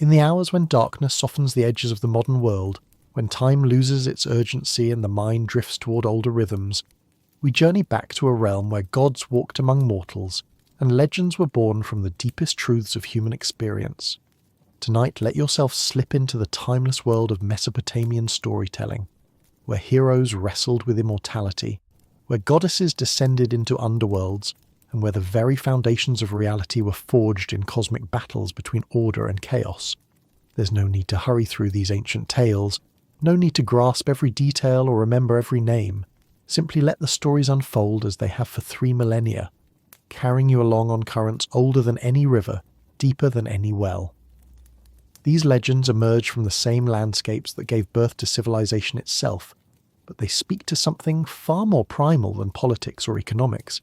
In the hours when darkness softens the edges of the modern world, when time loses its urgency and the mind drifts toward older rhythms, we journey back to a realm where gods walked among mortals and legends were born from the deepest truths of human experience. Tonight, let yourself slip into the timeless world of Mesopotamian storytelling, where heroes wrestled with immortality, where goddesses descended into underworlds, and where the very foundations of reality were forged in cosmic battles between order and chaos. There's no need to hurry through these ancient tales, no need to grasp every detail or remember every name. Simply let the stories unfold as they have for 3 millennia, carrying you along on currents older than any river, deeper than any well. These legends emerge from the same landscapes that gave birth to civilization itself, but they speak to something far more primal than politics or economics.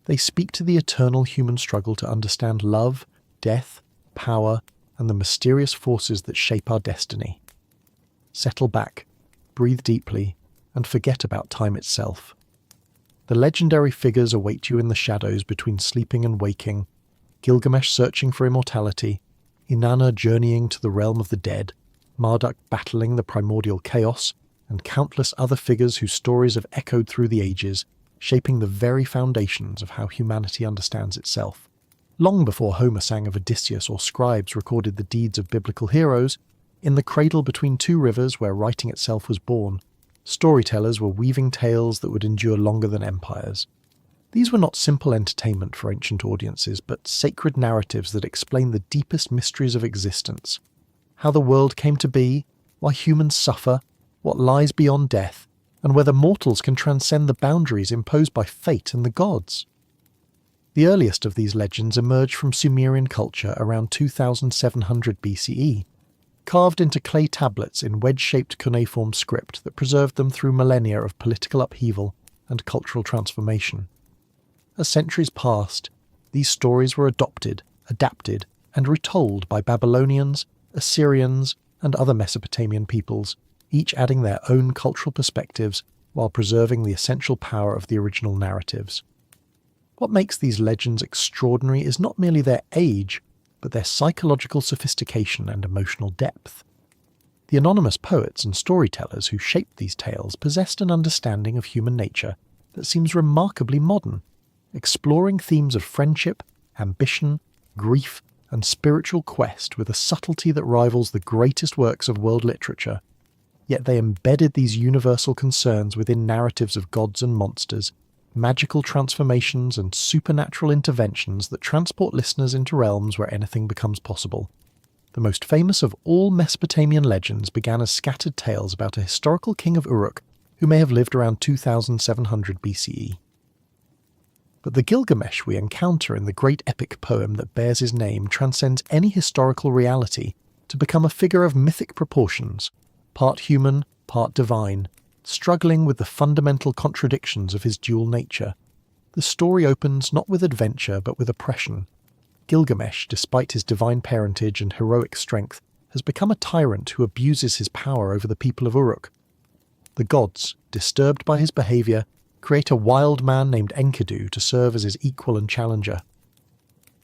They speak to the eternal human struggle to understand love, death, power, and the mysterious forces that shape our destiny. Settle back, breathe deeply, and forget about time itself. The legendary figures await you in the shadows between sleeping and waking, Gilgamesh searching for immortality, Inanna journeying to the realm of the dead, Marduk battling the primordial chaos, and countless other figures whose stories have echoed through the ages, shaping the very foundations of how humanity understands itself. Long before Homer sang of Odysseus or scribes recorded the deeds of biblical heroes, in the cradle between 2 rivers where writing itself was born, storytellers were weaving tales that would endure longer than empires. These were not simple entertainment for ancient audiences, but sacred narratives that explain the deepest mysteries of existence. How the world came to be, why humans suffer, what lies beyond death, and whether mortals can transcend the boundaries imposed by fate and the gods. The earliest of these legends emerged from Sumerian culture around 2700 BCE, carved into clay tablets in wedge-shaped cuneiform script that preserved them through millennia of political upheaval and cultural transformation. As centuries passed, these stories were adopted, adapted, and retold by Babylonians, Assyrians, and other Mesopotamian peoples, each adding their own cultural perspectives while preserving the essential power of the original narratives. What makes these legends extraordinary is not merely their age, but their psychological sophistication and emotional depth. The anonymous poets and storytellers who shaped these tales possessed an understanding of human nature that seems remarkably modern, exploring themes of friendship, ambition, grief, and spiritual quest with a subtlety that rivals the greatest works of world literature. Yet they embedded these universal concerns within narratives of gods and monsters, magical transformations and supernatural interventions that transport listeners into realms where anything becomes possible. The most famous of all Mesopotamian legends began as scattered tales about a historical king of Uruk who may have lived around 2700 BCE. But the Gilgamesh we encounter in the great epic poem that bears his name transcends any historical reality to become a figure of mythic proportions, part human, part divine, struggling with the fundamental contradictions of his dual nature. The story opens not with adventure but with oppression. Gilgamesh, despite his divine parentage and heroic strength, has become a tyrant who abuses his power over the people of Uruk. The gods, disturbed by his behaviour, create a wild man named Enkidu to serve as his equal and challenger.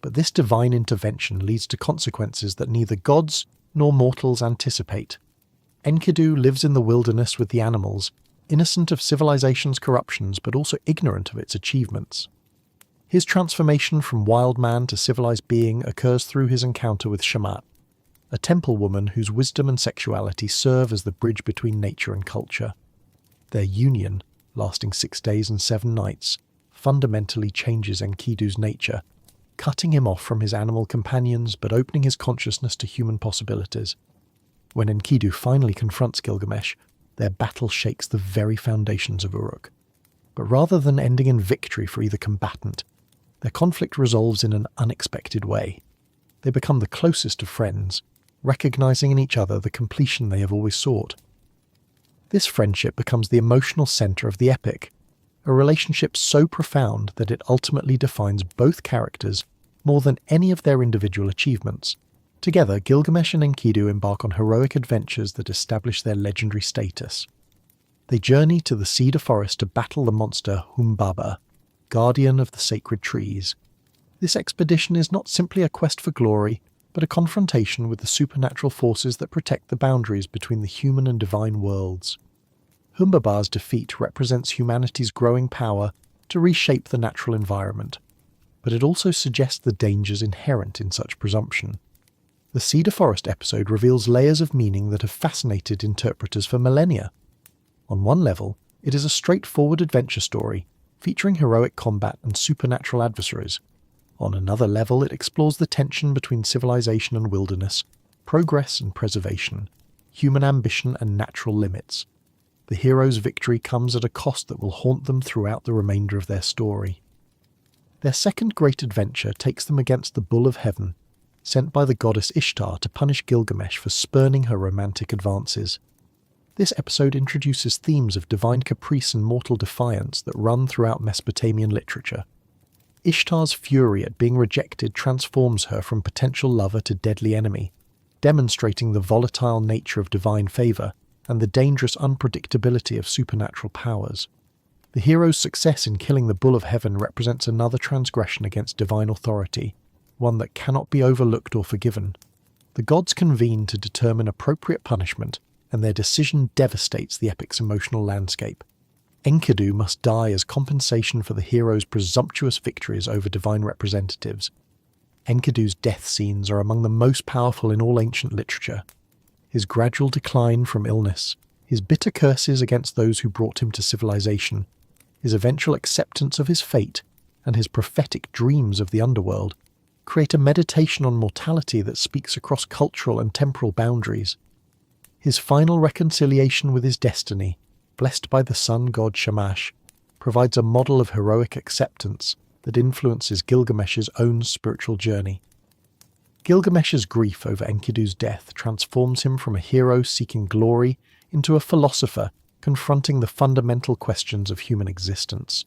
But this divine intervention leads to consequences that neither gods nor mortals anticipate. Enkidu lives in the wilderness with the animals, innocent of civilization's corruptions but also ignorant of its achievements. His transformation from wild man to civilized being occurs through his encounter with Shamat, a temple woman whose wisdom and sexuality serve as the bridge between nature and culture. Their union, lasting 6 days and 7 nights, fundamentally changes Enkidu's nature, cutting him off from his animal companions but opening his consciousness to human possibilities. When Enkidu finally confronts Gilgamesh, their battle shakes the very foundations of Uruk. But rather than ending in victory for either combatant, their conflict resolves in an unexpected way. They become the closest of friends, recognizing in each other the completion they have always sought. This friendship becomes the emotional center of the epic, a relationship so profound that it ultimately defines both characters more than any of their individual achievements. Together, Gilgamesh and Enkidu embark on heroic adventures that establish their legendary status. They journey to the cedar forest to battle the monster Humbaba, guardian of the sacred trees. This expedition is not simply a quest for glory, but a confrontation with the supernatural forces that protect the boundaries between the human and divine worlds. Humbaba's defeat represents humanity's growing power to reshape the natural environment, but it also suggests the dangers inherent in such presumption. The Cedar Forest episode reveals layers of meaning that have fascinated interpreters for millennia. On one level, it is a straightforward adventure story, featuring heroic combat and supernatural adversaries. On another level, it explores the tension between civilization and wilderness, progress and preservation, human ambition and natural limits. The hero's victory comes at a cost that will haunt them throughout the remainder of their story. Their second great adventure takes them against the Bull of Heaven, sent by the goddess Ishtar to punish Gilgamesh for spurning her romantic advances. This episode introduces themes of divine caprice and mortal defiance that run throughout Mesopotamian literature. Ishtar's fury at being rejected transforms her from potential lover to deadly enemy, demonstrating the volatile nature of divine favour and the dangerous unpredictability of supernatural powers. The hero's success in killing the Bull of Heaven represents another transgression against divine authority, one that cannot be overlooked or forgiven. The gods convene to determine appropriate punishment, and their decision devastates the epic's emotional landscape. Enkidu must die as compensation for the hero's presumptuous victories over divine representatives. Enkidu's death scenes are among the most powerful in all ancient literature. His gradual decline from illness, his bitter curses against those who brought him to civilization, his eventual acceptance of his fate, and his prophetic dreams of the underworld create a meditation on mortality that speaks across cultural and temporal boundaries. His final reconciliation with his destiny, blessed by the sun god Shamash, provides a model of heroic acceptance that influences Gilgamesh's own spiritual journey. Gilgamesh's grief over Enkidu's death transforms him from a hero seeking glory into a philosopher confronting the fundamental questions of human existence.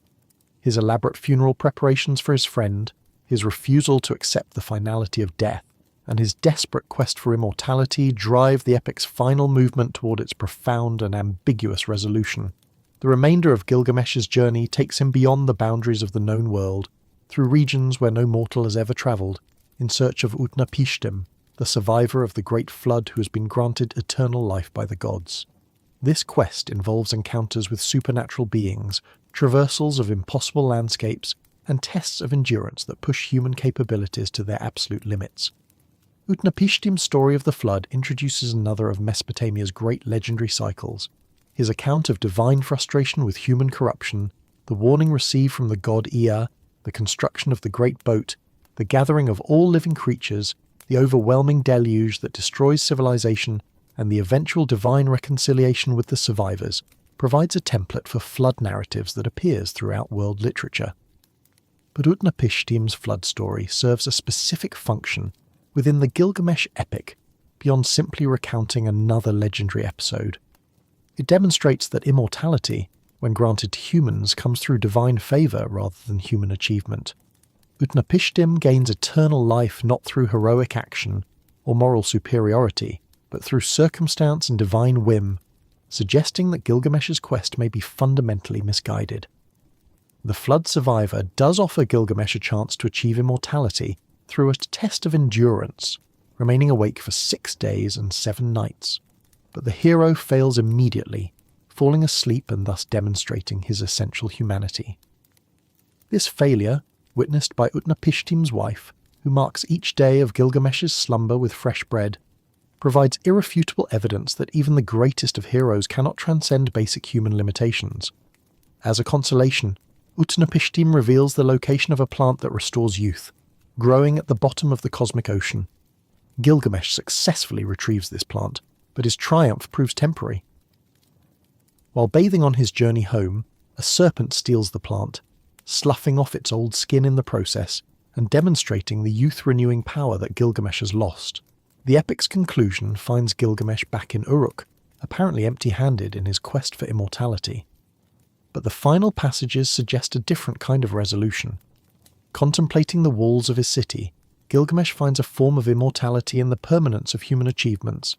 His elaborate funeral preparations for his friend, his refusal to accept the finality of death, and his desperate quest for immortality drive the epic's final movement toward its profound and ambiguous resolution. The remainder of Gilgamesh's journey takes him beyond the boundaries of the known world, through regions where no mortal has ever travelled, in search of Utnapishtim, the survivor of the great flood who has been granted eternal life by the gods. This quest involves encounters with supernatural beings, traversals of impossible landscapes, and tests of endurance that push human capabilities to their absolute limits. Utnapishtim's story of the flood introduces another of Mesopotamia's great legendary cycles. His account of divine frustration with human corruption, the warning received from the god Ea, the construction of the great boat, the gathering of all living creatures, the overwhelming deluge that destroys civilization, and the eventual divine reconciliation with the survivors, provides a template for flood narratives that appears throughout world literature. But Utnapishtim's flood story serves a specific function within the Gilgamesh epic, beyond simply recounting another legendary episode. It demonstrates that immortality, when granted to humans, comes through divine favour rather than human achievement. Utnapishtim gains eternal life not through heroic action or moral superiority, but through circumstance and divine whim, suggesting that Gilgamesh's quest may be fundamentally misguided. The flood survivor does offer Gilgamesh a chance to achieve immortality through a test of endurance, remaining awake for 6 days and 7 nights. But the hero fails immediately, falling asleep and thus demonstrating his essential humanity. This failure, witnessed by Utnapishtim's wife, who marks each day of Gilgamesh's slumber with fresh bread, provides irrefutable evidence that even the greatest of heroes cannot transcend basic human limitations. As a consolation, Utnapishtim reveals the location of a plant that restores youth, growing at the bottom of the cosmic ocean. Gilgamesh successfully retrieves this plant, but his triumph proves temporary. While bathing on his journey home, a serpent steals the plant, sloughing off its old skin in the process and demonstrating the youth-renewing power that Gilgamesh has lost. The epic's conclusion finds Gilgamesh back in Uruk, apparently empty-handed in his quest for immortality. But the final passages suggest a different kind of resolution. Contemplating the walls of his city, Gilgamesh finds a form of immortality in the permanence of human achievements.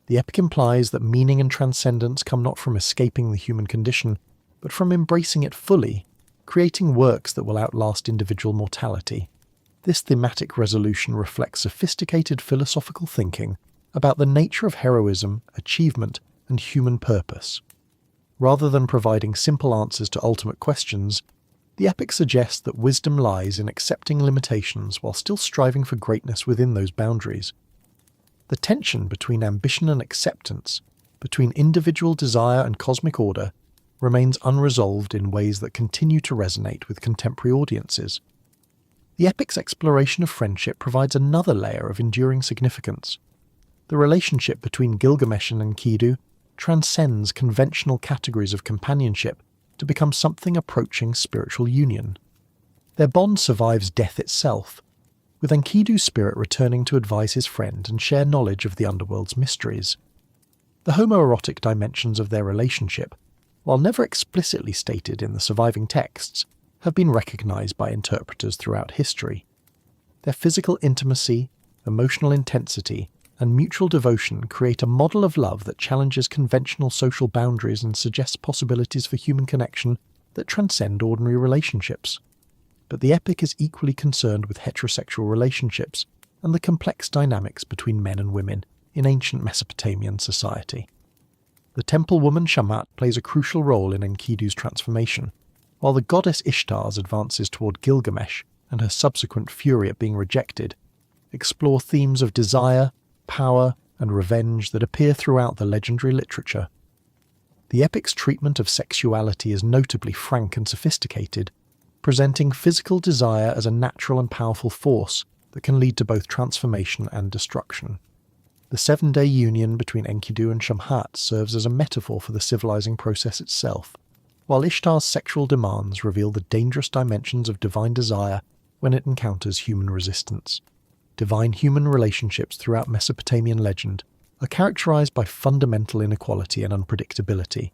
The epic implies that meaning and transcendence come not from escaping the human condition, but from embracing it fully, creating works that will outlast individual mortality. This thematic resolution reflects sophisticated philosophical thinking about the nature of heroism, achievement, and human purpose. Rather than providing simple answers to ultimate questions, the epic suggests that wisdom lies in accepting limitations while still striving for greatness within those boundaries. The tension between ambition and acceptance, between individual desire and cosmic order, remains unresolved in ways that continue to resonate with contemporary audiences. The epic's exploration of friendship provides another layer of enduring significance. The relationship between Gilgamesh and Enkidu transcends conventional categories of companionship to become something approaching spiritual union. Their bond survives death itself, with Enkidu's spirit returning to advise his friend and share knowledge of the underworld's mysteries. The homoerotic dimensions of their relationship, while never explicitly stated in the surviving texts, have been recognized by interpreters throughout history. Their physical intimacy, emotional intensity, and mutual devotion create a model of love that challenges conventional social boundaries and suggests possibilities for human connection that transcend ordinary relationships. But the epic is equally concerned with heterosexual relationships and the complex dynamics between men and women in ancient Mesopotamian society. The temple woman Shamat plays a crucial role in Enkidu's transformation, while the goddess Ishtar's advances toward Gilgamesh and her subsequent fury at being rejected explore themes of desire, power, and revenge that appear throughout the legendary literature. The epic's treatment of sexuality is notably frank and sophisticated, presenting physical desire as a natural and powerful force that can lead to both transformation and destruction. The 7-day union between Enkidu and Shamhat serves as a metaphor for the civilizing process itself, while Ishtar's sexual demands reveal the dangerous dimensions of divine desire when it encounters human resistance. Divine-human relationships throughout Mesopotamian legend are characterized by fundamental inequality and unpredictability.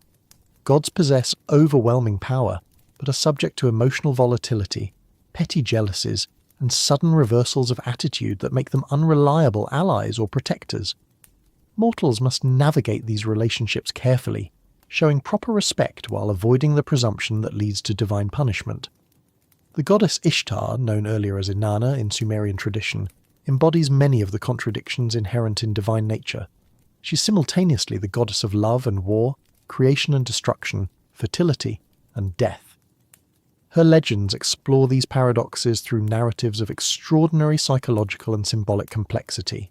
Gods possess overwhelming power, but are subject to emotional volatility, petty jealousies, and sudden reversals of attitude that make them unreliable allies or protectors. Mortals must navigate these relationships carefully, showing proper respect while avoiding the presumption that leads to divine punishment. The goddess Ishtar, known earlier as Inanna in Sumerian tradition, embodies many of the contradictions inherent in divine nature. She's simultaneously the goddess of love and war, creation and destruction, fertility and death. Her legends explore these paradoxes through narratives of extraordinary psychological and symbolic complexity.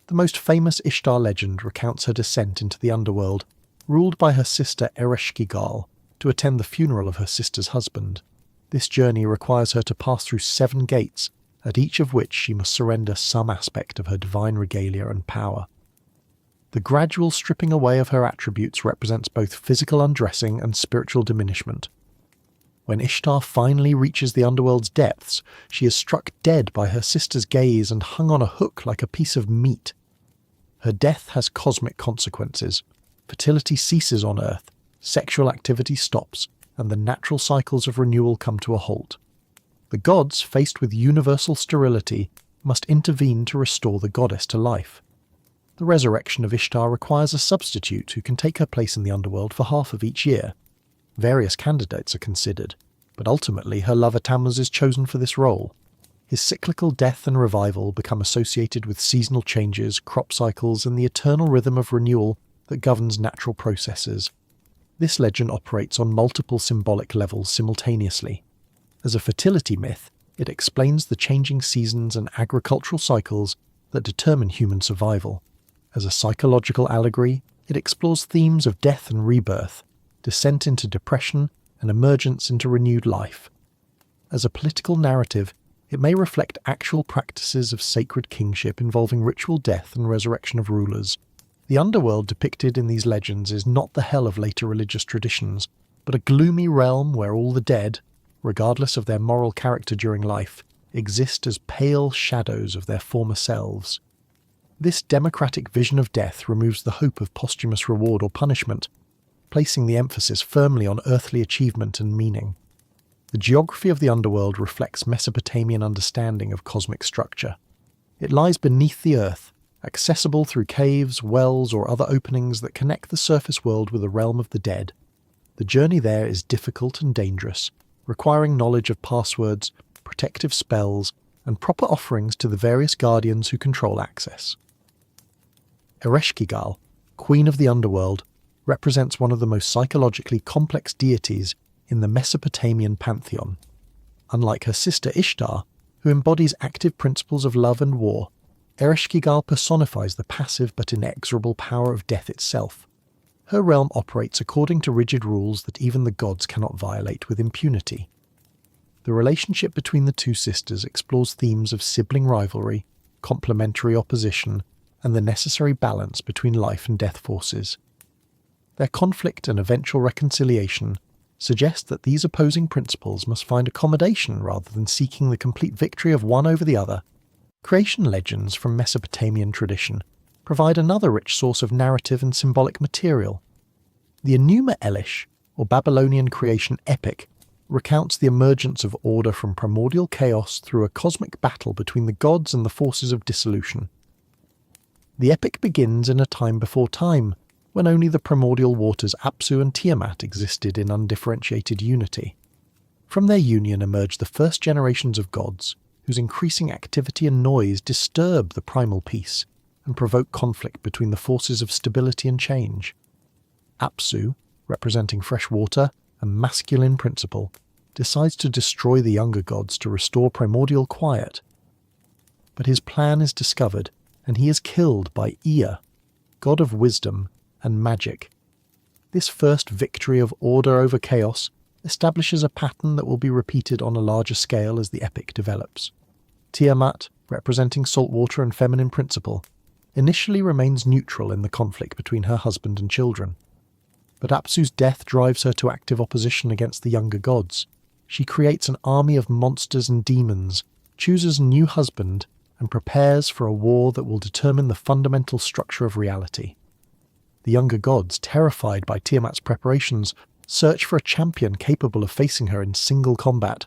The most famous Ishtar legend recounts her descent into the underworld, ruled by her sister Ereshkigal, to attend the funeral of her sister's husband. This journey requires her to pass through 7 gates, at each of which she must surrender some aspect of her divine regalia and power. The gradual stripping away of her attributes represents both physical undressing and spiritual diminishment. When Ishtar finally reaches the underworld's depths, she is struck dead by her sister's gaze and hung on a hook like a piece of meat. Her death has cosmic consequences. Fertility ceases on Earth, sexual activity stops, and the natural cycles of renewal come to a halt. The gods, faced with universal sterility, must intervene to restore the goddess to life. The resurrection of Ishtar requires a substitute who can take her place in the underworld for half of each year. Various candidates are considered, but ultimately her lover Tammuz is chosen for this role. His cyclical death and revival become associated with seasonal changes, crop cycles, and the eternal rhythm of renewal that governs natural processes. This legend operates on multiple symbolic levels simultaneously. As a fertility myth, it explains the changing seasons and agricultural cycles that determine human survival. As a psychological allegory, it explores themes of death and rebirth, descent into depression, and emergence into renewed life. As a political narrative, it may reflect actual practices of sacred kingship involving ritual death and resurrection of rulers. The underworld depicted in these legends is not the hell of later religious traditions, but a gloomy realm where all the dead, regardless of their moral character during life, exist as pale shadows of their former selves. This democratic vision of death removes the hope of posthumous reward or punishment, placing the emphasis firmly on earthly achievement and meaning. The geography of the underworld reflects Mesopotamian understanding of cosmic structure. It lies beneath the earth, accessible through caves, wells, or other openings that connect the surface world with the realm of the dead. The journey there is difficult and dangerous, requiring knowledge of passwords, protective spells, and proper offerings to the various guardians who control access. Ereshkigal, Queen of the Underworld, represents one of the most psychologically complex deities in the Mesopotamian pantheon. Unlike her sister Ishtar, who embodies active principles of love and war, Ereshkigal personifies the passive but inexorable power of death itself. Her realm operates according to rigid rules that even the gods cannot violate with impunity. The relationship between the two sisters explores themes of sibling rivalry, complementary opposition, and the necessary balance between life and death forces. Their conflict and eventual reconciliation suggest that these opposing principles must find accommodation rather than seeking the complete victory of one over the other. Creation legends from Mesopotamian tradition provide another rich source of narrative and symbolic material. The Enuma Elish, or Babylonian creation epic, recounts the emergence of order from primordial chaos through a cosmic battle between the gods and the forces of dissolution. The epic begins in a time before time, when only the primordial waters Apsu and Tiamat existed in undifferentiated unity. From their union emerged the first generations of gods, whose increasing activity and noise disturb the primal peace and provoke conflict between the forces of stability and change. Apsu, representing fresh water, a masculine principle, decides to destroy the younger gods to restore primordial quiet. But his plan is discovered, and he is killed by Ea, god of wisdom and magic. This first victory of order over chaos establishes a pattern that will be repeated on a larger scale as the epic develops. Tiamat, representing saltwater and feminine principle, initially remains neutral in the conflict between her husband and children. But Apsu's death drives her to active opposition against the younger gods. She creates an army of monsters and demons, chooses a new husband, and prepares for a war that will determine the fundamental structure of reality. The younger gods, terrified by Tiamat's preparations, search for a champion capable of facing her in single combat.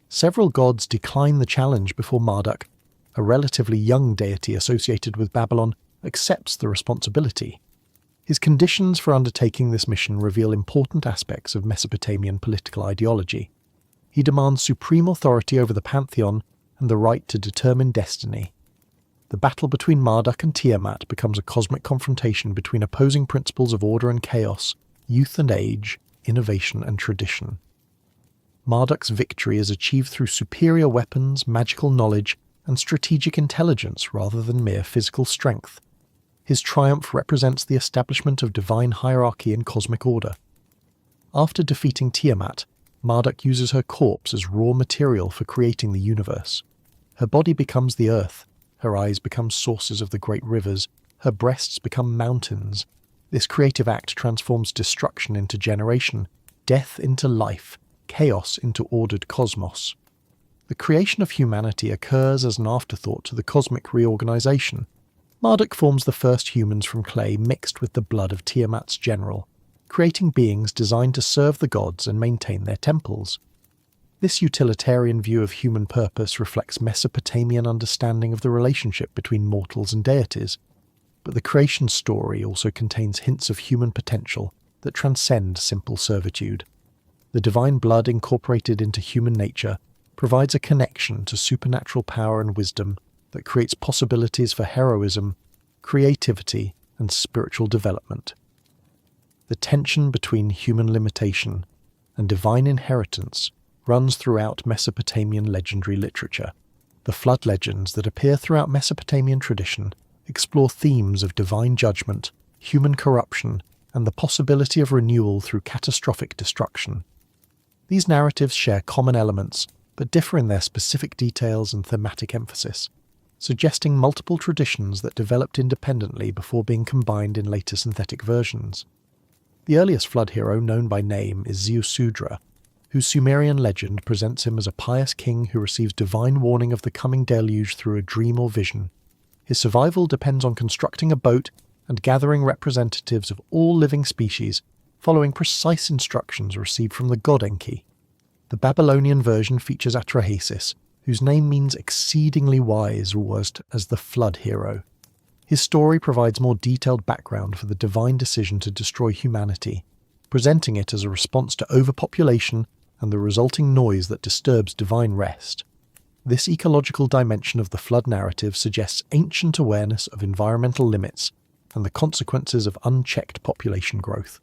Several gods decline the challenge before Marduk, a relatively young deity associated with Babylon, accepts the responsibility. His conditions for undertaking this mission reveal important aspects of Mesopotamian political ideology. He demands supreme authority over the pantheon and the right to determine destiny. The battle between Marduk and Tiamat becomes a cosmic confrontation between opposing principles of order and chaos, youth and age, innovation and tradition. Marduk's victory is achieved through superior weapons, magical knowledge, and strategic intelligence rather than mere physical strength. His triumph represents the establishment of divine hierarchy and cosmic order. After defeating Tiamat, Marduk uses her corpse as raw material for creating the universe. Her body becomes the earth, her eyes become sources of the great rivers, her breasts become mountains. This creative act transforms destruction into generation, death into life, chaos into ordered cosmos. The creation of humanity occurs as an afterthought to the cosmic reorganization. Marduk forms the first humans from clay mixed with the blood of Tiamat's general, creating beings designed to serve the gods and maintain their temples. This utilitarian view of human purpose reflects Mesopotamian understanding of the relationship between mortals and deities, but the creation story also contains hints of human potential that transcend simple servitude. The divine blood incorporated into human nature provides a connection to supernatural power and wisdom that creates possibilities for heroism, creativity, and spiritual development. The tension between human limitation and divine inheritance runs throughout Mesopotamian legendary literature. The flood legends that appear throughout Mesopotamian tradition explore themes of divine judgment, human corruption, and the possibility of renewal through catastrophic destruction. These narratives share common elements, but differ in their specific details and thematic emphasis, suggesting multiple traditions that developed independently before being combined in later synthetic versions. The earliest flood hero known by name is Ziusudra, whose Sumerian legend presents him as a pious king who receives divine warning of the coming deluge through a dream or vision. His survival depends on constructing a boat and gathering representatives of all living species, following precise instructions received from the god Enki. The Babylonian version features Atrahasis, whose name means exceedingly wise or worst as the flood hero. His story provides more detailed background for the divine decision to destroy humanity, presenting it as a response to overpopulation and the resulting noise that disturbs divine rest. This ecological dimension of the flood narrative suggests ancient awareness of environmental limits and the consequences of unchecked population growth.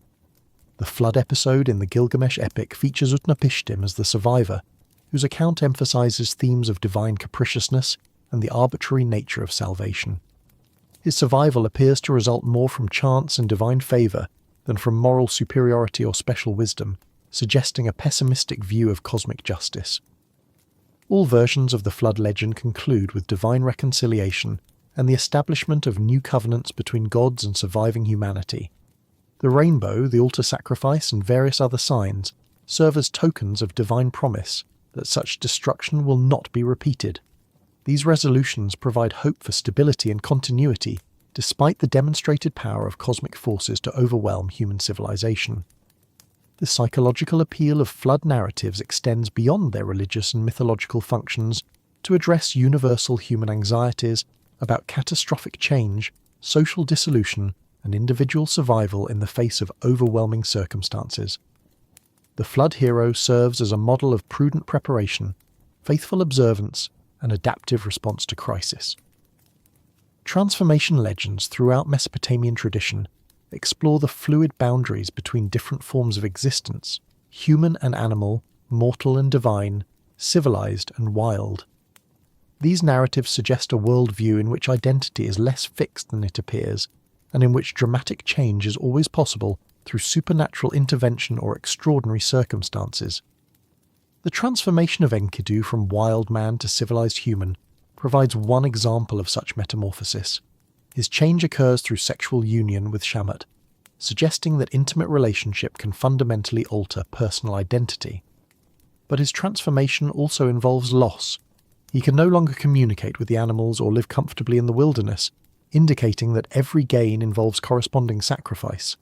The flood episode in the Gilgamesh epic features Utnapishtim as the survivor, whose account emphasizes themes of divine capriciousness and the arbitrary nature of salvation. His survival appears to result more from chance and divine favor than from moral superiority or special wisdom, suggesting a pessimistic view of cosmic justice. All versions of the flood legend conclude with divine reconciliation and the establishment of new covenants between gods and surviving humanity. The rainbow, the altar sacrifice, and various other signs serve as tokens of divine promise that such destruction will not be repeated. These resolutions provide hope for stability and continuity, despite the demonstrated power of cosmic forces to overwhelm human civilization. The psychological appeal of flood narratives extends beyond their religious and mythological functions to address universal human anxieties about catastrophic change, social dissolution, and individual survival in the face of overwhelming circumstances. The flood hero serves as a model of prudent preparation, faithful observance, and adaptive response to crisis. Transformation legends throughout Mesopotamian tradition explore the fluid boundaries between different forms of existence, human and animal, mortal and divine, civilized and wild. These narratives suggest a worldview in which identity is less fixed than it appears, and in which dramatic change is always possible through supernatural intervention or extraordinary circumstances. The transformation of Enkidu from wild man to civilized human provides one example of such metamorphosis. His change occurs through sexual union with Shamat, suggesting that intimate relationship can fundamentally alter personal identity. But his transformation also involves loss. He can no longer communicate with the animals or live comfortably in the wilderness, indicating that every gain involves corresponding sacrifice.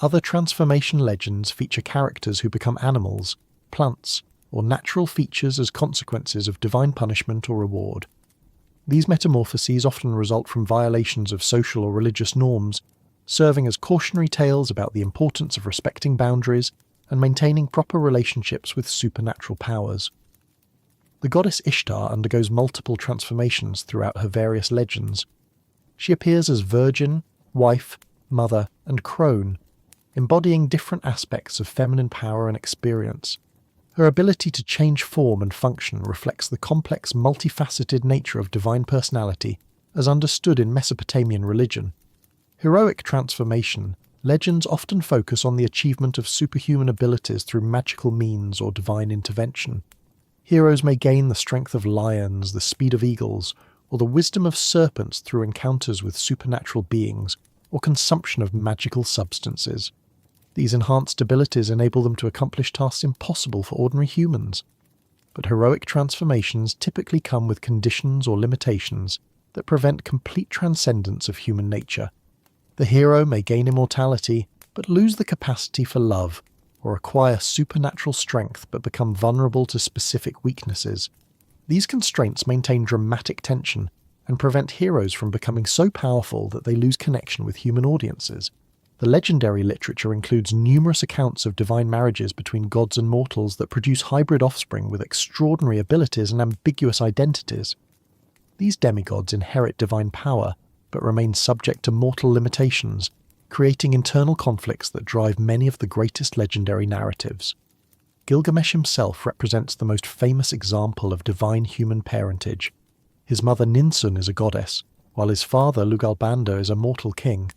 Other transformation legends feature characters who become animals, plants, or natural features as consequences of divine punishment or reward. These metamorphoses often result from violations of social or religious norms, serving as cautionary tales about the importance of respecting boundaries and maintaining proper relationships with supernatural powers. The goddess Ishtar undergoes multiple transformations throughout her various legends. She appears as virgin, wife, mother, and crone, embodying different aspects of feminine power and experience. Her ability to change form and function reflects the complex, multifaceted nature of divine personality as understood in Mesopotamian religion. Heroic transformation, legends often focus on the achievement of superhuman abilities through magical means or divine intervention. Heroes may gain the strength of lions, the speed of eagles, or the wisdom of serpents through encounters with supernatural beings or consumption of magical substances. These enhanced abilities enable them to accomplish tasks impossible for ordinary humans. But heroic transformations typically come with conditions or limitations that prevent complete transcendence of human nature. The hero may gain immortality, but lose the capacity for love, or acquire supernatural strength but become vulnerable to specific weaknesses. These constraints maintain dramatic tension and prevent heroes from becoming so powerful that they lose connection with human audiences. The legendary literature includes numerous accounts of divine marriages between gods and mortals that produce hybrid offspring with extraordinary abilities and ambiguous identities. These demigods inherit divine power, but remain subject to mortal limitations, creating internal conflicts that drive many of the greatest legendary narratives. Gilgamesh himself represents the most famous example of divine human parentage. His mother Ninsun is a goddess, while his father Lugalbanda is a mortal king.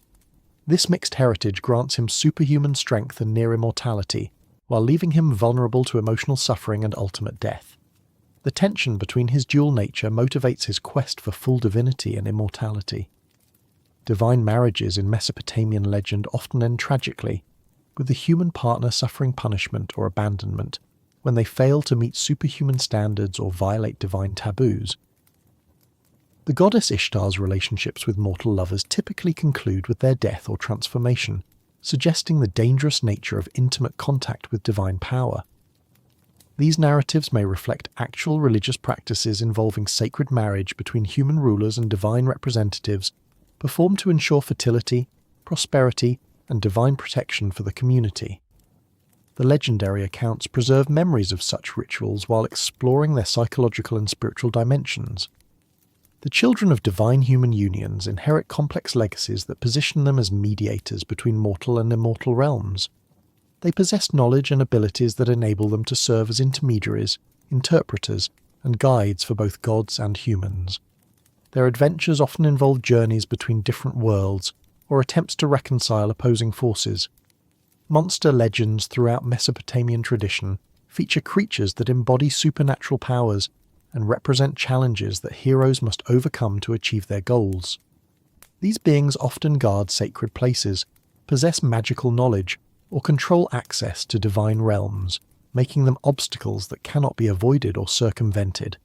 This mixed heritage grants him superhuman strength and near immortality, while leaving him vulnerable to emotional suffering and ultimate death. The tension between his dual nature motivates his quest for full divinity and immortality. Divine marriages in Mesopotamian legend often end tragically, with the human partner suffering punishment or abandonment when they fail to meet superhuman standards or violate divine taboos. The goddess Ishtar's relationships with mortal lovers typically conclude with their death or transformation, suggesting the dangerous nature of intimate contact with divine power. These narratives may reflect actual religious practices involving sacred marriage between human rulers and divine representatives, performed to ensure fertility, prosperity, and divine protection for the community. The legendary accounts preserve memories of such rituals while exploring their psychological and spiritual dimensions. The children of divine human unions inherit complex legacies that position them as mediators between mortal and immortal realms. They possess knowledge and abilities that enable them to serve as intermediaries, interpreters, and guides for both gods and humans. Their adventures often involve journeys between different worlds or attempts to reconcile opposing forces. Monster legends throughout Mesopotamian tradition feature creatures that embody supernatural powers and represent challenges that heroes must overcome to achieve their goals. These beings often guard sacred places, possess magical knowledge, or control access to divine realms, making them obstacles that cannot be avoided or circumvented.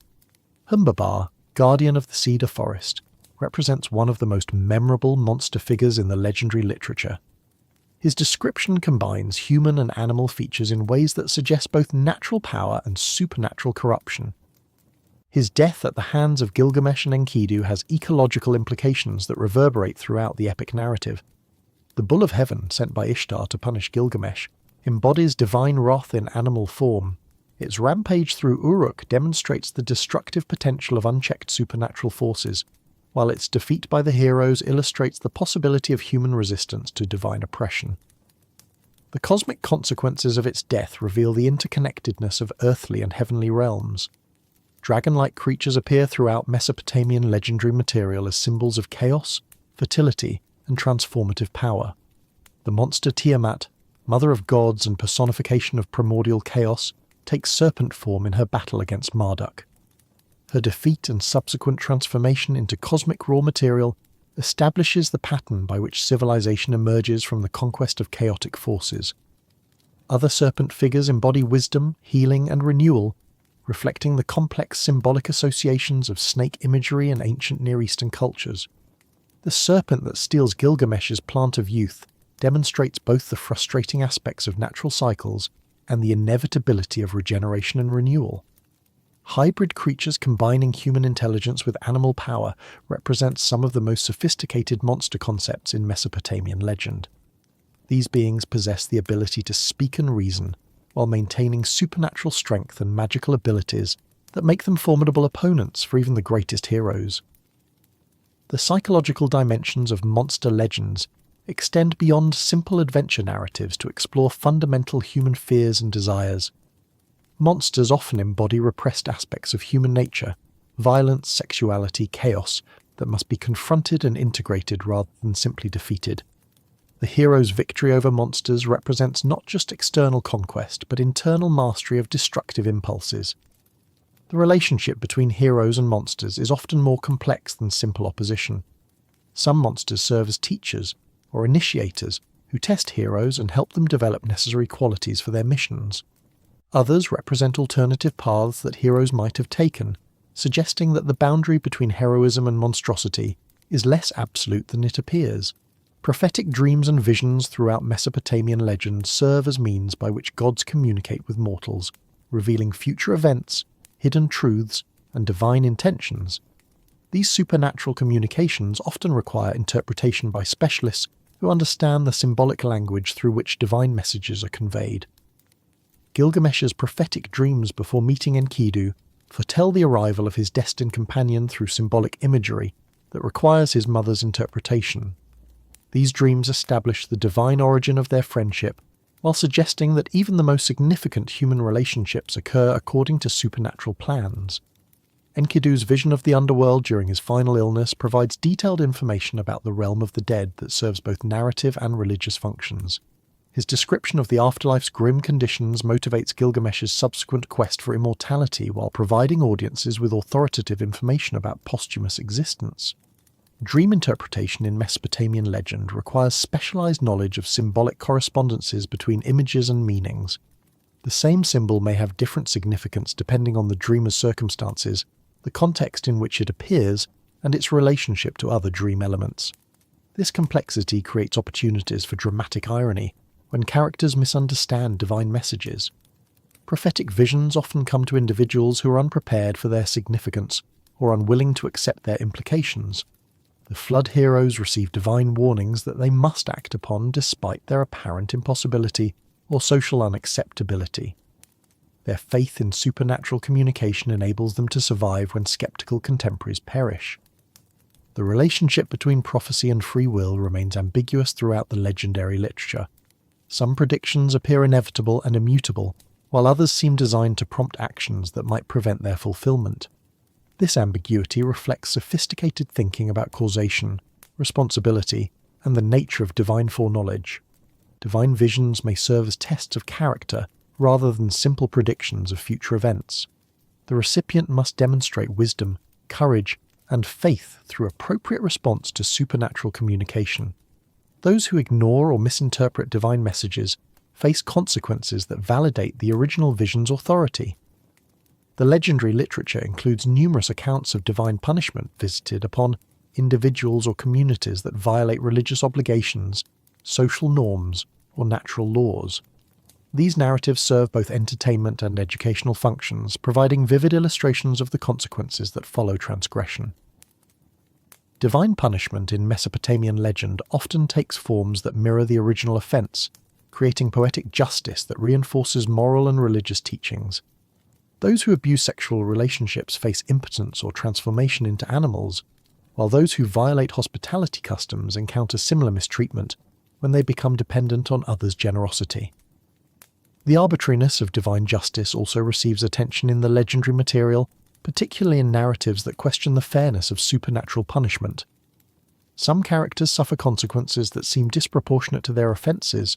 Humbabar, guardian of the cedar forest, represents one of the most memorable monster figures in the legendary literature. His description combines human and animal features in ways that suggest both natural power and supernatural corruption. His death at the hands of Gilgamesh and Enkidu has ecological implications that reverberate throughout the epic narrative. The Bull of Heaven, sent by Ishtar to punish Gilgamesh, embodies divine wrath in animal form. Its rampage through Uruk demonstrates the destructive potential of unchecked supernatural forces, while its defeat by the heroes illustrates the possibility of human resistance to divine oppression. The cosmic consequences of its death reveal the interconnectedness of earthly and heavenly realms. Dragon-like creatures appear throughout Mesopotamian legendary material as symbols of chaos, fertility, and transformative power. The monster Tiamat, mother of gods and personification of primordial chaos, takes serpent form in her battle against Marduk. Her defeat and subsequent transformation into cosmic raw material establishes the pattern by which civilization emerges from the conquest of chaotic forces. Other serpent figures embody wisdom, healing, and renewal, reflecting the complex symbolic associations of snake imagery in ancient Near Eastern cultures. The serpent that steals Gilgamesh's plant of youth demonstrates both the frustrating aspects of natural cycles and the inevitability of regeneration and renewal. Hybrid creatures combining human intelligence with animal power represent some of the most sophisticated monster concepts in Mesopotamian legend. These beings possess the ability to speak and reason, while maintaining supernatural strength and magical abilities that make them formidable opponents for even the greatest heroes. The psychological dimensions of monster legends extend beyond simple adventure narratives to explore fundamental human fears and desires. Monsters often embody repressed aspects of human nature, violence, sexuality, chaos, that must be confronted and integrated rather than simply defeated. The hero's victory over monsters represents not just external conquest, but internal mastery of destructive impulses. The relationship between heroes and monsters is often more complex than simple opposition. Some monsters serve as teachers or initiators who test heroes and help them develop necessary qualities for their missions. Others represent alternative paths that heroes might have taken, suggesting that the boundary between heroism and monstrosity is less absolute than it appears. Prophetic dreams and visions throughout Mesopotamian legend serve as means by which gods communicate with mortals, revealing future events, hidden truths, and divine intentions. These supernatural communications often require interpretation by specialists who understand the symbolic language through which divine messages are conveyed. Gilgamesh's prophetic dreams before meeting Enkidu foretell the arrival of his destined companion through symbolic imagery that requires his mother's interpretation. These dreams establish the divine origin of their friendship, while suggesting that even the most significant human relationships occur according to supernatural plans. Enkidu's vision of the underworld during his final illness provides detailed information about the realm of the dead that serves both narrative and religious functions. His description of the afterlife's grim conditions motivates Gilgamesh's subsequent quest for immortality while providing audiences with authoritative information about posthumous existence. Dream interpretation in Mesopotamian legend requires specialized knowledge of symbolic correspondences between images and meanings. The same symbol may have different significance depending on the dreamer's circumstances, the context in which it appears, and its relationship to other dream elements. This complexity creates opportunities for dramatic irony when characters misunderstand divine messages. Prophetic visions often come to individuals who are unprepared for their significance or unwilling to accept their implications. The flood heroes receive divine warnings that they must act upon despite their apparent impossibility or social unacceptability. Their faith in supernatural communication enables them to survive when skeptical contemporaries perish. The relationship between prophecy and free will remains ambiguous throughout the legendary literature. Some predictions appear inevitable and immutable, while others seem designed to prompt actions that might prevent their fulfillment. This ambiguity reflects sophisticated thinking about causation, responsibility, and the nature of divine foreknowledge. Divine visions may serve as tests of character rather than simple predictions of future events. The recipient must demonstrate wisdom, courage, and faith through appropriate response to supernatural communication. Those who ignore or misinterpret divine messages face consequences that validate the original vision's authority. The legendary literature includes numerous accounts of divine punishment visited upon individuals or communities that violate religious obligations, social norms, or natural laws. These narratives serve both entertainment and educational functions, providing vivid illustrations of the consequences that follow transgression. Divine punishment in Mesopotamian legend often takes forms that mirror the original offense, creating poetic justice that reinforces moral and religious teachings. Those who abuse sexual relationships face impotence or transformation into animals, while those who violate hospitality customs encounter similar mistreatment when they become dependent on others' generosity. The arbitrariness of divine justice also receives attention in the legendary material, particularly in narratives that question the fairness of supernatural punishment. Some characters suffer consequences that seem disproportionate to their offences,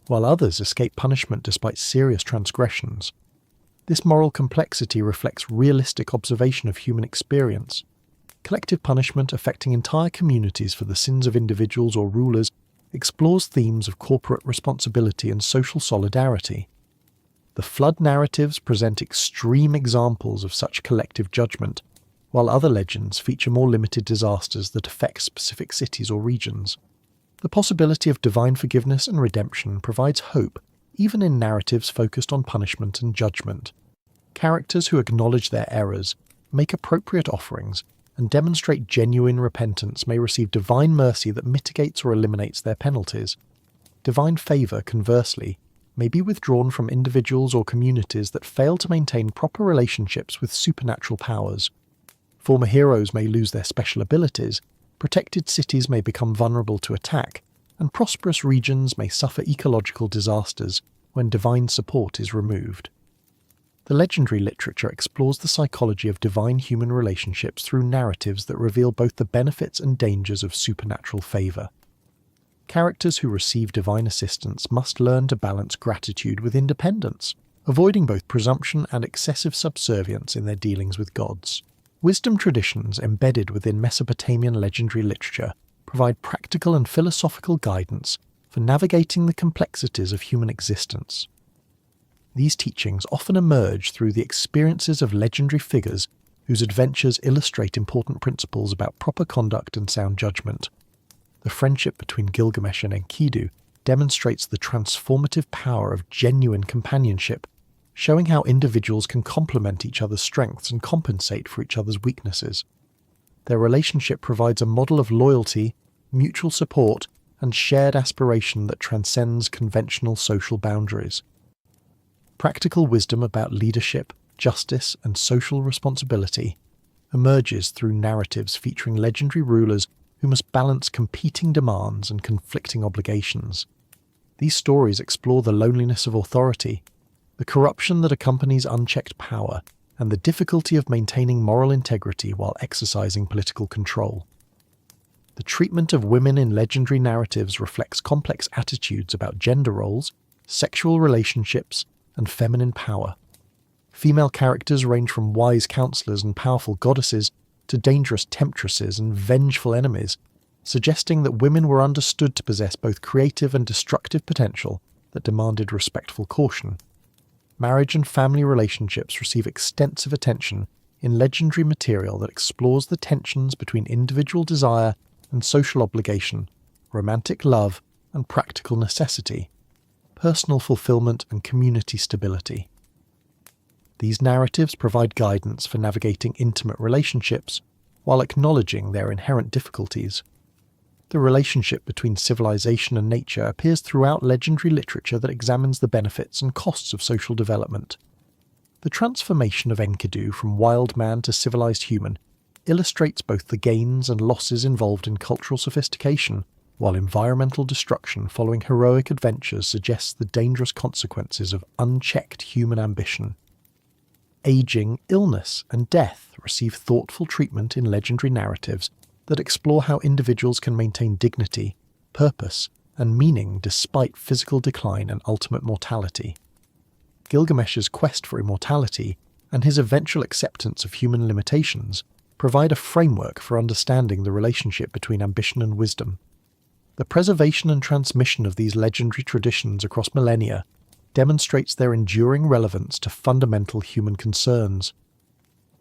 while others escape punishment despite serious transgressions. This moral complexity reflects realistic observation of human experience. Collective punishment affecting entire communities for the sins of individuals or rulers explores themes of corporate responsibility and social solidarity. The flood narratives present extreme examples of such collective judgment, while other legends feature more limited disasters that affect specific cities or regions. The possibility of divine forgiveness and redemption provides hope, even in narratives focused on punishment and judgment. Characters who acknowledge their errors, make appropriate offerings, and demonstrate genuine repentance may receive divine mercy that mitigates or eliminates their penalties. Divine favour, conversely, may be withdrawn from individuals or communities that fail to maintain proper relationships with supernatural powers. Former heroes may lose their special abilities, protected cities may become vulnerable to attack, and prosperous regions may suffer ecological disasters when divine support is removed. The legendary literature explores the psychology of divine human relationships through narratives that reveal both the benefits and dangers of supernatural favour. Characters who receive divine assistance must learn to balance gratitude with independence, avoiding both presumption and excessive subservience in their dealings with gods. Wisdom traditions embedded within Mesopotamian legendary literature provide practical and philosophical guidance for navigating the complexities of human existence. These teachings often emerge through the experiences of legendary figures whose adventures illustrate important principles about proper conduct and sound judgment. The friendship between Gilgamesh and Enkidu demonstrates the transformative power of genuine companionship, showing how individuals can complement each other's strengths and compensate for each other's weaknesses. Their relationship provides a model of loyalty, mutual support, and shared aspiration that transcends conventional social boundaries. Practical wisdom about leadership, justice, and social responsibility emerges through narratives featuring legendary rulers who must balance competing demands and conflicting obligations. These stories explore the loneliness of authority, the corruption that accompanies unchecked power, and the difficulty of maintaining moral integrity while exercising political control. The treatment of women in legendary narratives reflects complex attitudes about gender roles, sexual relationships, and feminine power. Female characters range from wise counselors and powerful goddesses to dangerous temptresses and vengeful enemies, suggesting that women were understood to possess both creative and destructive potential that demanded respectful caution. Marriage and family relationships receive extensive attention in legendary material that explores the tensions between individual desire and social obligation, romantic love and practical necessity, personal fulfillment and community stability. These narratives provide guidance for navigating intimate relationships while acknowledging their inherent difficulties. The relationship between civilization and nature appears throughout legendary literature that examines the benefits and costs of social development. The transformation of Enkidu from wild man to civilized human illustrates both the gains and losses involved in cultural sophistication, while environmental destruction following heroic adventures suggests the dangerous consequences of unchecked human ambition. Aging, illness, and death receive thoughtful treatment in legendary narratives that explore how individuals can maintain dignity, purpose, and meaning despite physical decline and ultimate mortality. Gilgamesh's quest for immortality and his eventual acceptance of human limitations provide a framework for understanding the relationship between ambition and wisdom. The preservation and transmission of these legendary traditions across millennia demonstrates their enduring relevance to fundamental human concerns.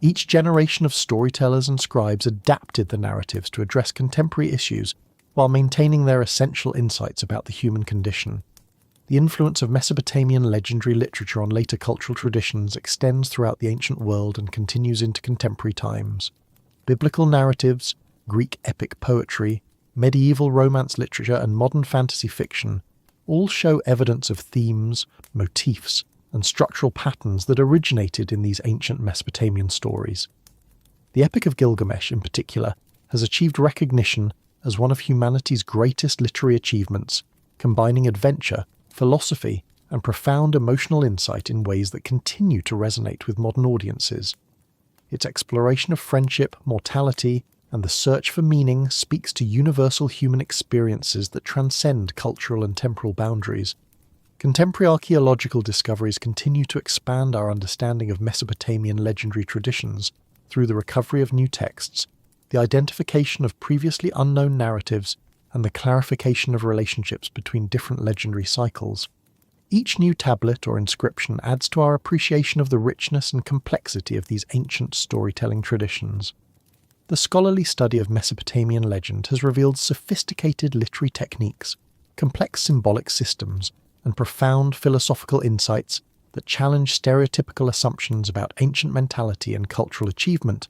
Each generation of storytellers and scribes adapted the narratives to address contemporary issues while maintaining their essential insights about the human condition. The influence of Mesopotamian legendary literature on later cultural traditions extends throughout the ancient world and continues into contemporary times. Biblical narratives, Greek epic poetry, medieval romance literature, and modern fantasy fiction all show evidence of themes, motifs, and structural patterns that originated in these ancient Mesopotamian stories. The Epic of Gilgamesh, in particular, has achieved recognition as one of humanity's greatest literary achievements, combining adventure, philosophy, and profound emotional insight in ways that continue to resonate with modern audiences. Its exploration of friendship, mortality, and the search for meaning speaks to universal human experiences that transcend cultural and temporal boundaries. Contemporary archaeological discoveries continue to expand our understanding of Mesopotamian legendary traditions through the recovery of new texts, the identification of previously unknown narratives, and the clarification of relationships between different legendary cycles. Each new tablet or inscription adds to our appreciation of the richness and complexity of these ancient storytelling traditions. The scholarly study of Mesopotamian legend has revealed sophisticated literary techniques, complex symbolic systems, and profound philosophical insights that challenge stereotypical assumptions about ancient mentality and cultural achievement.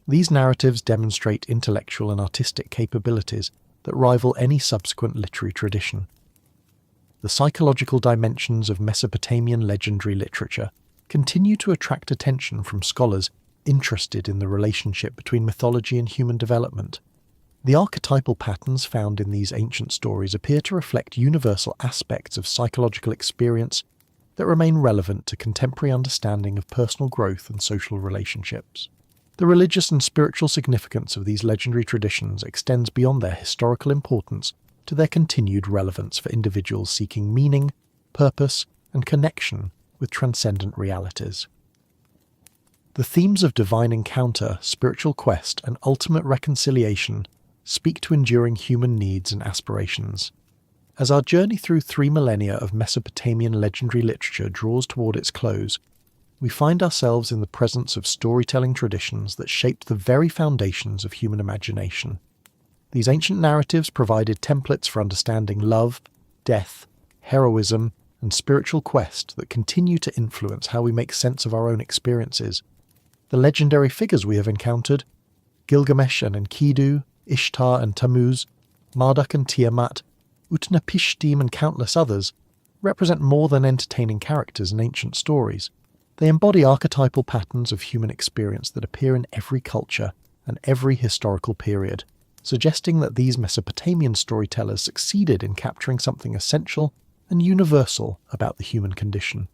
These narratives demonstrate intellectual and artistic capabilities that rival any subsequent literary tradition. The psychological dimensions of Mesopotamian legendary literature continue to attract attention from scholars interested in the relationship between mythology and human development. The archetypal patterns found in these ancient stories appear to reflect universal aspects of psychological experience that remain relevant to contemporary understanding of personal growth and social relationships. The religious and spiritual significance of these legendary traditions extends beyond their historical importance to their continued relevance for individuals seeking meaning, purpose, and connection with transcendent realities. The themes of divine encounter, spiritual quest, and ultimate reconciliation speak to enduring human needs and aspirations. As our journey through 3 millennia of Mesopotamian legendary literature draws toward its close, we find ourselves in the presence of storytelling traditions that shaped the very foundations of human imagination. These ancient narratives provided templates for understanding love, death, heroism, and spiritual quest that continue to influence how we make sense of our own experiences. The legendary figures we have encountered, Gilgamesh and Enkidu, Ishtar and Tammuz, Marduk and Tiamat, Utnapishtim and countless others, represent more than entertaining characters in ancient stories. They embody archetypal patterns of human experience that appear in every culture and every historical period, suggesting that these Mesopotamian storytellers succeeded in capturing something essential and universal about the human condition.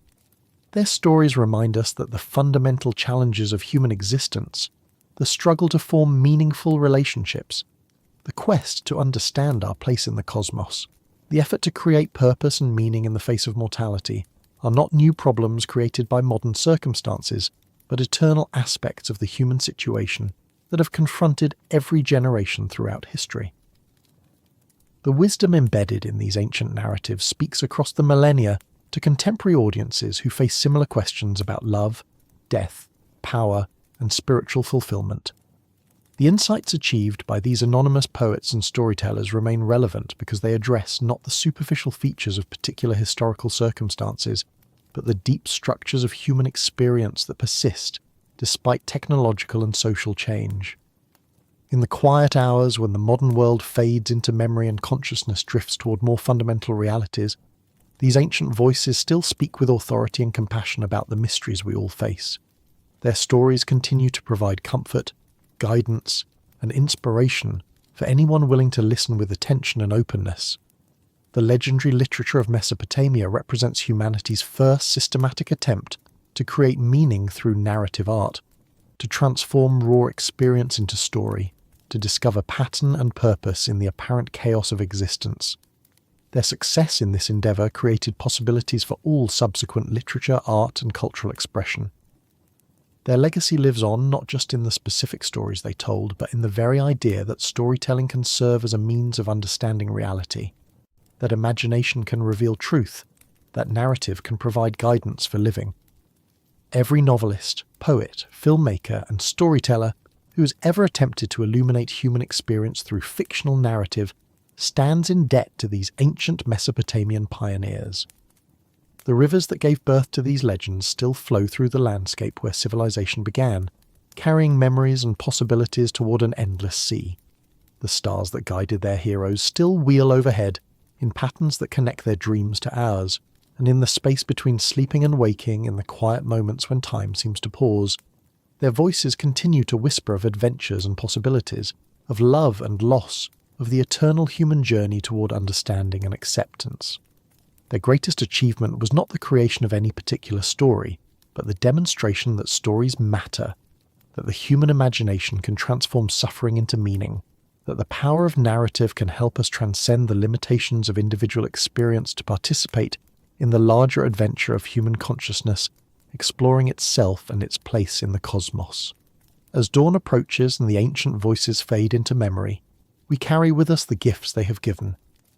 Their stories remind us that the fundamental challenges of human existence, the struggle to form meaningful relationships, the quest to understand our place in the cosmos, the effort to create purpose and meaning in the face of mortality, are not new problems created by modern circumstances, but eternal aspects of the human situation that have confronted every generation throughout history. The wisdom embedded in these ancient narratives speaks across the millennia to contemporary audiences who face similar questions about love, death, power, and spiritual fulfillment. The insights achieved by these anonymous poets and storytellers remain relevant because they address not the superficial features of particular historical circumstances, but the deep structures of human experience that persist despite technological and social change. In the quiet hours when the modern world fades into memory and consciousness drifts toward more fundamental realities, these ancient voices still speak with authority and compassion about the mysteries we all face. Their stories continue to provide comfort, guidance, and inspiration for anyone willing to listen with attention and openness. The legendary literature of Mesopotamia represents humanity's first systematic attempt to create meaning through narrative art, to transform raw experience into story, to discover pattern and purpose in the apparent chaos of existence. Their success in this endeavour created possibilities for all subsequent literature, art, and cultural expression. Their legacy lives on not just in the specific stories they told, but in the very idea that storytelling can serve as a means of understanding reality, that imagination can reveal truth, that narrative can provide guidance for living. Every novelist, poet, filmmaker, and storyteller who has ever attempted to illuminate human experience through fictional narrative stands in debt to these ancient Mesopotamian pioneers. The rivers that gave birth to these legends still flow through the landscape where civilization began, carrying memories and possibilities toward an endless sea. The stars that guided their heroes still wheel overhead in patterns that connect their dreams to ours, and in the space between sleeping and waking, in the quiet moments when time seems to pause, their voices continue to whisper of adventures and possibilities, of love and loss, of the eternal human journey toward understanding and acceptance. Their greatest achievement was not the creation of any particular story, but the demonstration that stories matter, that the human imagination can transform suffering into meaning, that the power of narrative can help us transcend the limitations of individual experience to participate in the larger adventure of human consciousness, exploring itself and its place in the cosmos. As dawn approaches and the ancient voices fade into memory, we carry with us the gifts they have given,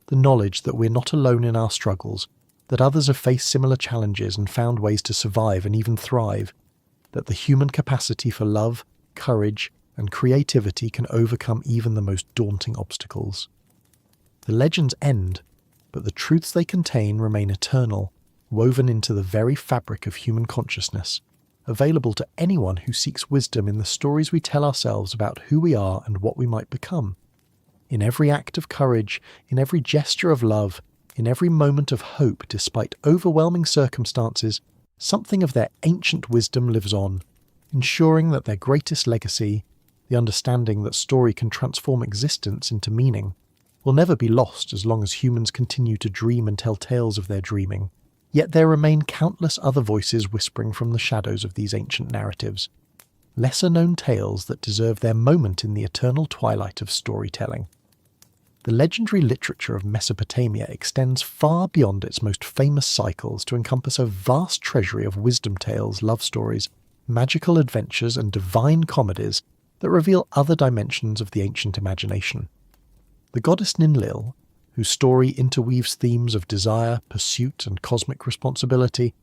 the knowledge that we're not alone in our struggles, that others have faced similar challenges and found ways to survive and even thrive, that the human capacity for love, courage, and creativity can overcome even the most daunting obstacles. The legends end, but the truths they contain remain eternal, woven into the very fabric of human consciousness, available to anyone who seeks wisdom in the stories we tell ourselves about who we are and what we might become. In every act of courage, in every gesture of love, in every moment of hope despite overwhelming circumstances, something of their ancient wisdom lives on, ensuring that their greatest legacy, the understanding that story can transform existence into meaning, will never be lost as long as humans continue to dream and tell tales of their dreaming. Yet there remain countless other voices whispering from the shadows of these ancient narratives, lesser-known tales that deserve their moment in the eternal twilight of storytelling. The legendary literature of Mesopotamia extends far beyond its most famous cycles to encompass a vast treasury of wisdom tales, love stories, magical adventures, and divine comedies that reveal other dimensions of the ancient imagination. The goddess Ninlil, whose story interweaves themes of desire, pursuit, and cosmic responsibility,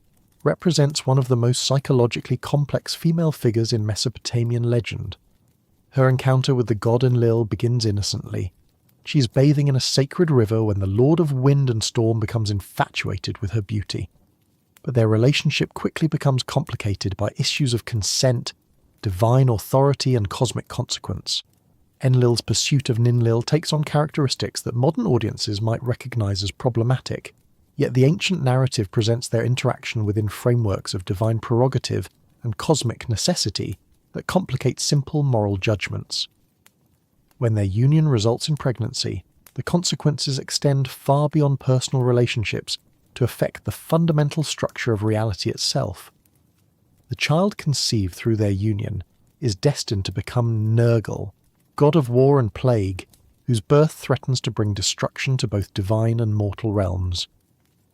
represents one of the most psychologically complex female figures in Mesopotamian legend. Her encounter with the god Enlil begins innocently. She is bathing in a sacred river when the Lord of Wind and Storm becomes infatuated with her beauty. But their relationship quickly becomes complicated by issues of consent, divine authority, and cosmic consequence. Enlil's pursuit of Ninlil takes on characteristics that modern audiences might recognize as problematic, yet the ancient narrative presents their interaction within frameworks of divine prerogative and cosmic necessity that complicate simple moral judgments. When their union results in pregnancy, the consequences extend far beyond personal relationships to affect the fundamental structure of reality itself. The child conceived through their union is destined to become Nergal, god of war and plague, whose birth threatens to bring destruction to both divine and mortal realms.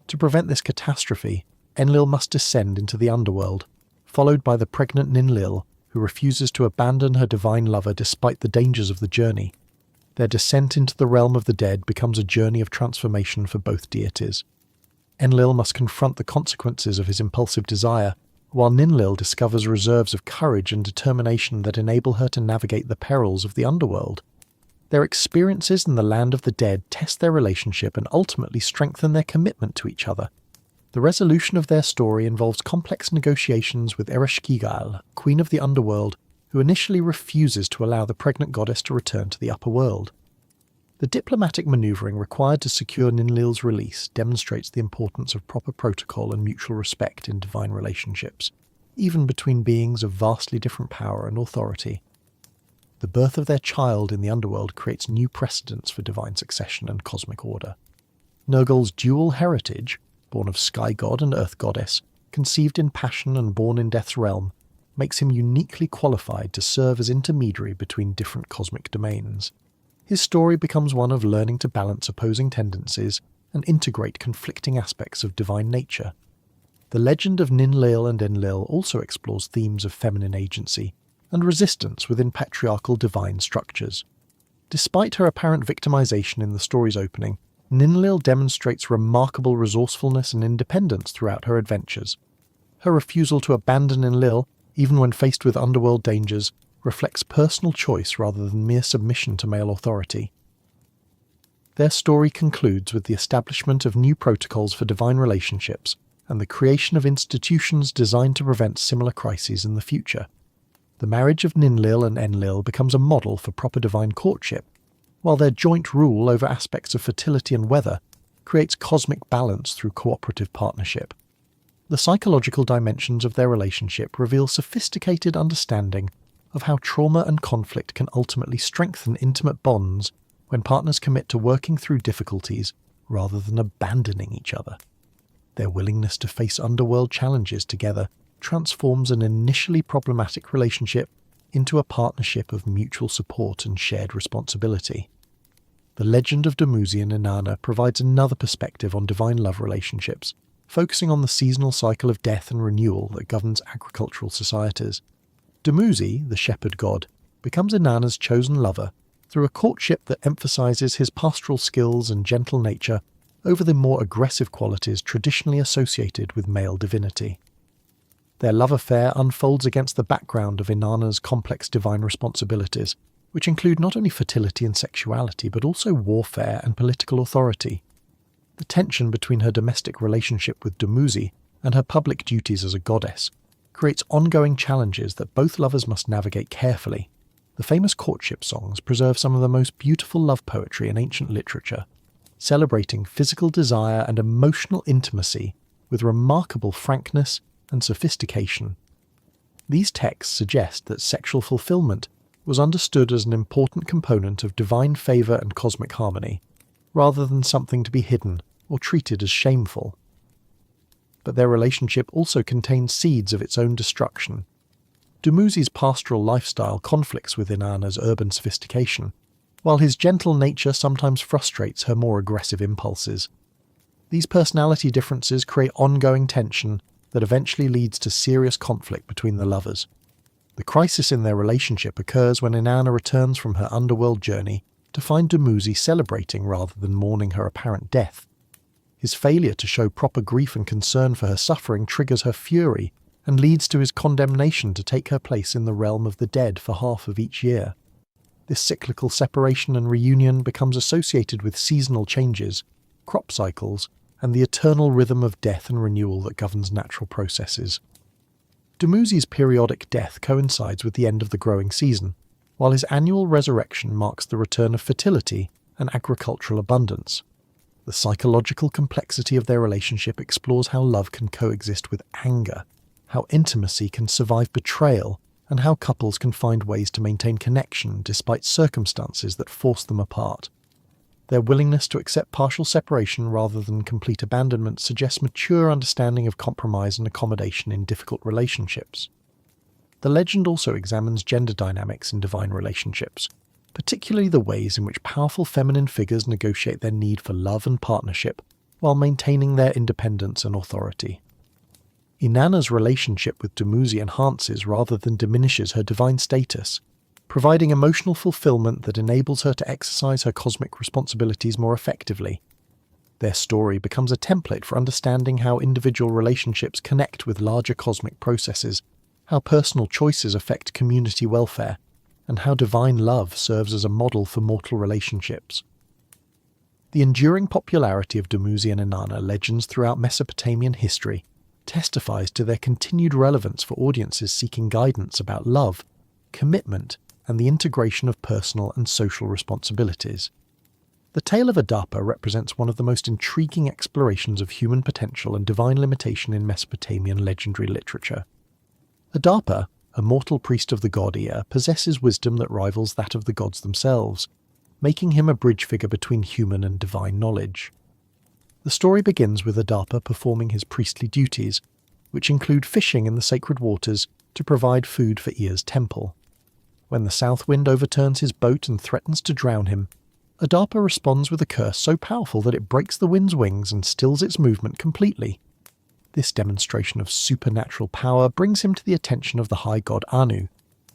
To prevent this catastrophe, Enlil must descend into the underworld, followed by the pregnant Ninlil, who refuses to abandon her divine lover despite the dangers of the journey. Their descent into the realm of the dead becomes a journey of transformation for both deities. Enlil must confront the consequences of his impulsive desire, while Ninlil discovers reserves of courage and determination that enable her to navigate the perils of the underworld. Their experiences in the land of the dead test their relationship and ultimately strengthen their commitment to each other. The resolution of their story involves complex negotiations with Ereshkigal, queen of the underworld, who initially refuses to allow the pregnant goddess to return to the upper world. The diplomatic manoeuvring required to secure Ninlil's release demonstrates the importance of proper protocol and mutual respect in divine relationships, even between beings of vastly different power and authority. The birth of their child in the underworld creates new precedents for divine succession and cosmic order. Nergal's dual heritage, born of sky god and earth goddess, conceived in passion and born in death's realm, makes him uniquely qualified to serve as intermediary between different cosmic domains. His story becomes one of learning to balance opposing tendencies and integrate conflicting aspects of divine nature. The legend of Ninlil and Enlil also explores themes of feminine agency and resistance within patriarchal divine structures. Despite her apparent victimization in the story's opening, Ninlil demonstrates remarkable resourcefulness and independence throughout her adventures. Her refusal to abandon Enlil, even when faced with underworld dangers, reflects personal choice rather than mere submission to male authority. Their story concludes with the establishment of new protocols for divine relationships and the creation of institutions designed to prevent similar crises in the future. The marriage of Ninlil and Enlil becomes a model for proper divine courtship, while their joint rule over aspects of fertility and weather creates cosmic balance through cooperative partnership. The psychological dimensions of their relationship reveal sophisticated understanding of how trauma and conflict can ultimately strengthen intimate bonds when partners commit to working through difficulties rather than abandoning each other. Their willingness to face underworld challenges together transforms an initially problematic relationship into a partnership of mutual support and shared responsibility. The legend of Dumuzi and Inanna provides another perspective on divine love relationships, focusing on the seasonal cycle of death and renewal that governs agricultural societies. Dumuzi, the shepherd god, becomes Inanna's chosen lover through a courtship that emphasizes his pastoral skills and gentle nature over the more aggressive qualities traditionally associated with male divinity. Their love affair unfolds against the background of Inanna's complex divine responsibilities, which include not only fertility and sexuality but also warfare and political authority. The tension between her domestic relationship with Dumuzi and her public duties as a goddess creates ongoing challenges that both lovers must navigate carefully. The famous courtship songs preserve some of the most beautiful love poetry in ancient literature, celebrating physical desire and emotional intimacy with remarkable frankness and sophistication. These texts suggest that sexual fulfillment was understood as an important component of divine favour and cosmic harmony, rather than something to be hidden or treated as shameful. But their relationship also contains seeds of its own destruction. Dumuzi's pastoral lifestyle conflicts with Inanna's urban sophistication, while his gentle nature sometimes frustrates her more aggressive impulses. These personality differences create ongoing tension that eventually leads to serious conflict between the lovers. The crisis in their relationship occurs when Inanna returns from her underworld journey to find Dumuzi celebrating rather than mourning her apparent death. His failure to show proper grief and concern for her suffering triggers her fury and leads to his condemnation to take her place in the realm of the dead for half of each year. This cyclical separation and reunion becomes associated with seasonal changes, crop cycles, and the eternal rhythm of death and renewal that governs natural processes. Dumuzi's periodic death coincides with the end of the growing season, while his annual resurrection marks the return of fertility and agricultural abundance. The psychological complexity of their relationship explores how love can coexist with anger, how intimacy can survive betrayal, and how couples can find ways to maintain connection despite circumstances that force them apart. Their willingness to accept partial separation rather than complete abandonment suggests mature understanding of compromise and accommodation in difficult relationships. The legend also examines gender dynamics in divine relationships, particularly the ways in which powerful feminine figures negotiate their need for love and partnership while maintaining their independence and authority. Inanna's relationship with Dumuzi enhances rather than diminishes her divine status, providing emotional fulfillment that enables her to exercise her cosmic responsibilities more effectively. Their story becomes a template for understanding how individual relationships connect with larger cosmic processes, how personal choices affect community welfare, and how divine love serves as a model for mortal relationships. The enduring popularity of Dumuzi and Inanna legends throughout Mesopotamian history testifies to their continued relevance for audiences seeking guidance about love, commitment, and the integration of personal and social responsibilities. The tale of Adapa represents one of the most intriguing explorations of human potential and divine limitation in Mesopotamian legendary literature. Adapa, a mortal priest of the god Ea, possesses wisdom that rivals that of the gods themselves, making him a bridge figure between human and divine knowledge. The story begins with Adapa performing his priestly duties, which include fishing in the sacred waters to provide food for Ea's temple. When the south wind overturns his boat and threatens to drown him, Adapa responds with a curse so powerful that it breaks the wind's wings and stills its movement completely. This demonstration of supernatural power brings him to the attention of the high god Anu.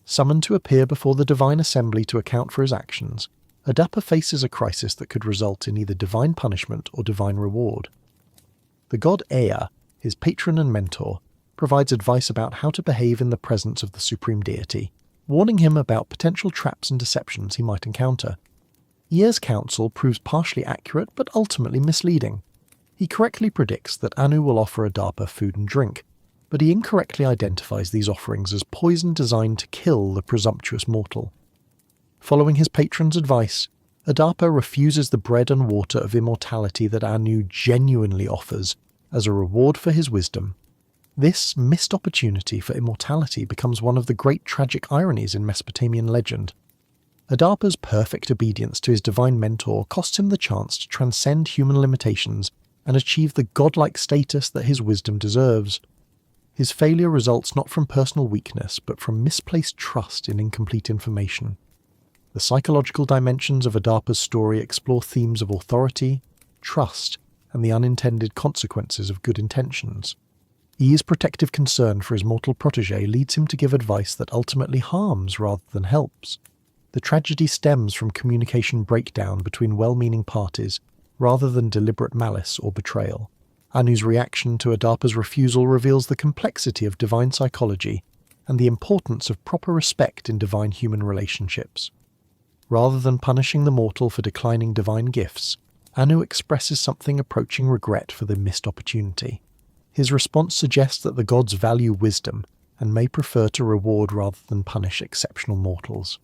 Summoned to appear before the divine assembly to account for his actions, Adapa faces a crisis that could result in either divine punishment or divine reward. The god Ea, his patron and mentor, provides advice about how to behave in the presence of the supreme deity, warning him about potential traps and deceptions he might encounter. Ea's counsel proves partially accurate but ultimately misleading. He correctly predicts that Anu will offer Adapa food and drink, but he incorrectly identifies these offerings as poison designed to kill the presumptuous mortal. Following his patron's advice, Adapa refuses the bread and water of immortality that Anu genuinely offers as a reward for his wisdom. This missed opportunity for immortality becomes one of the great tragic ironies in Mesopotamian legend. Adapa's perfect obedience to his divine mentor costs him the chance to transcend human limitations and achieve the godlike status that his wisdom deserves. His failure results not from personal weakness, but from misplaced trust in incomplete information. The psychological dimensions of Adapa's story explore themes of authority, trust, and the unintended consequences of good intentions. Ea's protective concern for his mortal protege leads him to give advice that ultimately harms rather than helps. The tragedy stems from communication breakdown between well-meaning parties rather than deliberate malice or betrayal. Anu's reaction to Adapa's refusal reveals the complexity of divine psychology and the importance of proper respect in divine human relationships. Rather than punishing the mortal for declining divine gifts, Anu expresses something approaching regret for the missed opportunity. His response suggests that the gods value wisdom and may prefer to reward rather than punish exceptional mortals.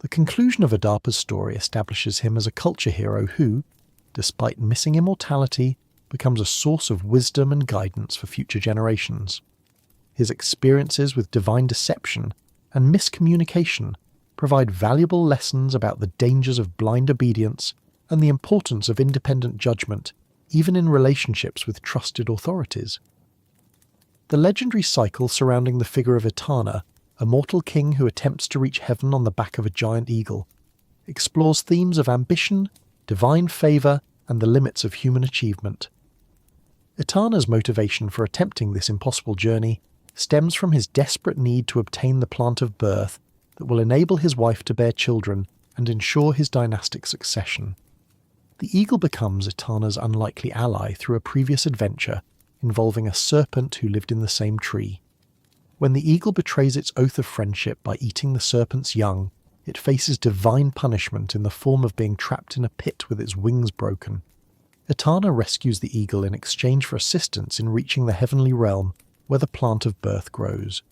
The conclusion of Adapa's story establishes him as a culture hero who, despite missing immortality, becomes a source of wisdom and guidance for future generations. His experiences with divine deception and miscommunication provide valuable lessons about the dangers of blind obedience and the importance of independent judgment, even in relationships with trusted authorities. The legendary cycle surrounding the figure of Etana, a mortal king who attempts to reach heaven on the back of a giant eagle, explores themes of ambition, divine favour, and the limits of human achievement. Etana's motivation for attempting this impossible journey stems from his desperate need to obtain the plant of birth that will enable his wife to bear children and ensure his dynastic succession. The eagle becomes Etana's unlikely ally through a previous adventure involving a serpent who lived in the same tree. When the eagle betrays its oath of friendship by eating the serpent's young, it faces divine punishment in the form of being trapped in a pit with its wings broken. Etana rescues the eagle in exchange for assistance in reaching the heavenly realm where the plant of birth grows.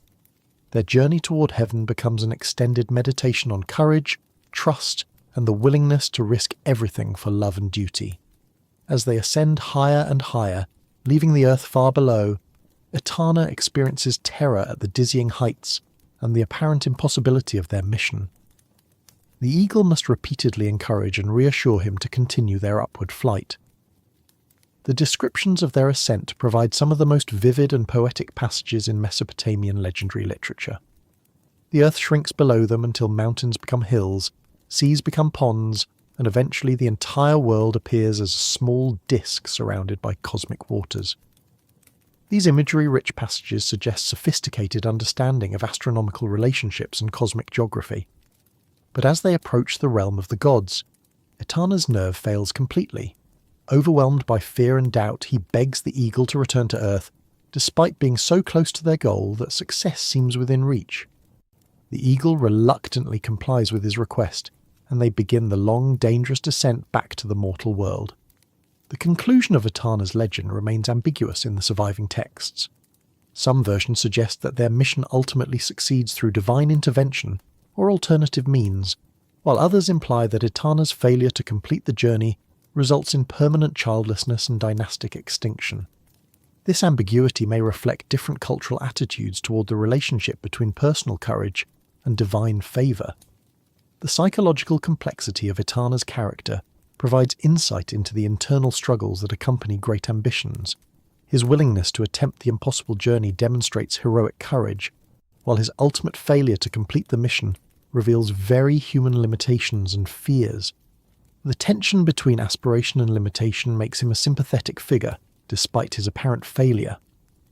Their journey toward heaven becomes an extended meditation on courage, trust, and the willingness to risk everything for love and duty. As they ascend higher and higher, leaving the earth far below, Etana experiences terror at the dizzying heights and the apparent impossibility of their mission. The eagle must repeatedly encourage and reassure him to continue their upward flight. The descriptions of their ascent provide some of the most vivid and poetic passages in Mesopotamian legendary literature. The earth shrinks below them until mountains become hills, seas become ponds, and eventually the entire world appears as a small disk surrounded by cosmic waters. These imagery-rich passages suggest sophisticated understanding of astronomical relationships and cosmic geography. But as they approach the realm of the gods, Etana's nerve fails completely. Overwhelmed by fear and doubt, he begs the eagle to return to Earth, despite being so close to their goal that success seems within reach. The eagle reluctantly complies with his request, and they begin the long, dangerous descent back to the mortal world. The conclusion of Etana's legend remains ambiguous in the surviving texts. Some versions suggest that their mission ultimately succeeds through divine intervention or alternative means, while others imply that Etana's failure to complete the journey results in permanent childlessness and dynastic extinction. This ambiguity may reflect different cultural attitudes toward the relationship between personal courage and divine favour. The psychological complexity of Etana's character provides insight into the internal struggles that accompany great ambitions. His willingness to attempt the impossible journey demonstrates heroic courage, while his ultimate failure to complete the mission reveals very human limitations and fears. The tension between aspiration and limitation makes him a sympathetic figure, despite his apparent failure.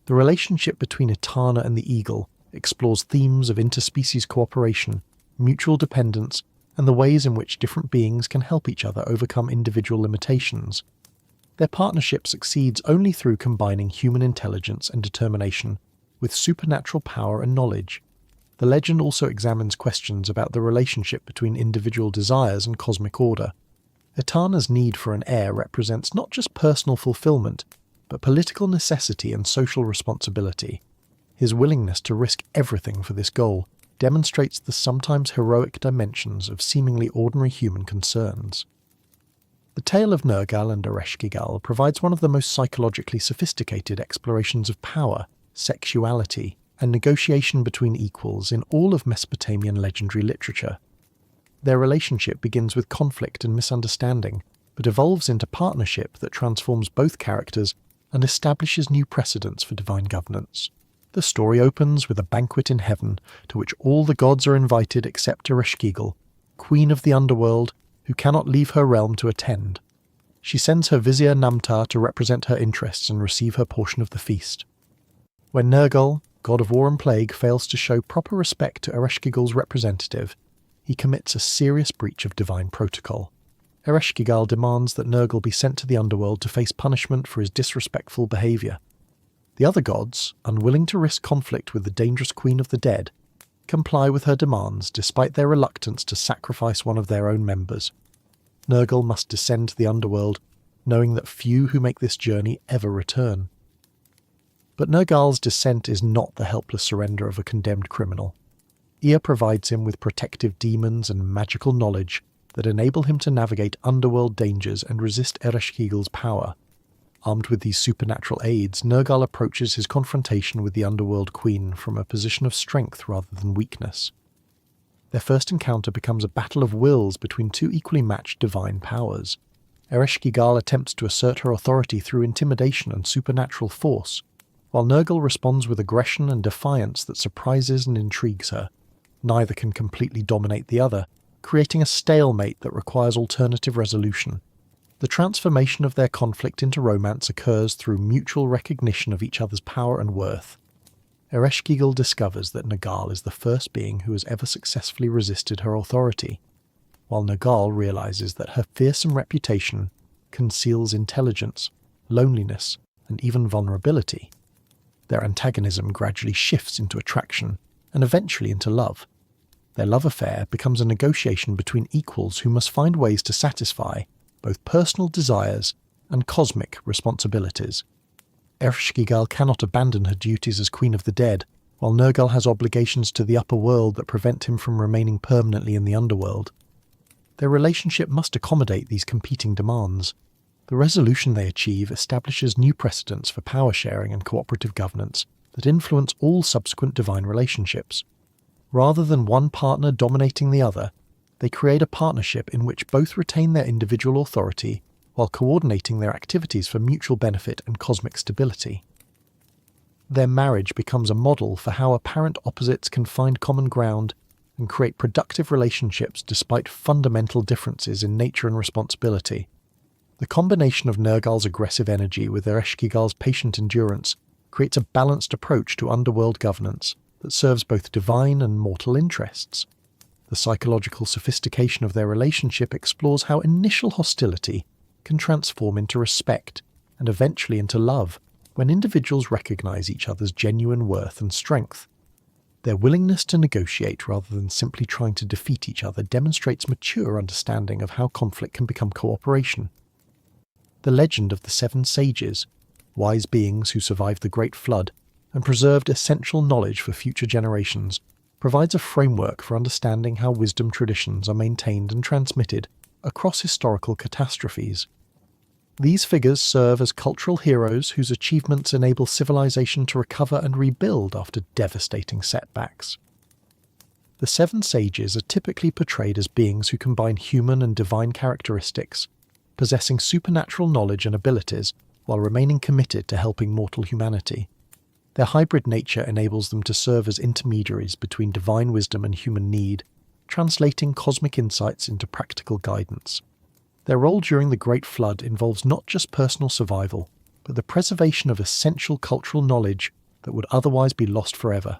The relationship between Etana and the eagle explores themes of interspecies cooperation, mutual dependence, and the ways in which different beings can help each other overcome individual limitations. Their partnership succeeds only through combining human intelligence and determination with supernatural power and knowledge. The legend also examines questions about the relationship between individual desires and cosmic order. Etana's need for an heir represents not just personal fulfillment, but political necessity and social responsibility. His willingness to risk everything for this goal demonstrates the sometimes heroic dimensions of seemingly ordinary human concerns. The tale of Nergal and Ereshkigal provides one of the most psychologically sophisticated explorations of power, sexuality, and negotiation between equals in all of Mesopotamian legendary literature. Their relationship begins with conflict and misunderstanding, but evolves into partnership that transforms both characters and establishes new precedents for divine governance. The story opens with a banquet in heaven to which all the gods are invited except Ereshkigal, queen of the underworld, who cannot leave her realm to attend. She sends her vizier Namtar to represent her interests and receive her portion of the feast. When Nergal, god of war and plague, fails to show proper respect to Ereshkigal's representative, he commits a serious breach of divine protocol. Ereshkigal demands that Nergal be sent to the underworld to face punishment for his disrespectful behaviour. The other gods, unwilling to risk conflict with the dangerous queen of the dead, comply with her demands despite their reluctance to sacrifice one of their own members. Nergal must descend to the underworld, knowing that few who make this journey ever return. But Nergal's descent is not the helpless surrender of a condemned criminal. Ea provides him with protective demons and magical knowledge that enable him to navigate underworld dangers and resist Ereshkigal's power. Armed with these supernatural aids, Nergal approaches his confrontation with the underworld queen from a position of strength rather than weakness. Their first encounter becomes a battle of wills between two equally matched divine powers. Ereshkigal attempts to assert her authority through intimidation and supernatural force, while Nergal responds with aggression and defiance that surprises and intrigues her. Neither can completely dominate the other, creating a stalemate that requires alternative resolution. The transformation of their conflict into romance occurs through mutual recognition of each other's power and worth. Ereshkigal discovers that Nergal is the first being who has ever successfully resisted her authority, while Nergal realizes that her fearsome reputation conceals intelligence, loneliness, and even vulnerability. Their antagonism gradually shifts into attraction, and eventually into love. Their love affair becomes a negotiation between equals who must find ways to satisfy both personal desires and cosmic responsibilities. Ereshkigal cannot abandon her duties as Queen of the Dead, while Nergal has obligations to the upper world that prevent him from remaining permanently in the underworld. Their relationship must accommodate these competing demands. The resolution they achieve establishes new precedents for power sharing and cooperative governance that influence all subsequent divine relationships. Rather than one partner dominating the other, they create a partnership in which both retain their individual authority while coordinating their activities for mutual benefit and cosmic stability. Their marriage becomes a model for how apparent opposites can find common ground and create productive relationships despite fundamental differences in nature and responsibility. The combination of Nergal's aggressive energy with Ereshkigal's patient endurance creates a balanced approach to underworld governance that serves both divine and mortal interests. The psychological sophistication of their relationship explores how initial hostility can transform into respect and eventually into love when individuals recognize each other's genuine worth and strength. Their willingness to negotiate rather than simply trying to defeat each other demonstrates mature understanding of how conflict can become cooperation. The legend of the 7 sages, wise beings who survived the Great Flood, and preserved essential knowledge for future generations, provides a framework for understanding how wisdom traditions are maintained and transmitted across historical catastrophes. These figures serve as cultural heroes whose achievements enable civilization to recover and rebuild after devastating setbacks. The seven sages are typically portrayed as beings who combine human and divine characteristics, possessing supernatural knowledge and abilities while remaining committed to helping mortal humanity. Their hybrid nature enables them to serve as intermediaries between divine wisdom and human need, translating cosmic insights into practical guidance. Their role during the Great Flood involves not just personal survival, but the preservation of essential cultural knowledge that would otherwise be lost forever.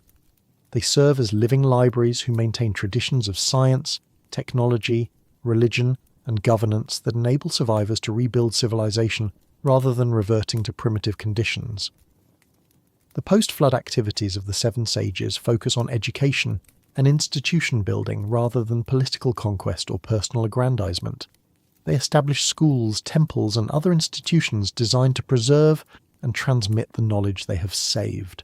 They serve as living libraries who maintain traditions of science, technology, religion, and governance that enable survivors to rebuild civilization rather than reverting to primitive conditions. The post-flood activities of the Seven Sages focus on education and institution building rather than political conquest or personal aggrandizement. They establish schools, temples, and other institutions designed to preserve and transmit the knowledge they have saved.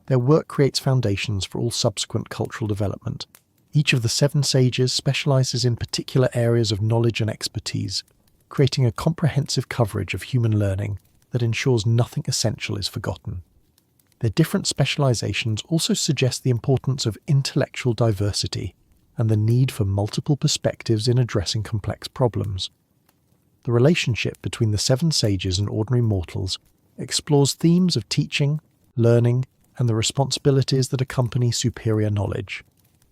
Their work creates foundations for all subsequent cultural development. Each of the Seven Sages specializes in particular areas of knowledge and expertise, creating a comprehensive coverage of human learning that ensures nothing essential is forgotten. Their different specializations also suggest the importance of intellectual diversity and the need for multiple perspectives in addressing complex problems. The relationship between the Seven Sages and ordinary mortals explores themes of teaching, learning, and the responsibilities that accompany superior knowledge.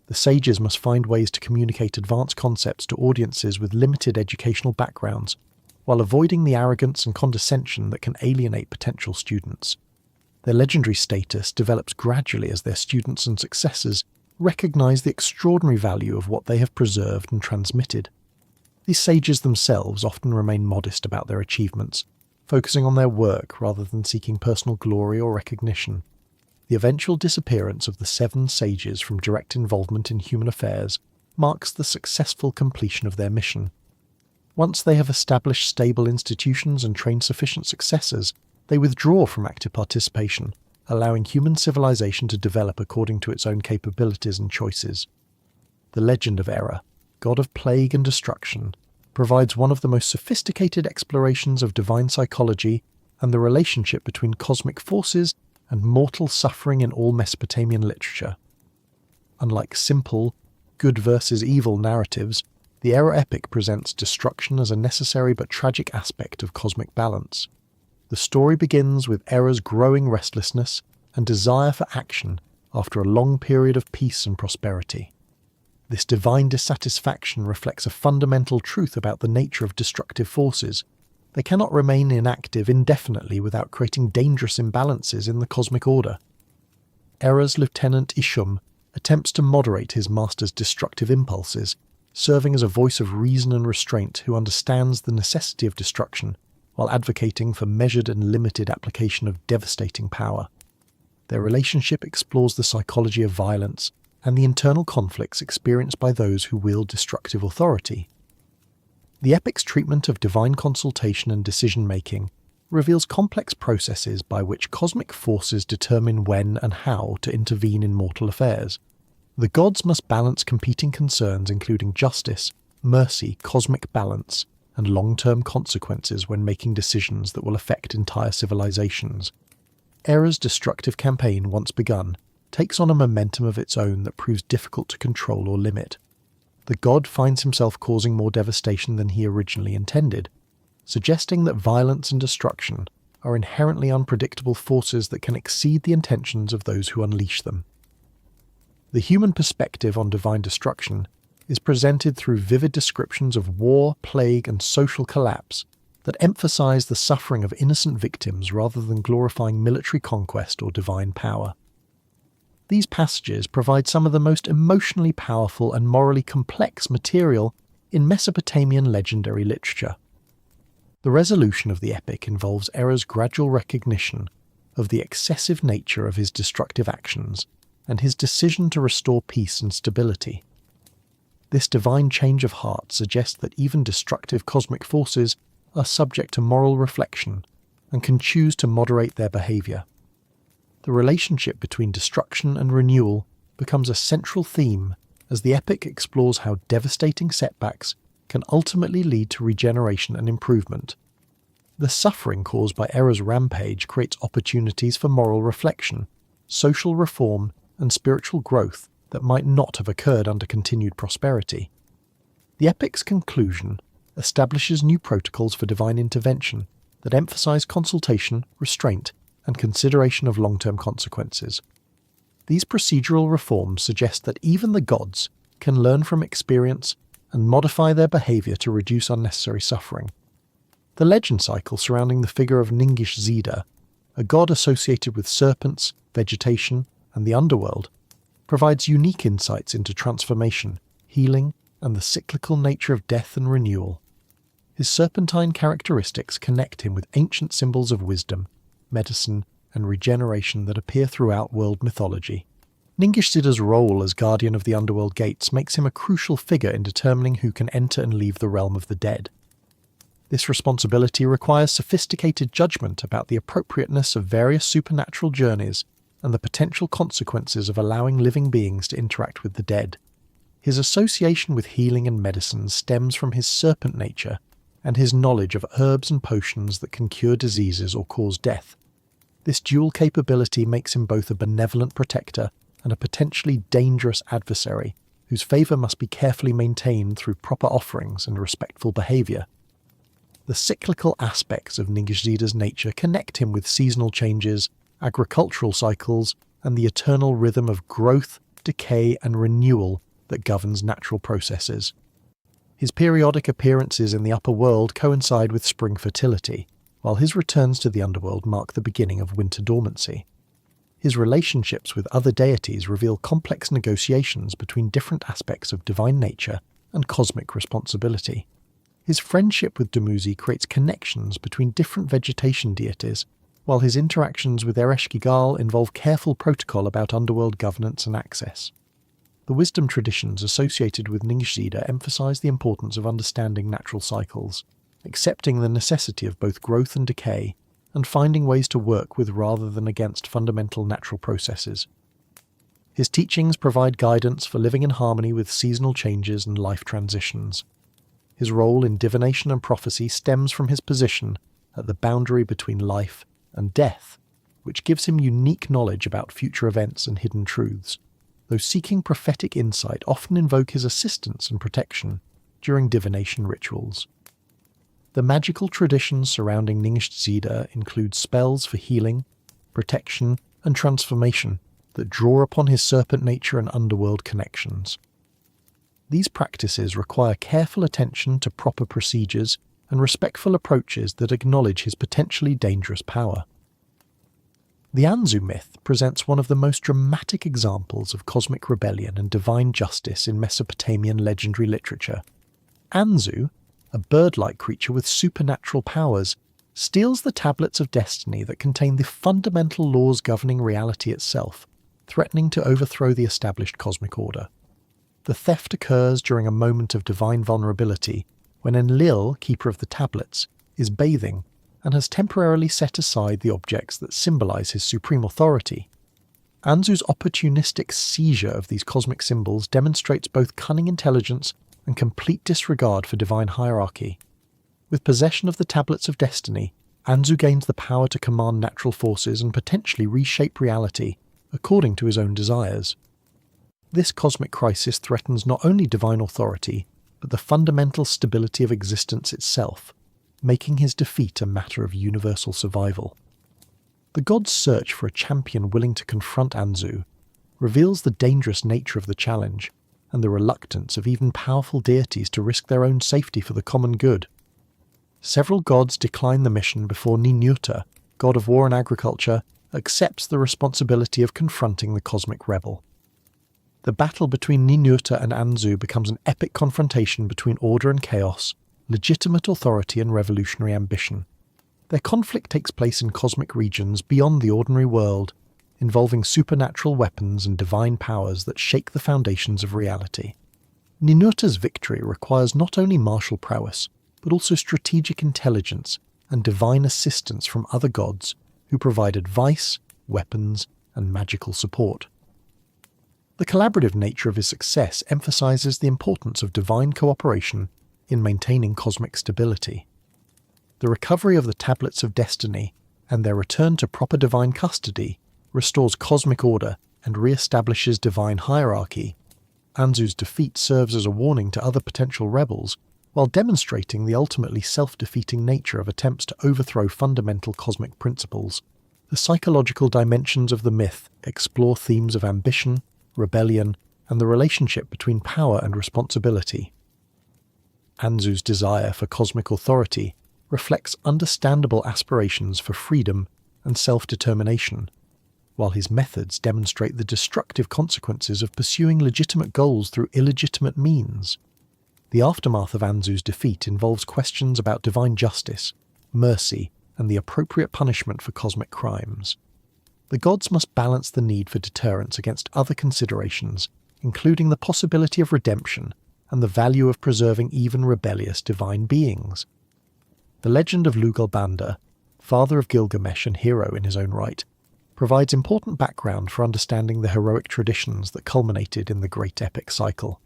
The sages must find ways to communicate advanced concepts to audiences with limited educational backgrounds, while avoiding the arrogance and condescension that can alienate potential students. Their legendary status develops gradually as their students and successors recognize the extraordinary value of what they have preserved and transmitted. These sages themselves often remain modest about their achievements, focusing on their work rather than seeking personal glory or recognition. The eventual disappearance of the Seven Sages from direct involvement in human affairs marks the successful completion of their mission. Once they have established stable institutions and trained sufficient successors, they withdraw from active participation, allowing human civilization to develop according to its own capabilities and choices. The legend of Error, god of plague and destruction, provides one of the most sophisticated explorations of divine psychology and the relationship between cosmic forces and mortal suffering in all Mesopotamian literature. Unlike simple, good versus evil narratives, the Error epic presents destruction as a necessary but tragic aspect of cosmic balance. The story begins with Error's growing restlessness and desire for action after a long period of peace and prosperity. This divine dissatisfaction reflects a fundamental truth about the nature of destructive forces. They cannot remain inactive indefinitely without creating dangerous imbalances in the cosmic order. Error's lieutenant Ishum attempts to moderate his master's destructive impulses, serving as a voice of reason and restraint who understands the necessity of destruction while advocating for measured and limited application of devastating power. Their relationship explores the psychology of violence and the internal conflicts experienced by those who wield destructive authority. The epic's treatment of divine consultation and decision-making reveals complex processes by which cosmic forces determine when and how to intervene in mortal affairs. The gods must balance competing concerns including justice, mercy, cosmic balance, and long-term consequences when making decisions that will affect entire civilizations. Error's destructive campaign, once begun, takes on a momentum of its own that proves difficult to control or limit. The god finds himself causing more devastation than he originally intended, suggesting that violence and destruction are inherently unpredictable forces that can exceed the intentions of those who unleash them. The human perspective on divine destruction is presented through vivid descriptions of war, plague, and social collapse that emphasize the suffering of innocent victims rather than glorifying military conquest or divine power. These passages provide some of the most emotionally powerful and morally complex material in Mesopotamian legendary literature. The resolution of the epic involves Error's gradual recognition of the excessive nature of his destructive actions and his decision to restore peace and stability. This divine change of heart suggests that even destructive cosmic forces are subject to moral reflection and can choose to moderate their behavior. The relationship between destruction and renewal becomes a central theme as the epic explores how devastating setbacks can ultimately lead to regeneration and improvement. The suffering caused by Era's rampage creates opportunities for moral reflection, social reform, and spiritual growth that might not have occurred under continued prosperity. The epic's conclusion establishes new protocols for divine intervention that emphasize consultation, restraint, and consideration of long-term consequences. These procedural reforms suggest that even the gods can learn from experience and modify their behavior to reduce unnecessary suffering. The legend cycle surrounding the figure of Ningish-Zida, a god associated with serpents, vegetation, and the underworld, provides unique insights into transformation, healing, and the cyclical nature of death and renewal. His serpentine characteristics connect him with ancient symbols of wisdom, medicine, and regeneration that appear throughout world mythology. Ningish-Zida's role as guardian of the underworld gates makes him a crucial figure in determining who can enter and leave the realm of the dead. This responsibility requires sophisticated judgment about the appropriateness of various supernatural journeys and the potential consequences of allowing living beings to interact with the dead. His association with healing and medicine stems from his serpent nature and his knowledge of herbs and potions that can cure diseases or cause death. This dual capability makes him both a benevolent protector and a potentially dangerous adversary, whose favour must be carefully maintained through proper offerings and respectful behaviour. The cyclical aspects of Ningish-Zida's nature connect him with seasonal changes, agricultural cycles, and the eternal rhythm of growth, decay, and renewal that governs natural processes. His periodic appearances in the upper world coincide with spring fertility, while his returns to the underworld mark the beginning of winter dormancy. His relationships with other deities reveal complex negotiations between different aspects of divine nature and cosmic responsibility. His friendship with Dumuzi creates connections between different vegetation deities, while his interactions with Ereshkigal involve careful protocol about underworld governance and access. The wisdom traditions associated with Ningish-Zida emphasize the importance of understanding natural cycles, accepting the necessity of both growth and decay, and finding ways to work with rather than against fundamental natural processes. His teachings provide guidance for living in harmony with seasonal changes and life transitions. His role in divination and prophecy stems from his position at the boundary between life and death, which gives him unique knowledge about future events and hidden truths. Those seeking prophetic insight often invoke his assistance and protection during divination rituals. The magical traditions surrounding Ningish-Zida include spells for healing, protection, and transformation that draw upon his serpent nature and underworld connections. These practices require careful attention to proper procedures and respectful approaches that acknowledge his potentially dangerous power. The Anzu myth presents one of the most dramatic examples of cosmic rebellion and divine justice in Mesopotamian legendary literature. Anzu, a bird-like creature with supernatural powers, steals the tablets of destiny that contain the fundamental laws governing reality itself, threatening to overthrow the established cosmic order. The theft occurs during a moment of divine vulnerability when Enlil, keeper of the tablets, is bathing and has temporarily set aside the objects that symbolize his supreme authority. Anzu's opportunistic seizure of these cosmic symbols demonstrates both cunning intelligence and complete disregard for divine hierarchy. With possession of the tablets of destiny, Anzu gains the power to command natural forces and potentially reshape reality according to his own desires. This cosmic crisis threatens not only divine authority, but the fundamental stability of existence itself, making his defeat a matter of universal survival. The gods' search for a champion willing to confront Anzu reveals the dangerous nature of the challenge and the reluctance of even powerful deities to risk their own safety for the common good. Several gods decline the mission before Ninurta, god of war and agriculture, accepts the responsibility of confronting the cosmic rebel. The battle between Ninurta and Anzu becomes an epic confrontation between order and chaos, legitimate authority and revolutionary ambition. Their conflict takes place in cosmic regions beyond the ordinary world, involving supernatural weapons and divine powers that shake the foundations of reality. Ninurta's victory requires not only martial prowess, but also strategic intelligence and divine assistance from other gods who provide advice, weapons, and magical support. The collaborative nature of his success emphasizes the importance of divine cooperation in maintaining cosmic stability. The recovery of the Tablets of Destiny and their return to proper divine custody restores cosmic order and re-establishes divine hierarchy. Anzu's defeat serves as a warning to other potential rebels, while demonstrating the ultimately self-defeating nature of attempts to overthrow fundamental cosmic principles. The psychological dimensions of the myth explore themes of ambition, rebellion, and the relationship between power and responsibility. Anzu's desire for cosmic authority reflects understandable aspirations for freedom and self-determination, while his methods demonstrate the destructive consequences of pursuing legitimate goals through illegitimate means. The aftermath of Anzu's defeat involves questions about divine justice, mercy, and the appropriate punishment for cosmic crimes. The gods must balance the need for deterrence against other considerations, including the possibility of redemption and the value of preserving even rebellious divine beings. The legend of Lugalbanda, father of Gilgamesh and hero in his own right, provides important background for understanding the heroic traditions that culminated in the great epic cycle.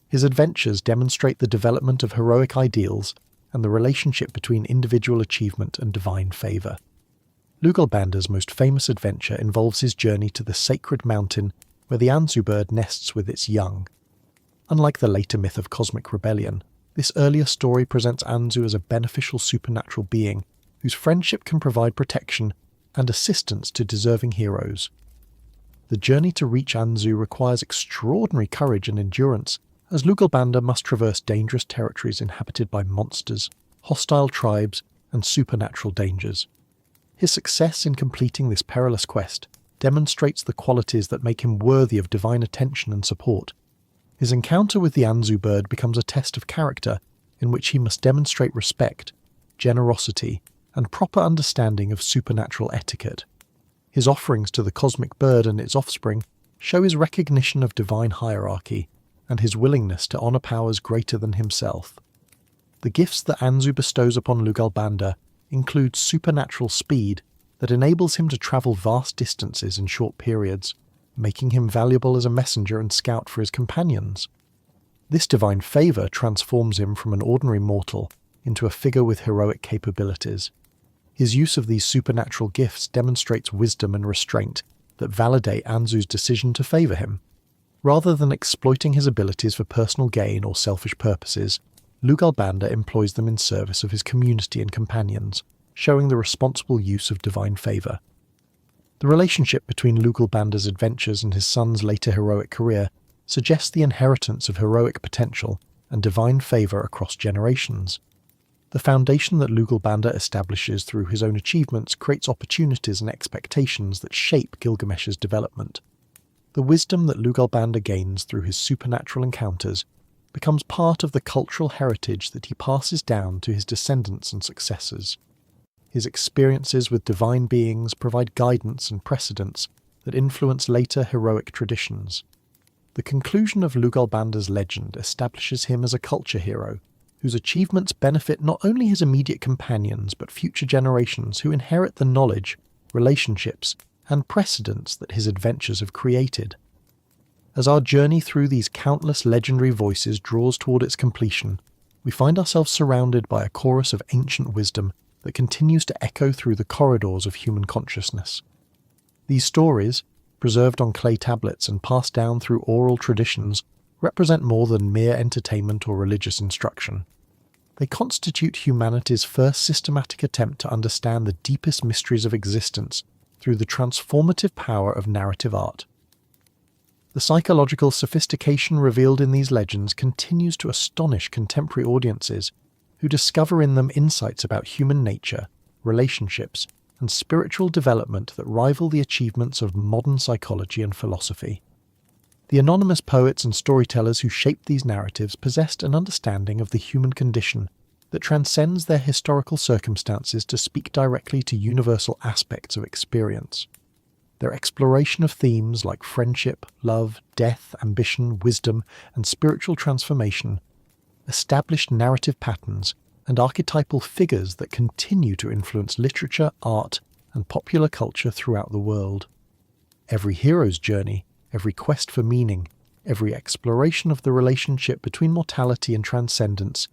His adventures demonstrate the development of heroic ideals and the relationship between individual achievement and divine favour. Lugalbanda's most famous adventure involves his journey to the sacred mountain where the Anzu bird nests with its young. Unlike the later myth of cosmic rebellion, this earlier story presents Anzu as a beneficial supernatural being whose friendship can provide protection and assistance to deserving heroes. The journey to reach Anzu requires extraordinary courage and endurance, as Lugalbanda must traverse dangerous territories inhabited by monsters, hostile tribes, and supernatural dangers. His success in completing this perilous quest demonstrates the qualities that make him worthy of divine attention and support. His encounter with the Anzu bird becomes a test of character in which he must demonstrate respect, generosity, and proper understanding of supernatural etiquette. His offerings to the cosmic bird and its offspring show his recognition of divine hierarchy and his willingness to honour powers greater than himself. The gifts that Anzu bestows upon Lugalbanda include supernatural speed that enables him to travel vast distances in short periods, making him valuable as a messenger and scout for his companions. This divine favour transforms him from an ordinary mortal into a figure with heroic capabilities. His use of these supernatural gifts demonstrates wisdom and restraint that validate Anzu's decision to favour him. Rather than exploiting his abilities for personal gain or selfish purposes, Lugalbanda employs them in service of his community and companions, showing the responsible use of divine favour. The relationship between Lugalbanda's adventures and his son's later heroic career suggests the inheritance of heroic potential and divine favour across generations. The foundation that Lugalbanda establishes through his own achievements creates opportunities and expectations that shape Gilgamesh's development. The wisdom that Lugalbanda gains through his supernatural encounters becomes part of the cultural heritage that he passes down to his descendants and successors. His experiences with divine beings provide guidance and precedents that influence later heroic traditions. The conclusion of Lugalbanda's legend establishes him as a culture hero, whose achievements benefit not only his immediate companions but future generations who inherit the knowledge, relationships, and precedents that his adventures have created. As our journey through these countless legendary voices draws toward its completion, we find ourselves surrounded by a chorus of ancient wisdom that continues to echo through the corridors of human consciousness. These stories, preserved on clay tablets and passed down through oral traditions, represent more than mere entertainment or religious instruction. They constitute humanity's first systematic attempt to understand the deepest mysteries of existence through the transformative power of narrative art. The psychological sophistication revealed in these legends continues to astonish contemporary audiences who discover in them insights about human nature, relationships, and spiritual development that rival the achievements of modern psychology and philosophy. The anonymous poets and storytellers who shaped these narratives possessed an understanding of the human condition that transcends their historical circumstances to speak directly to universal aspects of experience. Their exploration of themes like friendship, love, death, ambition, wisdom, and spiritual transformation established narrative patterns and archetypal figures that continue to influence literature, art, and popular culture throughout the world. Every hero's journey, every quest for meaning, every exploration of the relationship between mortality and transcendence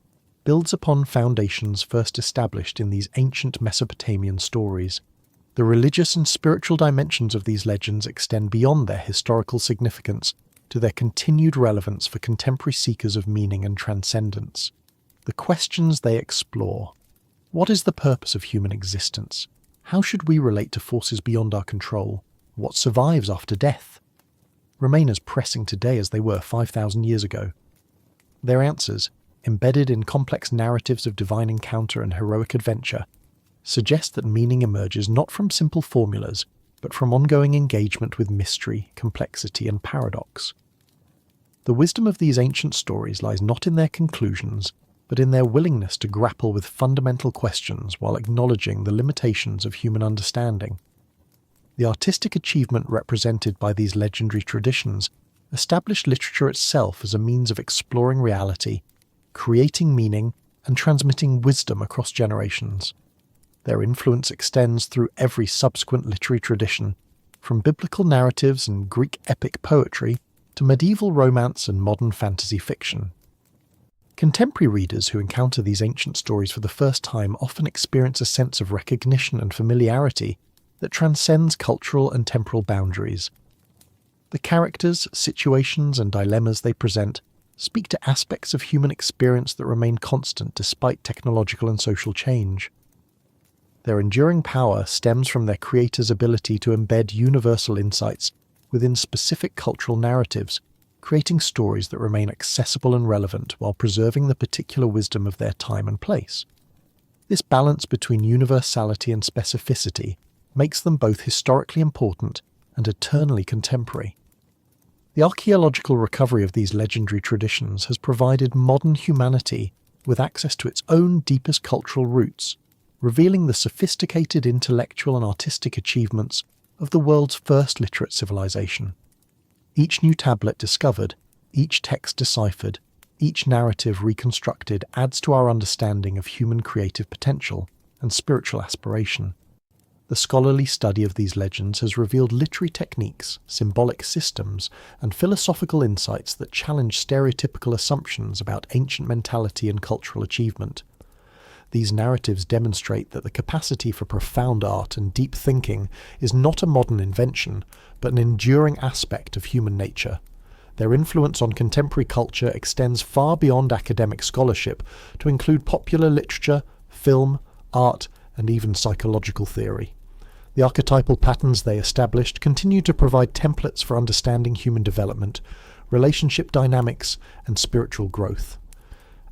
builds upon foundations first established in these ancient Mesopotamian stories. The religious and spiritual dimensions of these legends extend beyond their historical significance to their continued relevance for contemporary seekers of meaning and transcendence. The questions they explore: what is the purpose of human existence? How should we relate to forces beyond our control? What survives after death? Remain as pressing today as they were 5,000 years ago. Their answers, embedded in complex narratives of divine encounter and heroic adventure, suggest that meaning emerges not from simple formulas, but from ongoing engagement with mystery, complexity, and paradox. The wisdom of these ancient stories lies not in their conclusions, but in their willingness to grapple with fundamental questions while acknowledging the limitations of human understanding. The artistic achievement represented by these legendary traditions established literature itself as a means of exploring reality, creating meaning, and transmitting wisdom across generations. Their influence extends through every subsequent literary tradition, from biblical narratives and Greek epic poetry to medieval romance and modern fantasy fiction. Contemporary readers who encounter these ancient stories for the first time often experience a sense of recognition and familiarity that transcends cultural and temporal boundaries. The characters, situations, and dilemmas they present speak to aspects of human experience that remain constant despite technological and social change. Their enduring power stems from their creators' ability to embed universal insights within specific cultural narratives, creating stories that remain accessible and relevant while preserving the particular wisdom of their time and place. This balance between universality and specificity makes them both historically important and eternally contemporary. The archaeological recovery of these legendary traditions has provided modern humanity with access to its own deepest cultural roots, revealing the sophisticated intellectual and artistic achievements of the world's first literate civilization. Each new tablet discovered, each text deciphered, each narrative reconstructed adds to our understanding of human creative potential and spiritual aspiration. The scholarly study of these legends has revealed literary techniques, symbolic systems, and philosophical insights that challenge stereotypical assumptions about ancient mentality and cultural achievement. These narratives demonstrate that the capacity for profound art and deep thinking is not a modern invention, but an enduring aspect of human nature. Their influence on contemporary culture extends far beyond academic scholarship to include popular literature, film, art, and even psychological theory. The archetypal patterns they established continue to provide templates for understanding human development, relationship dynamics, and spiritual growth.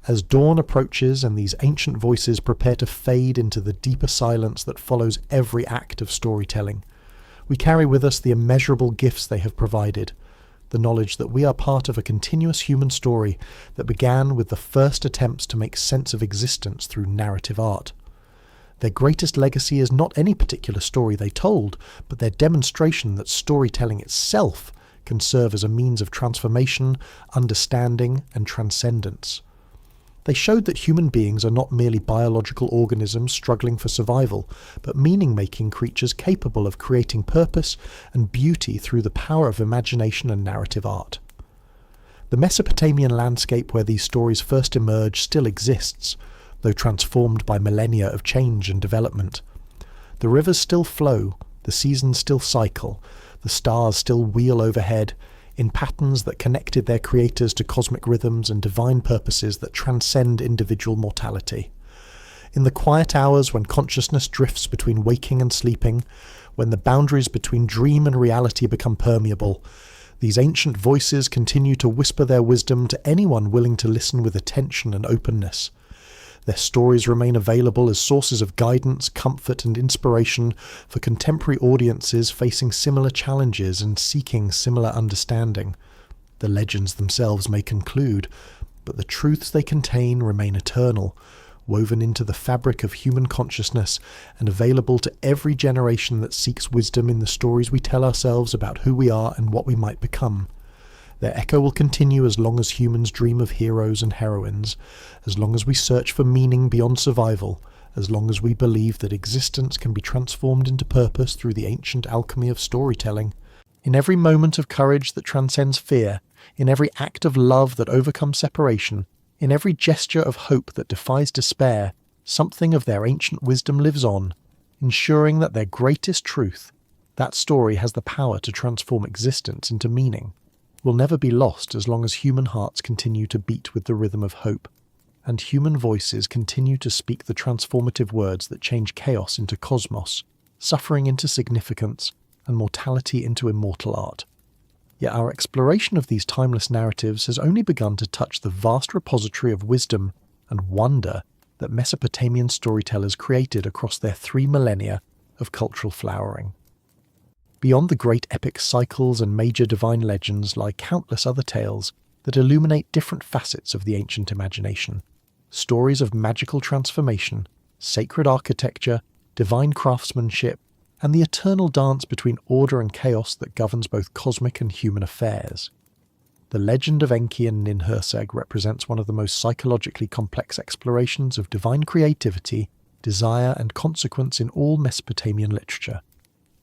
As dawn approaches and these ancient voices prepare to fade into the deeper silence that follows every act of storytelling, we carry with us the immeasurable gifts they have provided, the knowledge that we are part of a continuous human story that began with the first attempts to make sense of existence through narrative art. Their greatest legacy is not any particular story they told, but their demonstration that storytelling itself can serve as a means of transformation, understanding, and transcendence. They showed that human beings are not merely biological organisms struggling for survival, but meaning-making creatures capable of creating purpose and beauty through the power of imagination and narrative art. The Mesopotamian landscape where these stories first emerged still exists, though transformed by millennia of change and development. The rivers still flow, the seasons still cycle, the stars still wheel overhead, in patterns that connected their creators to cosmic rhythms and divine purposes that transcend individual mortality. In the quiet hours when consciousness drifts between waking and sleeping, when the boundaries between dream and reality become permeable, these ancient voices continue to whisper their wisdom to anyone willing to listen with attention and openness. Their stories remain available as sources of guidance, comfort, and inspiration for contemporary audiences facing similar challenges and seeking similar understanding. The legends themselves may conclude, but the truths they contain remain eternal, woven into the fabric of human consciousness and available to every generation that seeks wisdom in the stories we tell ourselves about who we are and what we might become. Their echo will continue as long as humans dream of heroes and heroines, as long as we search for meaning beyond survival, as long as we believe that existence can be transformed into purpose through the ancient alchemy of storytelling. In every moment of courage that transcends fear, in every act of love that overcomes separation, in every gesture of hope that defies despair, something of their ancient wisdom lives on, ensuring that their greatest truth, that story has the power to transform existence into meaning, will never be lost as long as human hearts continue to beat with the rhythm of hope, and human voices continue to speak the transformative words that change chaos into cosmos, suffering into significance, and mortality into immortal art. Yet our exploration of these timeless narratives has only begun to touch the vast repository of wisdom and wonder that Mesopotamian storytellers created across their 3 millennia of cultural flowering. Beyond the great epic cycles and major divine legends lie countless other tales that illuminate different facets of the ancient imagination. Stories of magical transformation, sacred architecture, divine craftsmanship, and the eternal dance between order and chaos that governs both cosmic and human affairs. The legend of Enki and Ninhursag represents one of the most psychologically complex explorations of divine creativity, desire, and consequence in all Mesopotamian literature.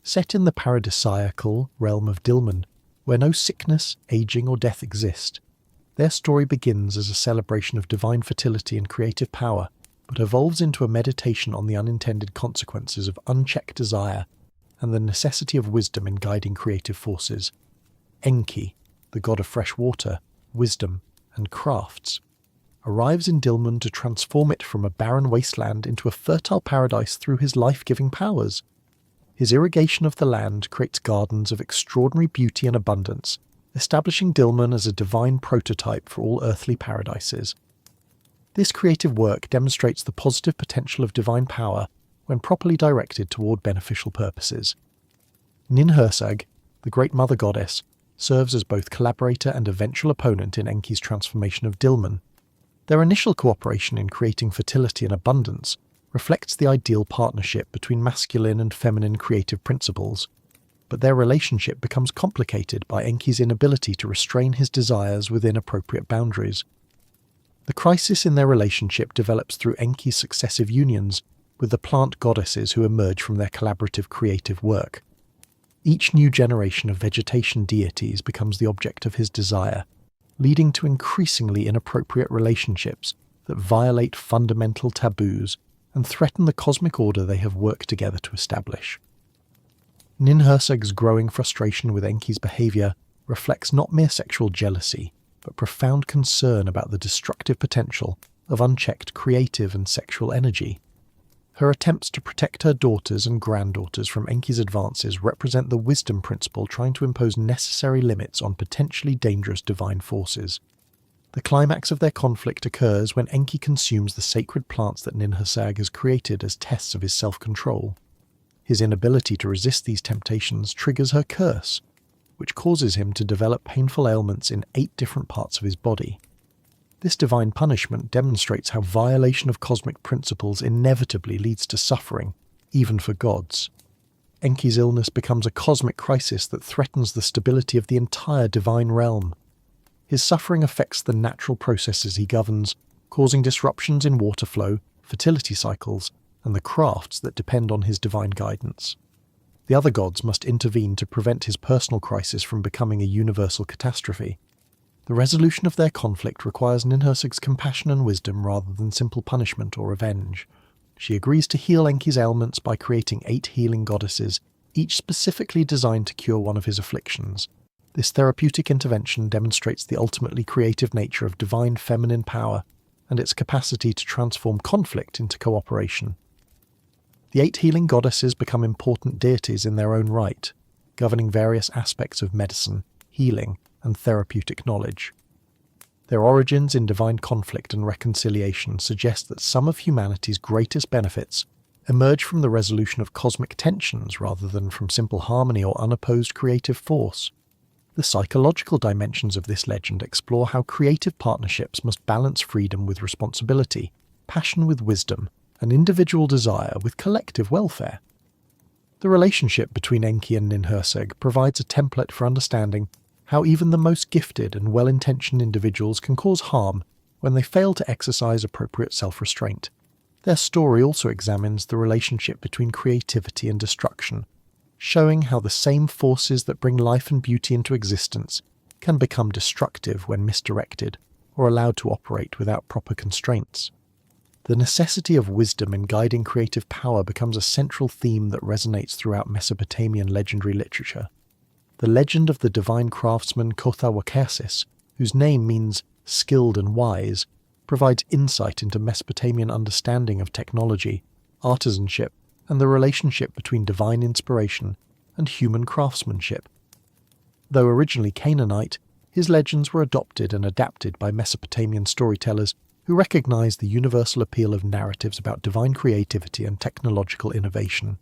Set in the paradisiacal realm of Dilmun, where no sickness, aging, or death exist, their story begins as a celebration of divine fertility and creative power, but evolves into a meditation on the unintended consequences of unchecked desire and the necessity of wisdom in guiding creative forces. Enki, the god of fresh water, wisdom, and crafts, arrives in Dilmun to transform it from a barren wasteland into a fertile paradise through his life-giving powers. His irrigation of the land creates gardens of extraordinary beauty and abundance, establishing Dilmun as a divine prototype for all earthly paradises. This creative work demonstrates the positive potential of divine power when properly directed toward beneficial purposes. Ninhursag, the great mother goddess, serves as both collaborator and eventual opponent in Enki's transformation of Dilmun. Their initial cooperation in creating fertility and abundance reflects the ideal partnership between masculine and feminine creative principles, but their relationship becomes complicated by Enki's inability to restrain his desires within appropriate boundaries. The crisis in their relationship develops through Enki's successive unions with the plant goddesses who emerge from their collaborative creative work. Each new generation of vegetation deities becomes the object of his desire, leading to increasingly inappropriate relationships that violate fundamental taboos and threaten the cosmic order they have worked together to establish. Ninhursag's growing frustration with Enki's behaviour reflects not mere sexual jealousy, but profound concern about the destructive potential of unchecked creative and sexual energy. Her attempts to protect her daughters and granddaughters from Enki's advances represent the wisdom principle trying to impose necessary limits on potentially dangerous divine forces. The climax of their conflict occurs when Enki consumes the sacred plants that Ninhursag has created as tests of his self-control. His inability to resist these temptations triggers her curse, which causes him to develop painful ailments in 8 different parts of his body. This divine punishment demonstrates how violation of cosmic principles inevitably leads to suffering, even for gods. Enki's illness becomes a cosmic crisis that threatens the stability of the entire divine realm. His suffering affects the natural processes he governs, causing disruptions in water flow, fertility cycles, and the crafts that depend on his divine guidance. The other gods must intervene to prevent his personal crisis from becoming a universal catastrophe. The resolution of their conflict requires Ninhursag's compassion and wisdom rather than simple punishment or revenge. She agrees to heal Enki's ailments by creating 8 healing goddesses, each specifically designed to cure one of his afflictions. This therapeutic intervention demonstrates the ultimately creative nature of divine feminine power and its capacity to transform conflict into cooperation. The 8 healing goddesses become important deities in their own right, governing various aspects of medicine, healing, and therapeutic knowledge. Their origins in divine conflict and reconciliation suggest that some of humanity's greatest benefits emerge from the resolution of cosmic tensions rather than from simple harmony or unopposed creative force. The psychological dimensions of this legend explore how creative partnerships must balance freedom with responsibility, passion with wisdom, and individual desire with collective welfare. The relationship between Enki and Ninhursag provides a template for understanding how even the most gifted and well-intentioned individuals can cause harm when they fail to exercise appropriate self-restraint. Their story also examines the relationship between creativity and destruction, showing how the same forces that bring life and beauty into existence can become destructive when misdirected or allowed to operate without proper constraints. The necessity of wisdom in guiding creative power becomes a central theme that resonates throughout Mesopotamian legendary literature. The legend of the divine craftsman Kotha, whose name means skilled and wise, provides insight into Mesopotamian understanding of technology, artisanship, and the relationship between divine inspiration and human craftsmanship. Though originally Canaanite, his legends were adopted and adapted by Mesopotamian storytellers who recognized the universal appeal of narratives about divine creativity and technological innovation.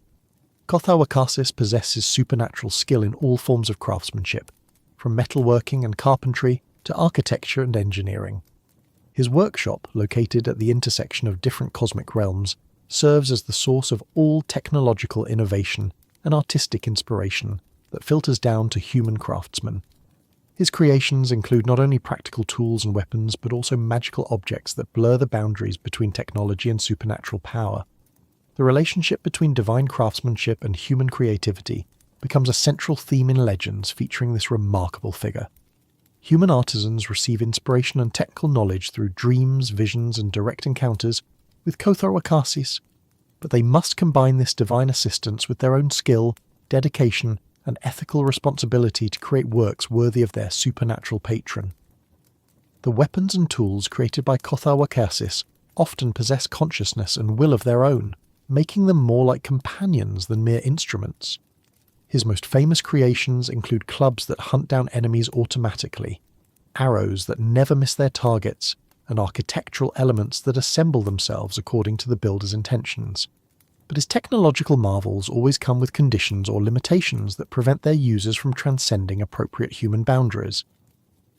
Kotha possesses supernatural skill in all forms of craftsmanship, from metalworking and carpentry to architecture and engineering. His workshop, located at the intersection of different cosmic realms, serves as the source of all technological innovation and artistic inspiration that filters down to human craftsmen. His creations include not only practical tools and weapons, but also magical objects that blur the boundaries between technology and supernatural power. The relationship between divine craftsmanship and human creativity becomes a central theme in legends featuring this remarkable figure. Human artisans receive inspiration and technical knowledge through dreams, visions, and direct encounters with Kotha, but they must combine this divine assistance with their own skill, dedication, and ethical responsibility to create works worthy of their supernatural patron. The weapons and tools created by Kotha often possess consciousness and will of their own, making them more like companions than mere instruments. His most famous creations include clubs that hunt down enemies automatically, arrows that never miss their targets, and architectural elements that assemble themselves according to the builder's intentions. But his technological marvels always come with conditions or limitations that prevent their users from transcending appropriate human boundaries.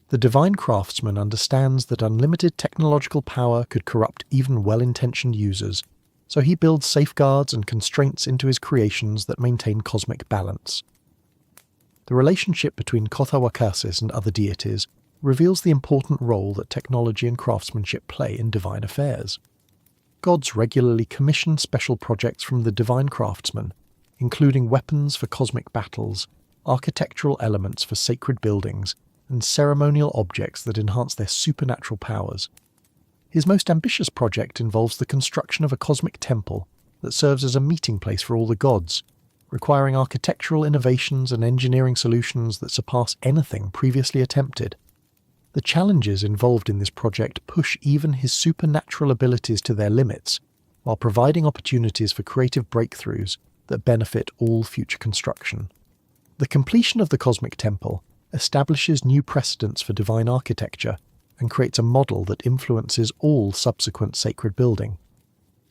The divine craftsman understands that unlimited technological power could corrupt even well-intentioned users, so he builds safeguards and constraints into his creations that maintain cosmic balance. The relationship between Kotha and other deities reveals the important role that technology and craftsmanship play in divine affairs. Gods regularly commission special projects from the divine craftsman, including weapons for cosmic battles, architectural elements for sacred buildings, and ceremonial objects that enhance their supernatural powers. His most ambitious project involves the construction of a cosmic temple that serves as a meeting place for all the gods, requiring architectural innovations and engineering solutions that surpass anything previously attempted. The challenges involved in this project push even his supernatural abilities to their limits, while providing opportunities for creative breakthroughs that benefit all future construction. The completion of the cosmic temple establishes new precedents for divine architecture and creates a model that influences all subsequent sacred building.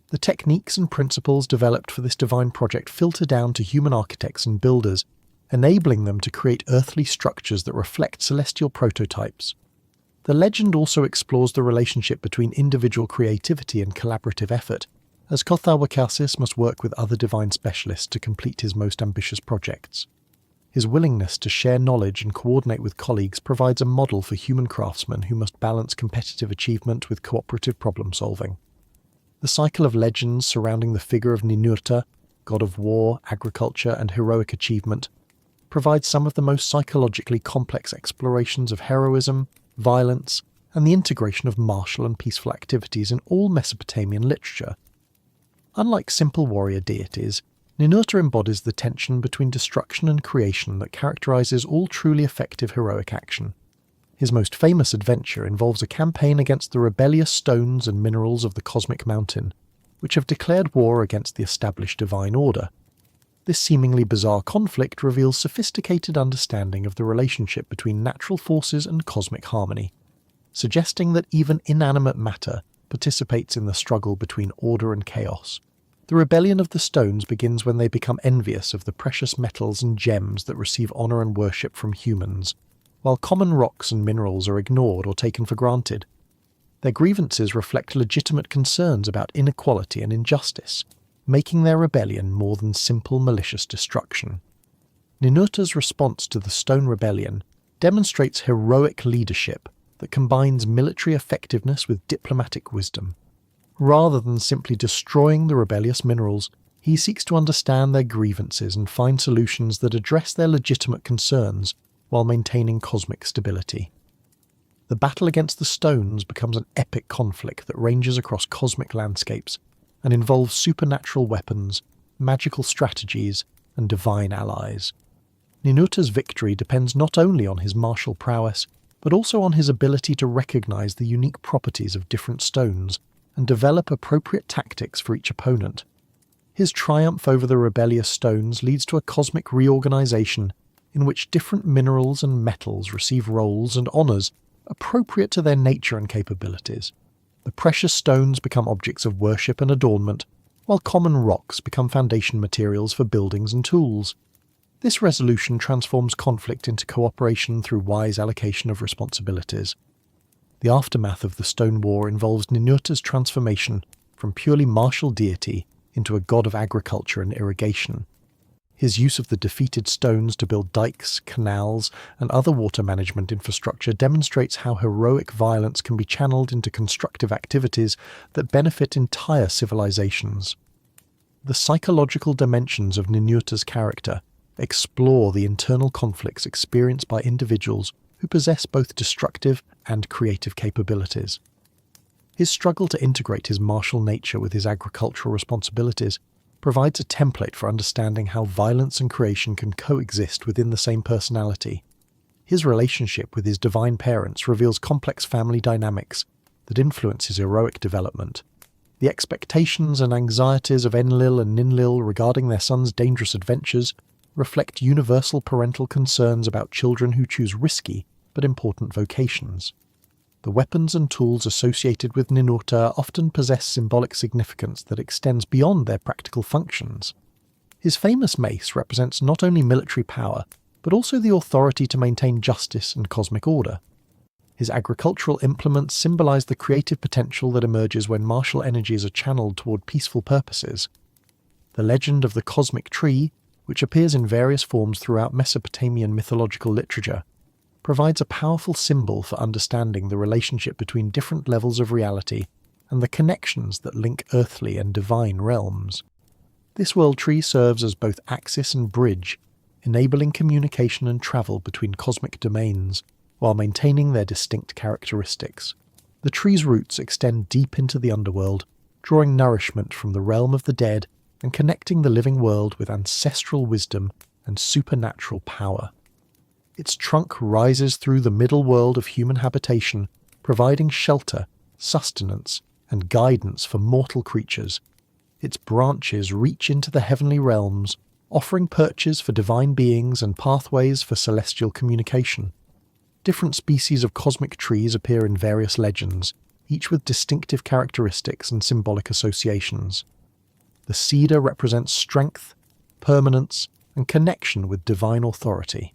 The techniques and principles developed for this divine project filter down to human architects and builders, enabling them to create earthly structures that reflect celestial prototypes. The legend also explores the relationship between individual creativity and collaborative effort, as Kotha must work with other divine specialists to complete his most ambitious projects. His willingness to share knowledge and coordinate with colleagues provides a model for human craftsmen who must balance competitive achievement with cooperative problem-solving. The cycle of legends surrounding the figure of Ninurta, god of war, agriculture, and heroic achievement, provides some of the most psychologically complex explorations of heroism, violence, and the integration of martial and peaceful activities in all Mesopotamian literature. Unlike simple warrior deities, Ninurta embodies the tension between destruction and creation that characterizes all truly effective heroic action. His most famous adventure involves a campaign against the rebellious stones and minerals of the Cosmic Mountain, which have declared war against the established divine order. This seemingly bizarre conflict reveals sophisticated understanding of the relationship between natural forces and cosmic harmony, suggesting that even inanimate matter participates in the struggle between order and chaos. The rebellion of the stones begins when they become envious of the precious metals and gems that receive honor and worship from humans, while common rocks and minerals are ignored or taken for granted. Their grievances reflect legitimate concerns about inequality and injustice, making their rebellion more than simple malicious destruction. Ninurta's response to the Stone Rebellion demonstrates heroic leadership that combines military effectiveness with diplomatic wisdom. Rather than simply destroying the rebellious minerals, he seeks to understand their grievances and find solutions that address their legitimate concerns while maintaining cosmic stability. The battle against the stones becomes an epic conflict that ranges across cosmic landscapes and involves supernatural weapons, magical strategies, and divine allies. Ninurta's victory depends not only on his martial prowess, but also on his ability to recognize the unique properties of different stones and develop appropriate tactics for each opponent. His triumph over the rebellious stones leads to a cosmic reorganization in which different minerals and metals receive roles and honors appropriate to their nature and capabilities. The precious stones become objects of worship and adornment, while common rocks become foundation materials for buildings and tools. This resolution transforms conflict into cooperation through wise allocation of responsibilities. The aftermath of the Stone War involves Ninurta's transformation from purely martial deity into a god of agriculture and irrigation. His use of the defeated stones to build dikes, canals, and other water management infrastructure demonstrates how heroic violence can be channeled into constructive activities that benefit entire civilizations. The psychological dimensions of Ninurta's character explore the internal conflicts experienced by individuals who possess both destructive and creative capabilities. His struggle to integrate his martial nature with his agricultural responsibilities provides a template for understanding how violence and creation can coexist within the same personality. His relationship with his divine parents reveals complex family dynamics that influence his heroic development. The expectations and anxieties of Enlil and Ninlil regarding their son's dangerous adventures reflect universal parental concerns about children who choose risky but important vocations. The weapons and tools associated with Ninurta often possess symbolic significance that extends beyond their practical functions. His famous mace represents not only military power, but also the authority to maintain justice and cosmic order. His agricultural implements symbolize the creative potential that emerges when martial energies are channeled toward peaceful purposes. The legend of the cosmic tree, which appears in various forms throughout Mesopotamian mythological literature, provides a powerful symbol for understanding the relationship between different levels of reality and the connections that link earthly and divine realms. This world tree serves as both axis and bridge, enabling communication and travel between cosmic domains, while maintaining their distinct characteristics. The tree's roots extend deep into the underworld, drawing nourishment from the realm of the dead and connecting the living world with ancestral wisdom and supernatural power. Its trunk rises through the middle world of human habitation, providing shelter, sustenance, and guidance for mortal creatures. Its branches reach into the heavenly realms, offering perches for divine beings and pathways for celestial communication. Different species of cosmic trees appear in various legends, each with distinctive characteristics and symbolic associations. The cedar represents strength, permanence, and connection with divine authority.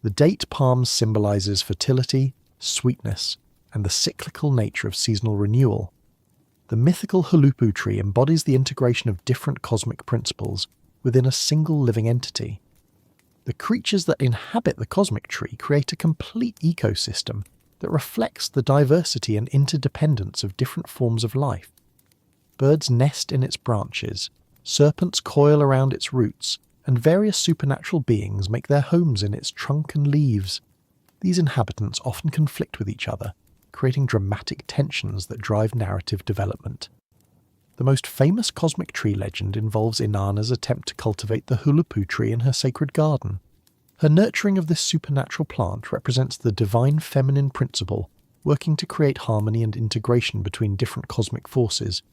The date palm symbolizes fertility, sweetness, and the cyclical nature of seasonal renewal. The mythical hulupu tree embodies the integration of different cosmic principles within a single living entity. The creatures that inhabit the cosmic tree create a complete ecosystem that reflects the diversity and interdependence of different forms of life. Birds nest in its branches, serpents coil around its roots, and various supernatural beings make their homes in its trunk and leaves. These inhabitants often conflict with each other, creating dramatic tensions that drive narrative development. The most famous cosmic tree legend involves Inanna's attempt to cultivate the hulupu tree in her sacred garden. Her nurturing of this supernatural plant represents the divine feminine principle working to create harmony and integration between different cosmic forces,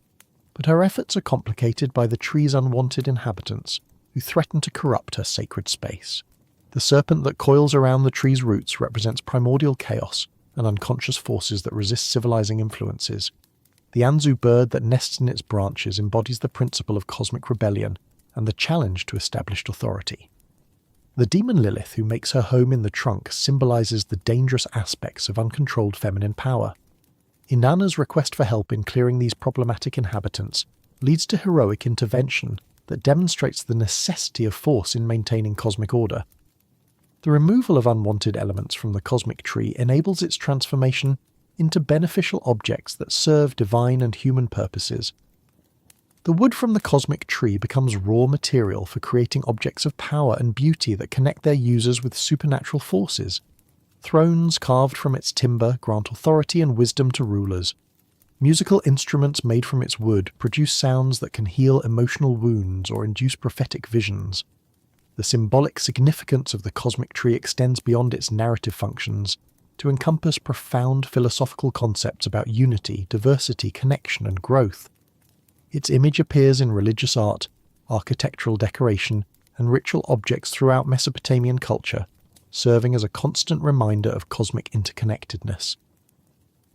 but her efforts are complicated by the tree's unwanted inhabitants, who threaten to corrupt her sacred space. The serpent that coils around the tree's roots represents primordial chaos and unconscious forces that resist civilizing influences. The Anzu bird that nests in its branches embodies the principle of cosmic rebellion and the challenge to established authority. The demon Lilith, who makes her home in the trunk, symbolizes the dangerous aspects of uncontrolled feminine power. Inanna's request for help in clearing these problematic inhabitants leads to heroic intervention that demonstrates the necessity of force in maintaining cosmic order. The removal of unwanted elements from the cosmic tree enables its transformation into beneficial objects that serve divine and human purposes. The wood from the cosmic tree becomes raw material for creating objects of power and beauty that connect their users with supernatural forces. Thrones carved from its timber grant authority and wisdom to rulers. Musical instruments made from its wood produce sounds that can heal emotional wounds or induce prophetic visions. The symbolic significance of the cosmic tree extends beyond its narrative functions to encompass profound philosophical concepts about unity, diversity, connection, and growth. Its image appears in religious art, architectural decoration, and ritual objects throughout Mesopotamian culture, serving as a constant reminder of cosmic interconnectedness.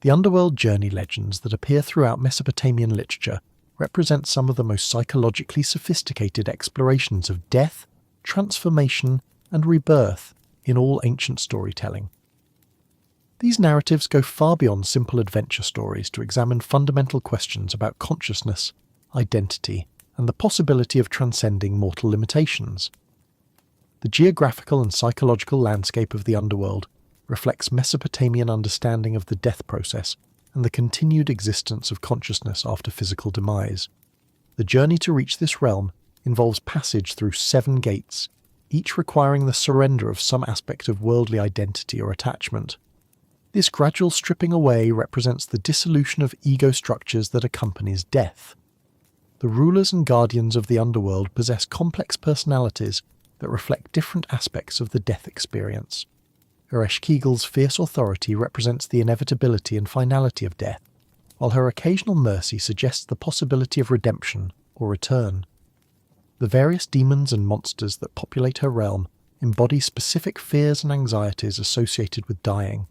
The underworld journey legends that appear throughout Mesopotamian literature represent some of the most psychologically sophisticated explorations of death, transformation, and rebirth in all ancient storytelling. These narratives go far beyond simple adventure stories to examine fundamental questions about consciousness, identity, and the possibility of transcending mortal limitations. The geographical and psychological landscape of the underworld reflects Mesopotamian understanding of the death process and the continued existence of consciousness after physical demise. The journey to reach this realm involves passage through 7 gates, each requiring the surrender of some aspect of worldly identity or attachment. This gradual stripping away represents the dissolution of ego structures that accompanies death. The rulers and guardians of the underworld possess complex personalities that reflect different aspects of the death experience. Ereshkigal's fierce authority represents the inevitability and finality of death, while her occasional mercy suggests the possibility of redemption or return. The various demons and monsters that populate her realm embody specific fears and anxieties associated with dying.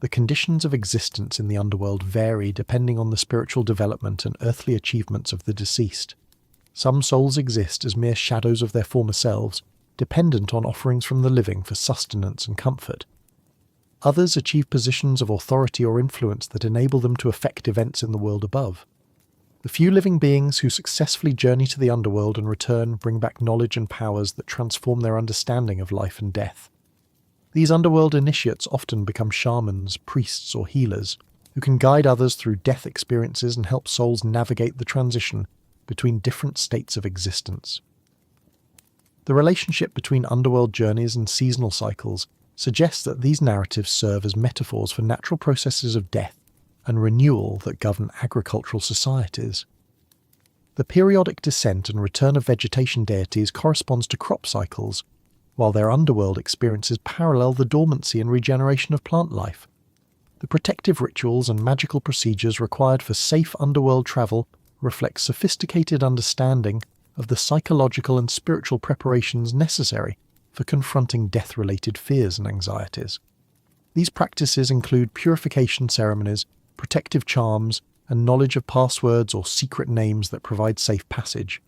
The conditions of existence in the underworld vary depending on the spiritual development and earthly achievements of the deceased. Some souls exist as mere shadows of their former selves, dependent on offerings from the living for sustenance and comfort. Others achieve positions of authority or influence that enable them to affect events in the world above. The few living beings who successfully journey to the underworld and return bring back knowledge and powers that transform their understanding of life and death. These underworld initiates often become shamans, priests, or healers, who can guide others through death experiences and help souls navigate the transition between different states of existence. The relationship between underworld journeys and seasonal cycles suggests that these narratives serve as metaphors for natural processes of death and renewal that govern agricultural societies. The periodic descent and return of vegetation deities corresponds to crop cycles, while their underworld experiences parallel the dormancy and regeneration of plant life. The protective rituals and magical procedures required for safe underworld travel reflect sophisticated understanding of the psychological and spiritual preparations necessary for confronting death-related fears and anxieties. These practices include purification ceremonies, protective charms, and knowledge of passwords or secret names that provide safe passage.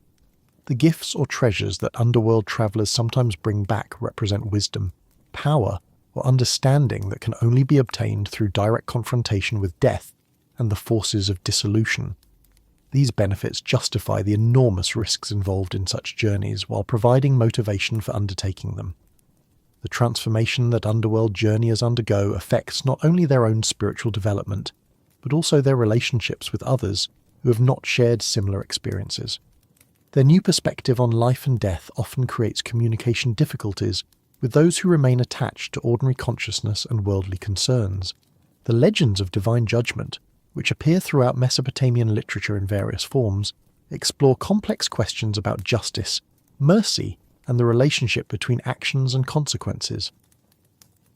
The gifts or treasures that underworld travelers sometimes bring back represent wisdom, power, or understanding that can only be obtained through direct confrontation with death and the forces of dissolution. These benefits justify the enormous risks involved in such journeys while providing motivation for undertaking them. The transformation that underworld journeyers undergo affects not only their own spiritual development, but also their relationships with others who have not shared similar experiences. Their new perspective on life and death often creates communication difficulties with those who remain attached to ordinary consciousness and worldly concerns. The legends of divine judgment, which appear throughout Mesopotamian literature in various forms, explore complex questions about justice, mercy, and the relationship between actions and consequences.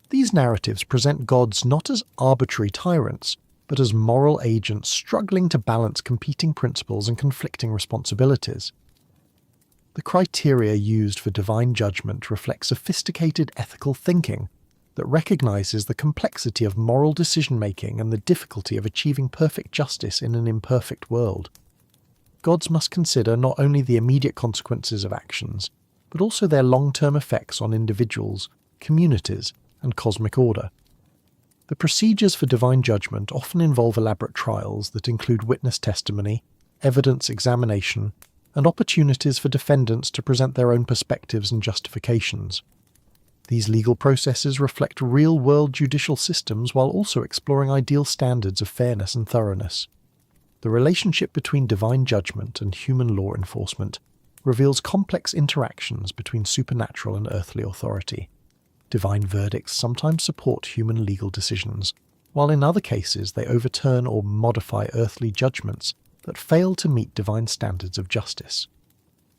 These narratives present gods not as arbitrary tyrants, but as moral agents struggling to balance competing principles and conflicting responsibilities. The criteria used for divine judgment reflect sophisticated ethical thinking that recognizes the complexity of moral decision-making and the difficulty of achieving perfect justice in an imperfect world. Gods must consider not only the immediate consequences of actions, but also their long-term effects on individuals, communities, and cosmic order. The procedures for divine judgment often involve elaborate trials that include witness testimony, evidence examination, and opportunities for defendants to present their own perspectives and justifications. These legal processes reflect real-world judicial systems while also exploring ideal standards of fairness and thoroughness. The relationship between divine judgment and human law enforcement reveals complex interactions between supernatural and earthly authority. Divine verdicts sometimes support human legal decisions, while in other cases they overturn or modify earthly judgments that fail to meet divine standards of justice.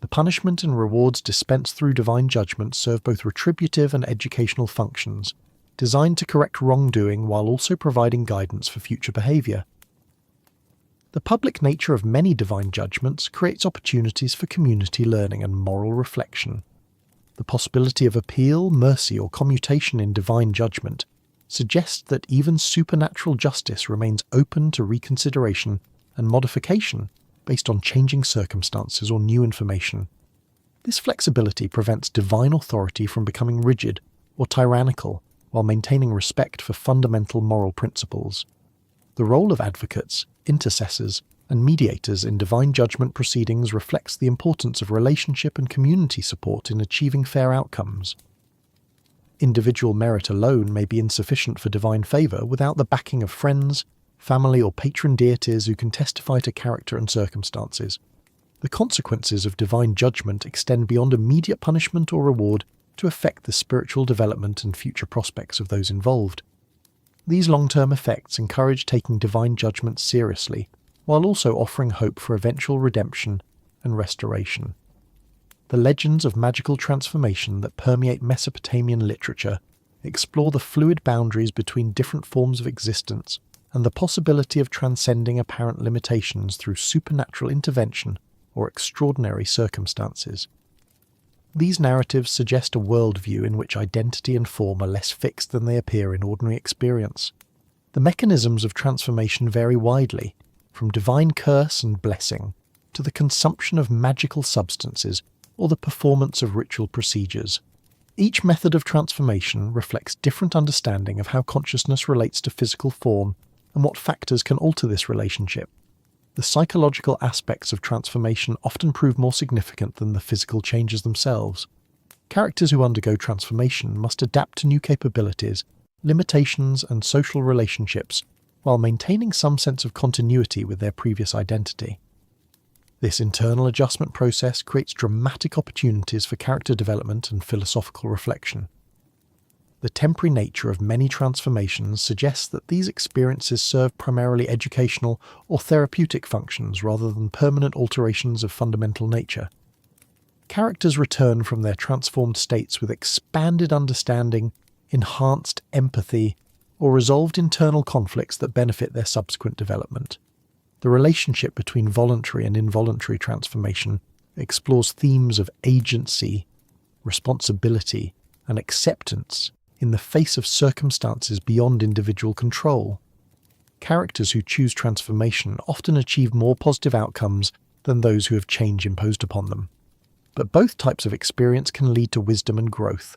The punishment and rewards dispensed through divine judgment serve both retributive and educational functions, designed to correct wrongdoing while also providing guidance for future behavior. The public nature of many divine judgments creates opportunities for community learning and moral reflection. The possibility of appeal, mercy, or commutation in divine judgment suggests that even supernatural justice remains open to reconsideration and modification based on changing circumstances or new information. This flexibility prevents divine authority from becoming rigid or tyrannical while maintaining respect for fundamental moral principles. The role of advocates, intercessors, and mediators in divine judgment proceedings reflects the importance of relationship and community support in achieving fair outcomes. Individual merit alone may be insufficient for divine favour without the backing of friends, family, or patron deities who can testify to character and circumstances. The consequences of divine judgment extend beyond immediate punishment or reward to affect the spiritual development and future prospects of those involved. These long-term effects encourage taking divine judgment seriously, while also offering hope for eventual redemption and restoration. The legends of magical transformation that permeate Mesopotamian literature explore the fluid boundaries between different forms of existence and the possibility of transcending apparent limitations through supernatural intervention or extraordinary circumstances. These narratives suggest a worldview in which identity and form are less fixed than they appear in ordinary experience. The mechanisms of transformation vary widely, from divine curse and blessing to the consumption of magical substances or the performance of ritual procedures. Each method of transformation reflects different understanding of how consciousness relates to physical form and what factors can alter this relationship. The psychological aspects of transformation often prove more significant than the physical changes themselves. Characters who undergo transformation must adapt to new capabilities, limitations, and social relationships while maintaining some sense of continuity with their previous identity. This internal adjustment process creates dramatic opportunities for character development and philosophical reflection. The temporary nature of many transformations suggests that these experiences serve primarily educational or therapeutic functions rather than permanent alterations of fundamental nature. Characters return from their transformed states with expanded understanding, enhanced empathy, or resolved internal conflicts that benefit their subsequent development. The relationship between voluntary and involuntary transformation explores themes of agency, responsibility, and acceptance in the face of circumstances beyond individual control. Characters who choose transformation often achieve more positive outcomes than those who have change imposed upon them. But both types of experience can lead to wisdom and growth.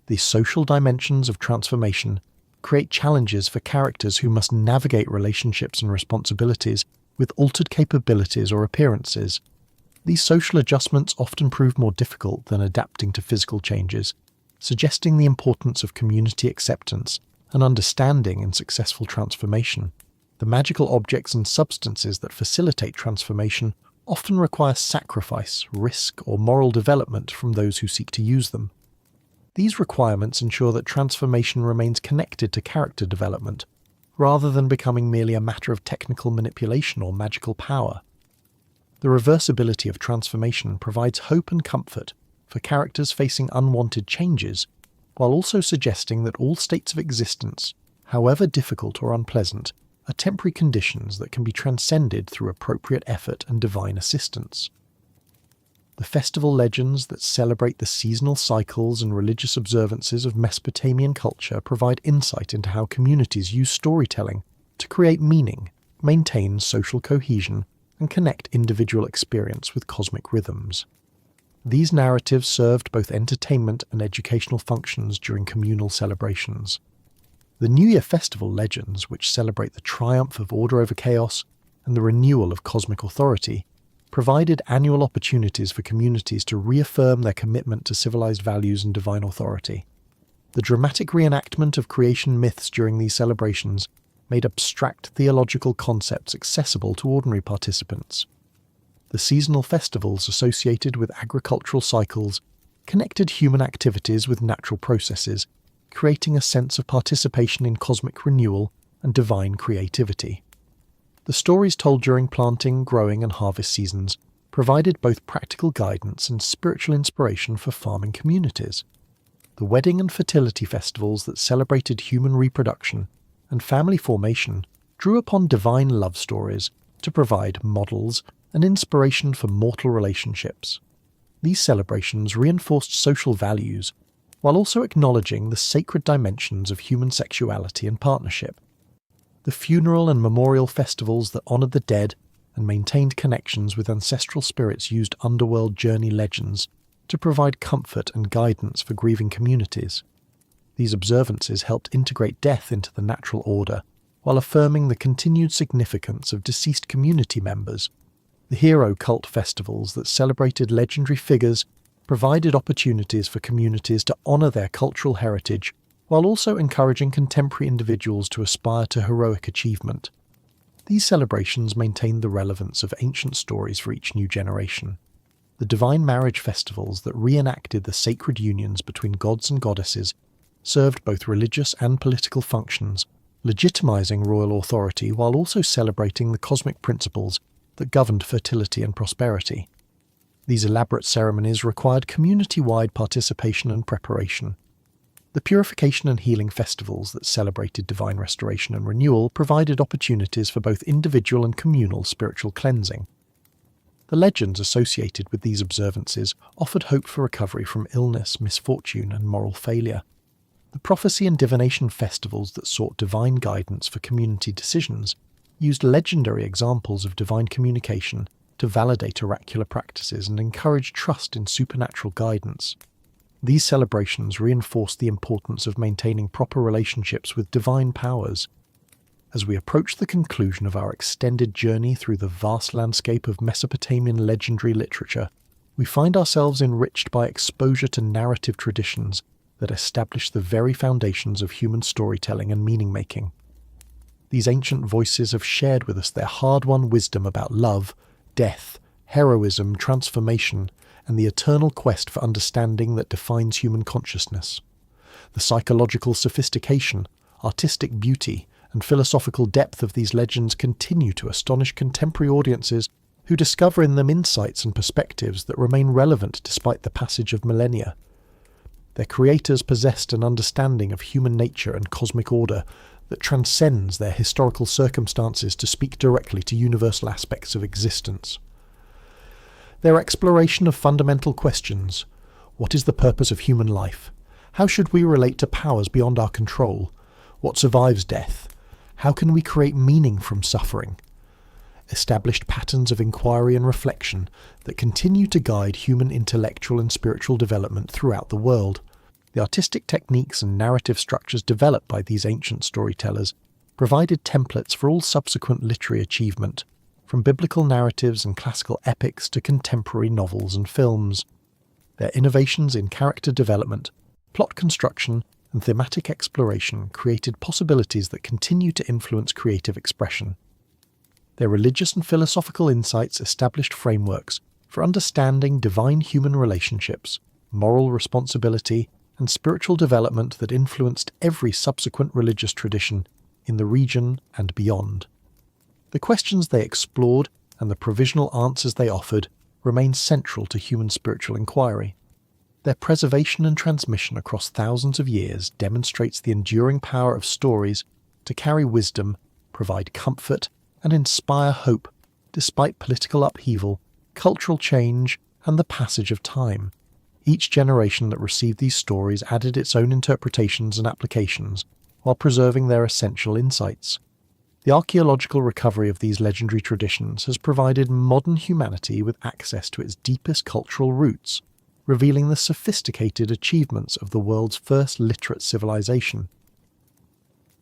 The social dimensions of transformation create challenges for characters who must navigate relationships and responsibilities with altered capabilities or appearances. These social adjustments often prove more difficult than adapting to physical changes, suggesting the importance of community acceptance and understanding in successful transformation. The magical objects and substances that facilitate transformation often require sacrifice, risk, or moral development from those who seek to use them. These requirements ensure that transformation remains connected to character development, rather than becoming merely a matter of technical manipulation or magical power. The reversibility of transformation provides hope and comfort for characters facing unwanted changes, while also suggesting that all states of existence, however difficult or unpleasant, are temporary conditions that can be transcended through appropriate effort and divine assistance. The festival legends that celebrate the seasonal cycles and religious observances of Mesopotamian culture provide insight into how communities use storytelling to create meaning, maintain social cohesion, and connect individual experience with cosmic rhythms. These narratives served both entertainment and educational functions during communal celebrations. The New Year festival legends, which celebrate the triumph of order over chaos and the renewal of cosmic authority, provided annual opportunities for communities to reaffirm their commitment to civilized values and divine authority. The dramatic reenactment of creation myths during these celebrations made abstract theological concepts accessible to ordinary participants. The seasonal festivals associated with agricultural cycles connected human activities with natural processes, creating a sense of participation in cosmic renewal and divine creativity. The stories told during planting, growing, and harvest seasons provided both practical guidance and spiritual inspiration for farming communities. The wedding and fertility festivals that celebrated human reproduction and family formation drew upon divine love stories to provide models and inspiration for mortal relationships. These celebrations reinforced social values while also acknowledging the sacred dimensions of human sexuality and partnership. The funeral and memorial festivals that honoured the dead and maintained connections with ancestral spirits used underworld journey legends to provide comfort and guidance for grieving communities. These observances helped integrate death into the natural order, while affirming the continued significance of deceased community members. The hero cult festivals that celebrated legendary figures provided opportunities for communities to honour their cultural heritage, while also encouraging contemporary individuals to aspire to heroic achievement. These celebrations maintained the relevance of ancient stories for each new generation. The divine marriage festivals that reenacted the sacred unions between gods and goddesses served both religious and political functions, legitimizing royal authority while also celebrating the cosmic principles that governed fertility and prosperity. These elaborate ceremonies required community-wide participation and preparation. The purification and healing festivals that celebrated divine restoration and renewal provided opportunities for both individual and communal spiritual cleansing. The legends associated with these observances offered hope for recovery from illness, misfortune, and moral failure. The prophecy and divination festivals that sought divine guidance for community decisions used legendary examples of divine communication to validate oracular practices and encourage trust in supernatural guidance. These celebrations reinforced the importance of maintaining proper relationships with divine powers. As we approach the conclusion of our extended journey through the vast landscape of Mesopotamian legendary literature, we find ourselves enriched by exposure to narrative traditions that establish the very foundations of human storytelling and meaning-making. These ancient voices have shared with us their hard-won wisdom about love, death, heroism, transformation, and the eternal quest for understanding that defines human consciousness. The psychological sophistication, artistic beauty, and philosophical depth of these legends continue to astonish contemporary audiences who discover in them insights and perspectives that remain relevant despite the passage of millennia. Their creators possessed an understanding of human nature and cosmic order that transcends their historical circumstances to speak directly to universal aspects of existence. Their exploration of fundamental questions — what is the purpose of human life? How should we relate to powers beyond our control? What survives death? How can we create meaning from suffering? Established patterns of inquiry and reflection that continue to guide human intellectual and spiritual development throughout the world. The artistic techniques and narrative structures developed by these ancient storytellers provided templates for all subsequent literary achievement, from biblical narratives and classical epics to contemporary novels and films. Their innovations in character development, plot construction, and thematic exploration created possibilities that continue to influence creative expression. Their religious and philosophical insights established frameworks for understanding divine human relationships, moral responsibility, and spiritual development that influenced every subsequent religious tradition in the region and beyond. The questions they explored and the provisional answers they offered remain central to human spiritual inquiry. Their preservation and transmission across thousands of years demonstrates the enduring power of stories to carry wisdom, provide comfort, and inspire hope despite political upheaval, cultural change, and the passage of time. Each generation that received these stories added its own interpretations and applications while preserving their essential insights. The archaeological recovery of these legendary traditions has provided modern humanity with access to its deepest cultural roots, revealing the sophisticated achievements of the world's first literate civilization.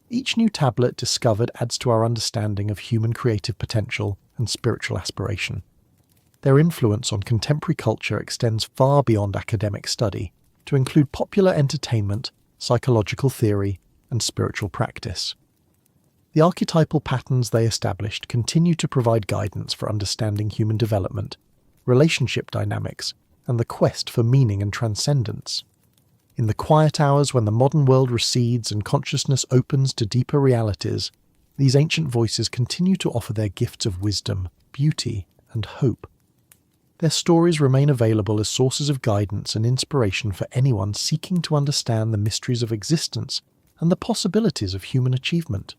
Each new tablet discovered adds to our understanding of human creative potential and spiritual aspiration. Their influence on contemporary culture extends far beyond academic study, to include popular entertainment, psychological theory, and spiritual practice. The archetypal patterns they established continue to provide guidance for understanding human development, relationship dynamics, and the quest for meaning and transcendence. In the quiet hours when the modern world recedes and consciousness opens to deeper realities, these ancient voices continue to offer their gifts of wisdom, beauty, and hope. Their stories remain available as sources of guidance and inspiration for anyone seeking to understand the mysteries of existence and the possibilities of human achievement.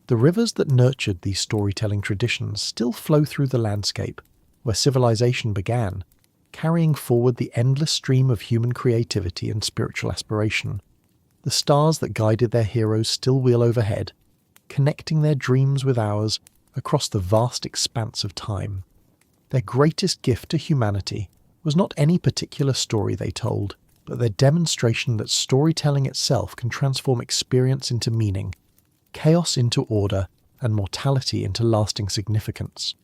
The rivers that nurtured these storytelling traditions still flow through the landscape where civilization began, carrying forward the endless stream of human creativity and spiritual aspiration. The stars that guided their heroes still wheel overhead, connecting their dreams with ours across the vast expanse of time. Their greatest gift to humanity was not any particular story they told, but their demonstration that storytelling itself can transform experience into meaning, chaos into order, and mortality into lasting significance.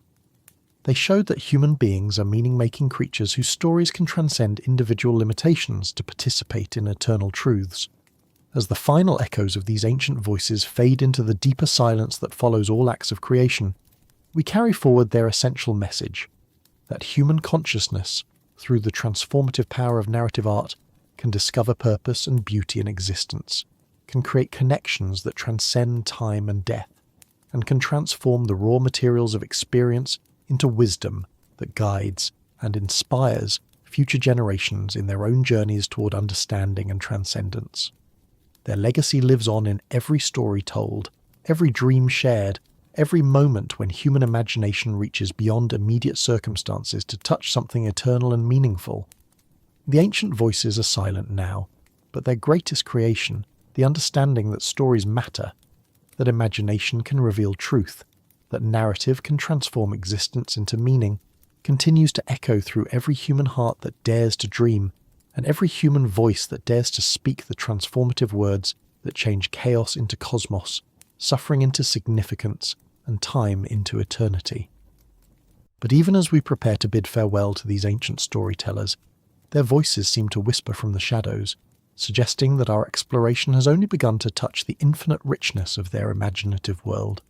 They showed that human beings are meaning-making creatures whose stories can transcend individual limitations to participate in eternal truths. As the final echoes of these ancient voices fade into the deeper silence that follows all acts of creation, we carry forward their essential message, that human consciousness, through the transformative power of narrative art, can discover purpose and beauty in existence, can create connections that transcend time and death, and can transform the raw materials of experience into wisdom that guides and inspires future generations in their own journeys toward understanding and transcendence. Their legacy lives on in every story told, every dream shared, every moment when human imagination reaches beyond immediate circumstances to touch something eternal and meaningful. The ancient voices are silent now, but their greatest creation, the understanding that stories matter, that imagination can reveal truth, that narrative can transform existence into meaning, continues to echo through every human heart that dares to dream, and every human voice that dares to speak the transformative words that change chaos into cosmos, suffering into significance, and time into eternity. But even as we prepare to bid farewell to these ancient storytellers, their voices seem to whisper from the shadows, suggesting that our exploration has only begun to touch the infinite richness of their imaginative world.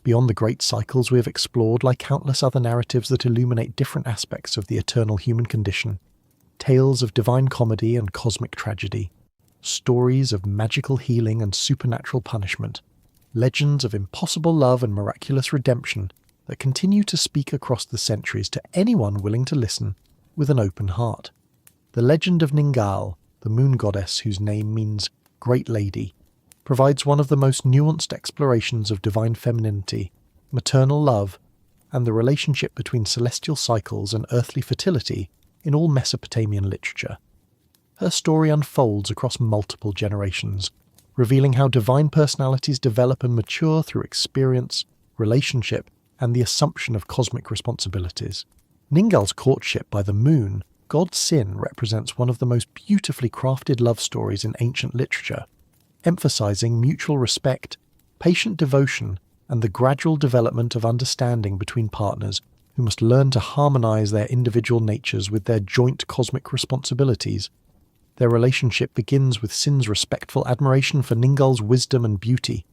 Beyond the great cycles we have explored lie countless other narratives that illuminate different aspects of the eternal human condition, tales of divine comedy and cosmic tragedy, stories of magical healing and supernatural punishment, legends of impossible love and miraculous redemption that continue to speak across the centuries to anyone willing to listen with an open heart. The legend of Ningal, the moon goddess whose name means Great Lady, provides one of the most nuanced explorations of divine femininity, maternal love, and the relationship between celestial cycles and earthly fertility in all Mesopotamian literature. Her story unfolds across multiple generations, revealing how divine personalities develop and mature through experience, relationship, and the assumption of cosmic responsibilities. Ningal's courtship by the moon, god Sin, represents one of the most beautifully crafted love stories in ancient literature, emphasizing mutual respect, patient devotion, and the gradual development of understanding between partners who must learn to harmonize their individual natures with their joint cosmic responsibilities. Their relationship begins with Sin's respectful admiration for Ningal's wisdom and beauty,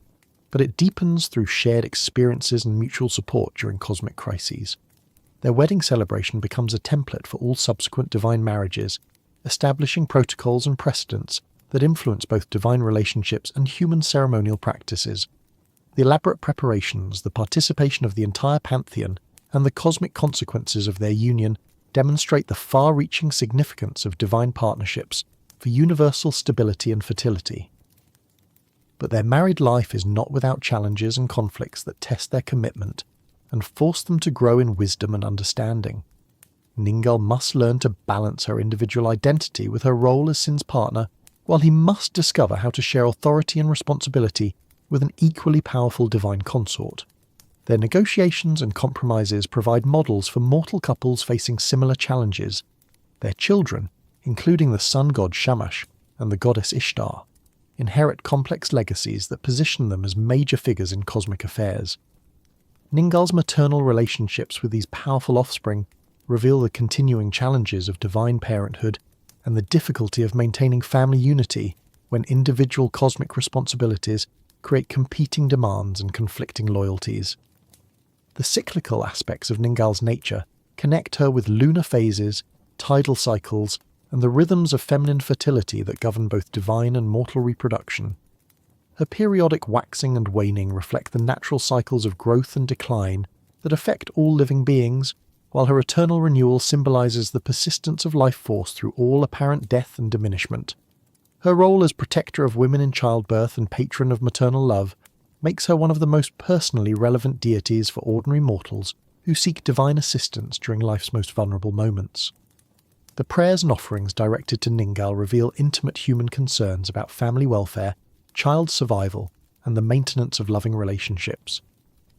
but it deepens through shared experiences and mutual support during cosmic crises. Their wedding celebration becomes a template for all subsequent divine marriages, establishing protocols and precedents that influence both divine relationships and human ceremonial practices. The elaborate preparations, the participation of the entire pantheon, and the cosmic consequences of their union demonstrate the far-reaching significance of divine partnerships for universal stability and fertility. But their married life is not without challenges and conflicts that test their commitment and force them to grow in wisdom and understanding. Ningal must learn to balance her individual identity with her role as Sin's partner, while he must discover how to share authority and responsibility with an equally powerful divine consort. Their negotiations and compromises provide models for mortal couples facing similar challenges. Their children, including the sun god Shamash and the goddess Ishtar, inherit complex legacies that position them as major figures in cosmic affairs. Ningal's maternal relationships with these powerful offspring reveal the continuing challenges of divine parenthood and the difficulty of maintaining family unity when individual cosmic responsibilities create competing demands and conflicting loyalties. The cyclical aspects of Ningal's nature connect her with lunar phases, tidal cycles, and the rhythms of feminine fertility that govern both divine and mortal reproduction. Her periodic waxing and waning reflect the natural cycles of growth and decline that affect all living beings, while her eternal renewal symbolizes the persistence of life force through all apparent death and diminishment. Her role as protector of women in childbirth and patron of maternal love makes her one of the most personally relevant deities for ordinary mortals who seek divine assistance during life's most vulnerable moments. The prayers and offerings directed to Ningal reveal intimate human concerns about family welfare, child survival, and the maintenance of loving relationships.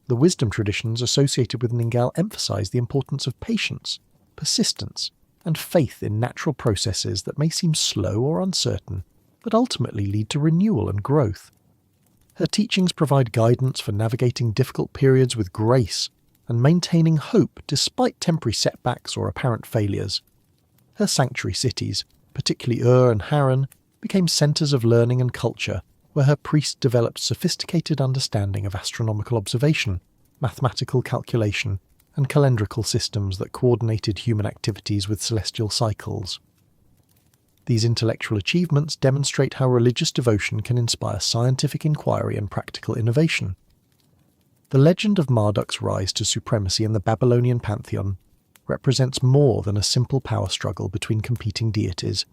The wisdom traditions associated with Ningal emphasize the importance of patience, persistence, and faith in natural processes that may seem slow or uncertain, but ultimately lead to renewal and growth. Her teachings provide guidance for navigating difficult periods with grace and maintaining hope despite temporary setbacks or apparent failures. Her sanctuary cities, particularly Ur and Haran, became centres of learning and culture, where her priests developed sophisticated understanding of astronomical observation, mathematical calculation, and calendrical systems that coordinated human activities with celestial cycles. These intellectual achievements demonstrate how religious devotion can inspire scientific inquiry and practical innovation. The legend of Marduk's rise to supremacy in the Babylonian pantheon represents more than a simple power struggle between competing deities.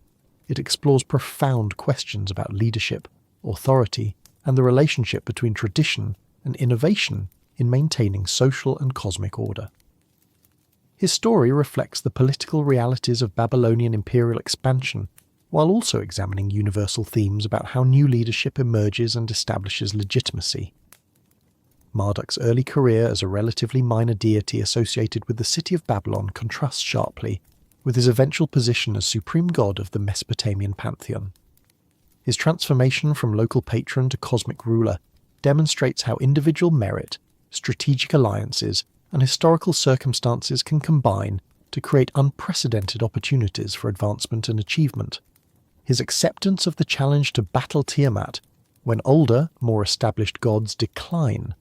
It explores profound questions about leadership, authority, and the relationship between tradition and innovation in maintaining social and cosmic order. His story reflects the political realities of Babylonian imperial expansion, while also examining universal themes about how new leadership emerges and establishes legitimacy. Marduk's early career as a relatively minor deity associated with the city of Babylon contrasts sharply with his eventual position as supreme god of the Mesopotamian pantheon. His transformation from local patron to cosmic ruler demonstrates how individual merit, strategic alliances, and historical circumstances can combine to create unprecedented opportunities for advancement and achievement. His acceptance of the challenge to battle Tiamat when older, more established gods decline.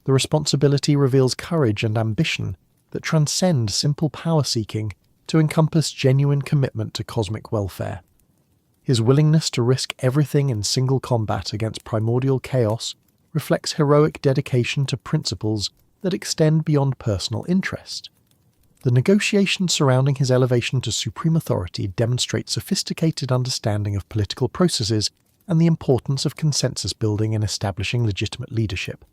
The responsibility reveals courage and ambition that transcend simple power-seeking to encompass genuine commitment to cosmic welfare. His willingness to risk everything in single combat against primordial chaos reflects heroic dedication to principles that extend beyond personal interest. The negotiations surrounding his elevation to supreme authority demonstrate sophisticated understanding of political processes and the importance of consensus building in establishing legitimate leadership.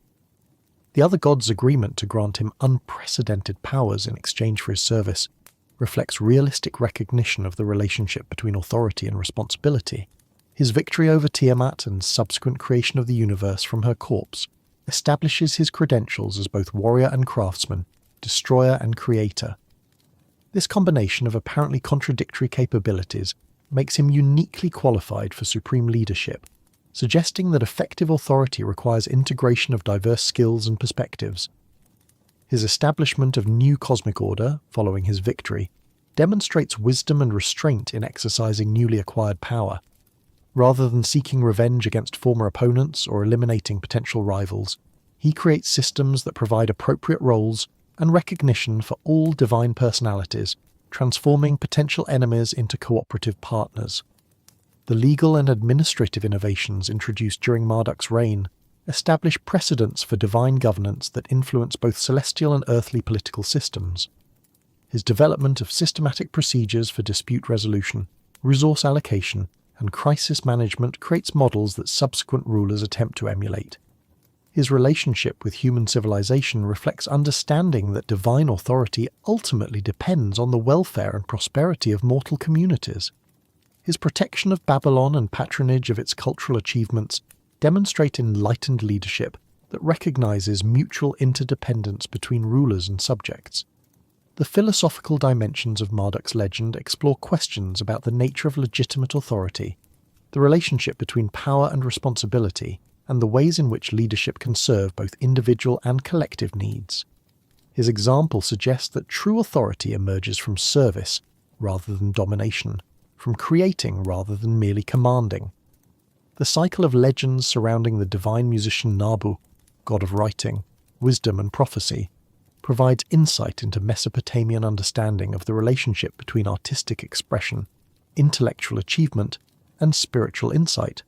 The other gods' agreement to grant him unprecedented powers in exchange for his service reflects realistic recognition of the relationship between authority and responsibility. His victory over Tiamat and subsequent creation of the universe from her corpse establishes his credentials as both warrior and craftsman, destroyer and creator. This combination of apparently contradictory capabilities makes him uniquely qualified for supreme leadership, suggesting that effective authority requires integration of diverse skills and perspectives. His establishment of new cosmic order, following his victory, demonstrates wisdom and restraint in exercising newly acquired power. Rather than seeking revenge against former opponents or eliminating potential rivals, he creates systems that provide appropriate roles and recognition for all divine personalities, transforming potential enemies into cooperative partners. The legal and administrative innovations introduced during Marduk's reign establish precedents for divine governance that influence both celestial and earthly political systems. His development of systematic procedures for dispute resolution, resource allocation, and crisis management creates models that subsequent rulers attempt to emulate. His relationship with human civilization reflects understanding that divine authority ultimately depends on the welfare and prosperity of mortal communities. His protection of Babylon and patronage of its cultural achievements demonstrate enlightened leadership that recognizes mutual interdependence between rulers and subjects. The philosophical dimensions of Marduk's legend explore questions about the nature of legitimate authority, the relationship between power and responsibility, and the ways in which leadership can serve both individual and collective needs. His example suggests that true authority emerges from service rather than domination, from creating rather than merely commanding. The cycle of legends surrounding the divine musician Nabu, god of writing, wisdom and prophecy, provides insight into Mesopotamian understanding of the relationship between artistic expression, intellectual achievement, and spiritual insight.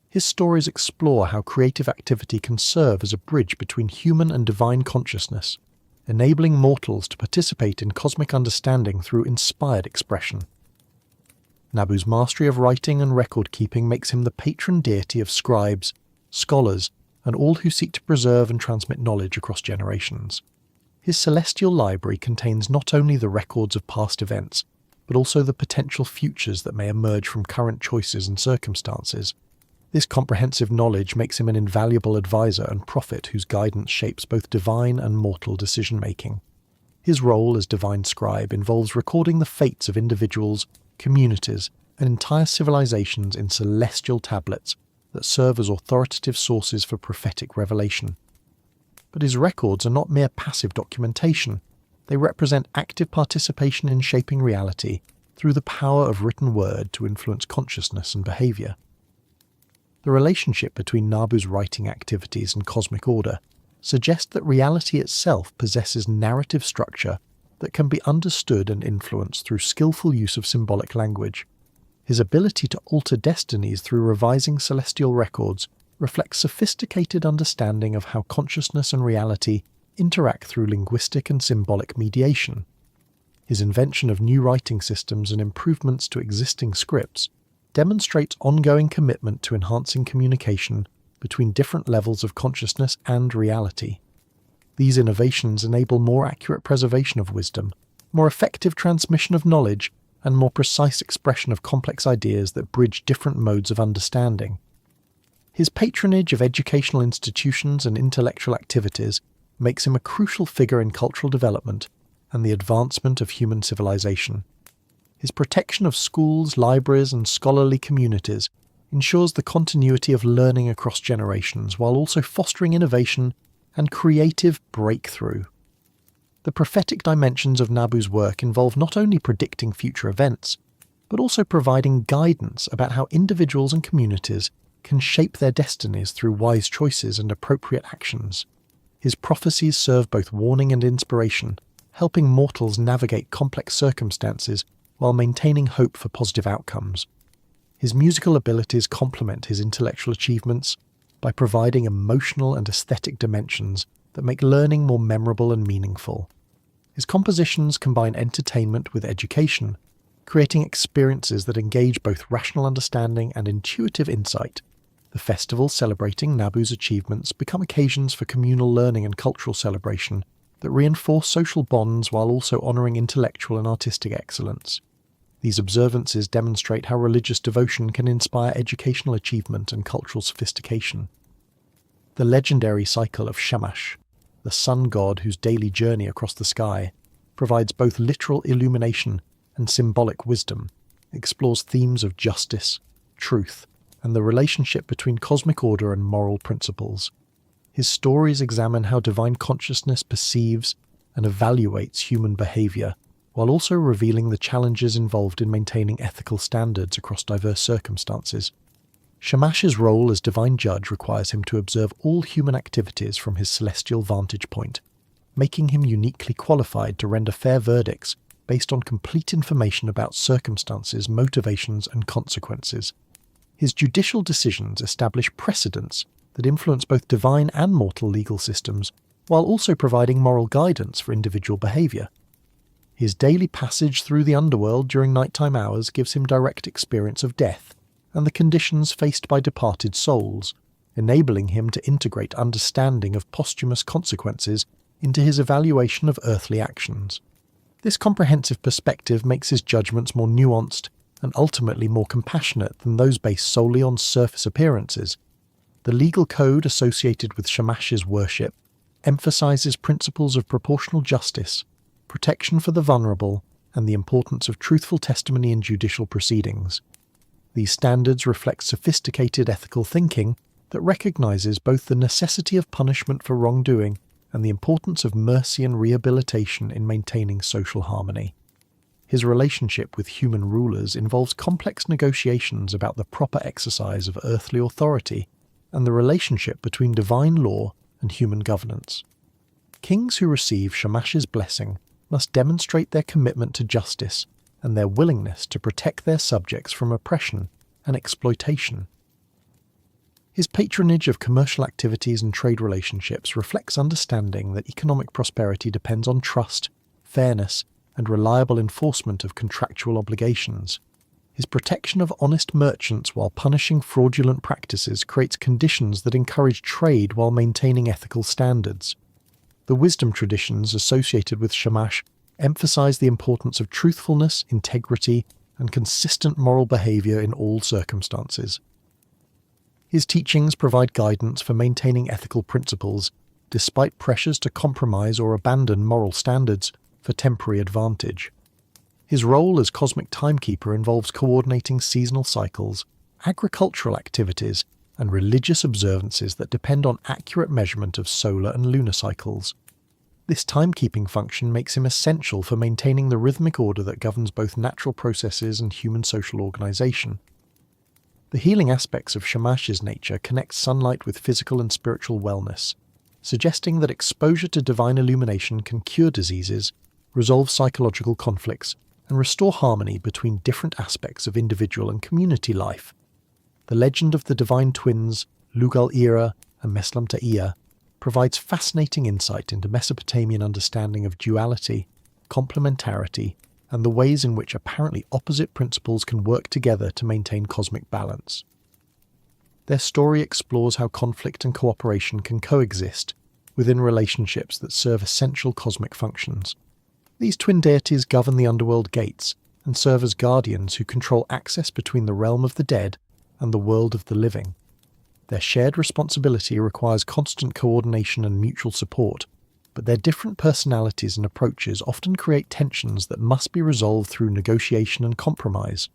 His stories explore how creative activity can serve as a bridge between human and divine consciousness, enabling mortals to participate in cosmic understanding through inspired expression. Nabu's mastery of writing and record-keeping makes him the patron deity of scribes, scholars, and all who seek to preserve and transmit knowledge across generations. His celestial library contains not only the records of past events, but also the potential futures that may emerge from current choices and circumstances. This comprehensive knowledge makes him an invaluable advisor and prophet whose guidance shapes both divine and mortal decision-making. His role as divine scribe involves recording the fates of individuals, communities, and entire civilizations in celestial tablets that serve as authoritative sources for prophetic revelation. But his records are not mere passive documentation. They represent active participation in shaping reality through the power of written word to influence consciousness and behavior. The relationship between Nabu's writing activities and cosmic order suggests that reality itself possesses narrative structure that can be understood and influenced through skillful use of symbolic language. His ability to alter destinies through revising celestial records reflects sophisticated understanding of how consciousness and reality interact through linguistic and symbolic mediation. His invention of new writing systems and improvements to existing scripts demonstrates ongoing commitment to enhancing communication between different levels of consciousness and reality. These innovations enable more accurate preservation of wisdom, more effective transmission of knowledge, and more precise expression of complex ideas that bridge different modes of understanding. His patronage of educational institutions and intellectual activities makes him a crucial figure in cultural development and the advancement of human civilization. His protection of schools, libraries, and scholarly communities ensures the continuity of learning across generations while also fostering innovation and creative breakthrough. The prophetic dimensions of Nabu's work involve not only predicting future events, but also providing guidance about how individuals and communities can shape their destinies through wise choices and appropriate actions. His prophecies serve both warning and inspiration, helping mortals navigate complex circumstances while maintaining hope for positive outcomes. His musical abilities complement his intellectual achievements by providing emotional and aesthetic dimensions that make learning more memorable and meaningful. His compositions combine entertainment with education, creating experiences that engage both rational understanding and intuitive insight. The festivals celebrating Nabu's achievements become occasions for communal learning and cultural celebration that reinforce social bonds while also honouring intellectual and artistic excellence. These observances demonstrate how religious devotion can inspire educational achievement and cultural sophistication. The legendary cycle of Shamash, the sun god whose daily journey across the sky, provides both literal illumination and symbolic wisdom, explores themes of justice, truth, and the relationship between cosmic order and moral principles. His stories examine how divine consciousness perceives and evaluates human behavior, while also revealing the challenges involved in maintaining ethical standards across diverse circumstances. Shamash's role as divine judge requires him to observe all human activities from his celestial vantage point, making him uniquely qualified to render fair verdicts based on complete information about circumstances, motivations, and consequences. His judicial decisions establish precedents that influence both divine and mortal legal systems, while also providing moral guidance for individual behavior. His daily passage through the underworld during nighttime hours gives him direct experience of death and the conditions faced by departed souls, enabling him to integrate understanding of posthumous consequences into his evaluation of earthly actions. This comprehensive perspective makes his judgments more nuanced and ultimately more compassionate than those based solely on surface appearances. The legal code associated with Shamash's worship emphasizes principles of proportional justice, protection for the vulnerable, and the importance of truthful testimony in judicial proceedings. These standards reflect sophisticated ethical thinking that recognizes both the necessity of punishment for wrongdoing and the importance of mercy and rehabilitation in maintaining social harmony. His relationship with human rulers involves complex negotiations about the proper exercise of earthly authority and the relationship between divine law and human governance. Kings who receive Shamash's blessing must demonstrate their commitment to justice and their willingness to protect their subjects from oppression and exploitation. His patronage of commercial activities and trade relationships reflects understanding that economic prosperity depends on trust, fairness, and reliable enforcement of contractual obligations. His protection of honest merchants while punishing fraudulent practices creates conditions that encourage trade while maintaining ethical standards. The wisdom traditions associated with Shamash emphasize the importance of truthfulness, integrity, and consistent moral behavior in all circumstances. His teachings provide guidance for maintaining ethical principles, despite pressures to compromise or abandon moral standards for temporary advantage. His role as cosmic timekeeper involves coordinating seasonal cycles, agricultural activities, and religious observances that depend on accurate measurement of solar and lunar cycles. This timekeeping function makes him essential for maintaining the rhythmic order that governs both natural processes and human social organization. The healing aspects of Shamash's nature connect sunlight with physical and spiritual wellness, suggesting that exposure to divine illumination can cure diseases, resolve psychological conflicts, and restore harmony between different aspects of individual and community life. The legend of the divine twins, Lugal-Ira and Mesopotamian, provides fascinating insight into Mesopotamian understanding of duality, complementarity, and the ways in which apparently opposite principles can work together to maintain cosmic balance. Their story explores how conflict and cooperation can coexist within relationships that serve essential cosmic functions. These twin deities govern the underworld gates and serve as guardians who control access between the realm of the dead and the world of the living. Their shared responsibility requires constant coordination and mutual support, but their different personalities and approaches often create tensions that must be resolved through negotiation and compromise.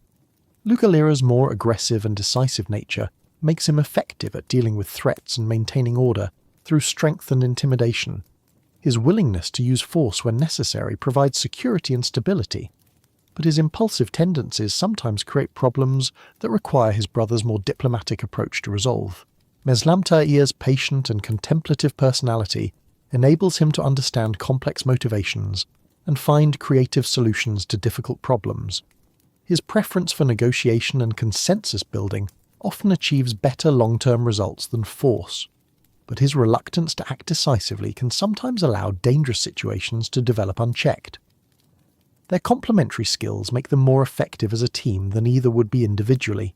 Lugal-Ira's more aggressive and decisive nature makes him effective at dealing with threats and maintaining order through strength and intimidation. His willingness to use force when necessary provides security and stability, but his impulsive tendencies sometimes create problems that require his brother's more diplomatic approach to resolve. Mesopotamian's patient and contemplative personality enables him to understand complex motivations and find creative solutions to difficult problems. His preference for negotiation and consensus building often achieves better long-term results than force, but his reluctance to act decisively can sometimes allow dangerous situations to develop unchecked. Their complementary skills make them more effective as a team than either would be individually,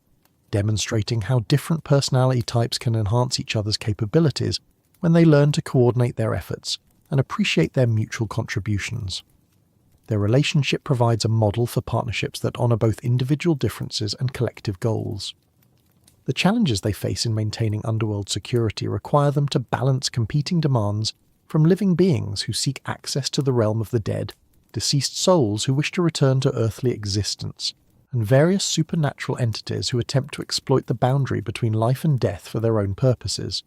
demonstrating how different personality types can enhance each other's capabilities when they learn to coordinate their efforts and appreciate their mutual contributions. Their relationship provides a model for partnerships that honor both individual differences and collective goals. The challenges they face in maintaining underworld security require them to balance competing demands from living beings who seek access to the realm of the dead, deceased souls who wish to return to earthly existence, and various supernatural entities who attempt to exploit the boundary between life and death for their own purposes.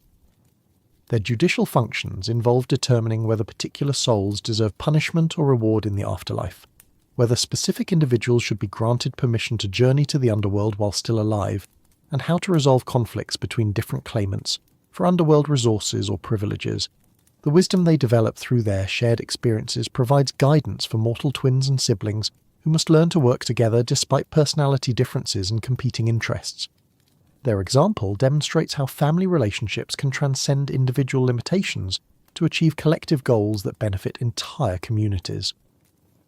Their judicial functions involve determining whether particular souls deserve punishment or reward in the afterlife, whether specific individuals should be granted permission to journey to the underworld while still alive, and how to resolve conflicts between different claimants for underworld resources or privileges. The wisdom they develop through their shared experiences provides guidance for mortal twins and siblings who must learn to work together despite personality differences and competing interests. Their example demonstrates how family relationships can transcend individual limitations to achieve collective goals that benefit entire communities.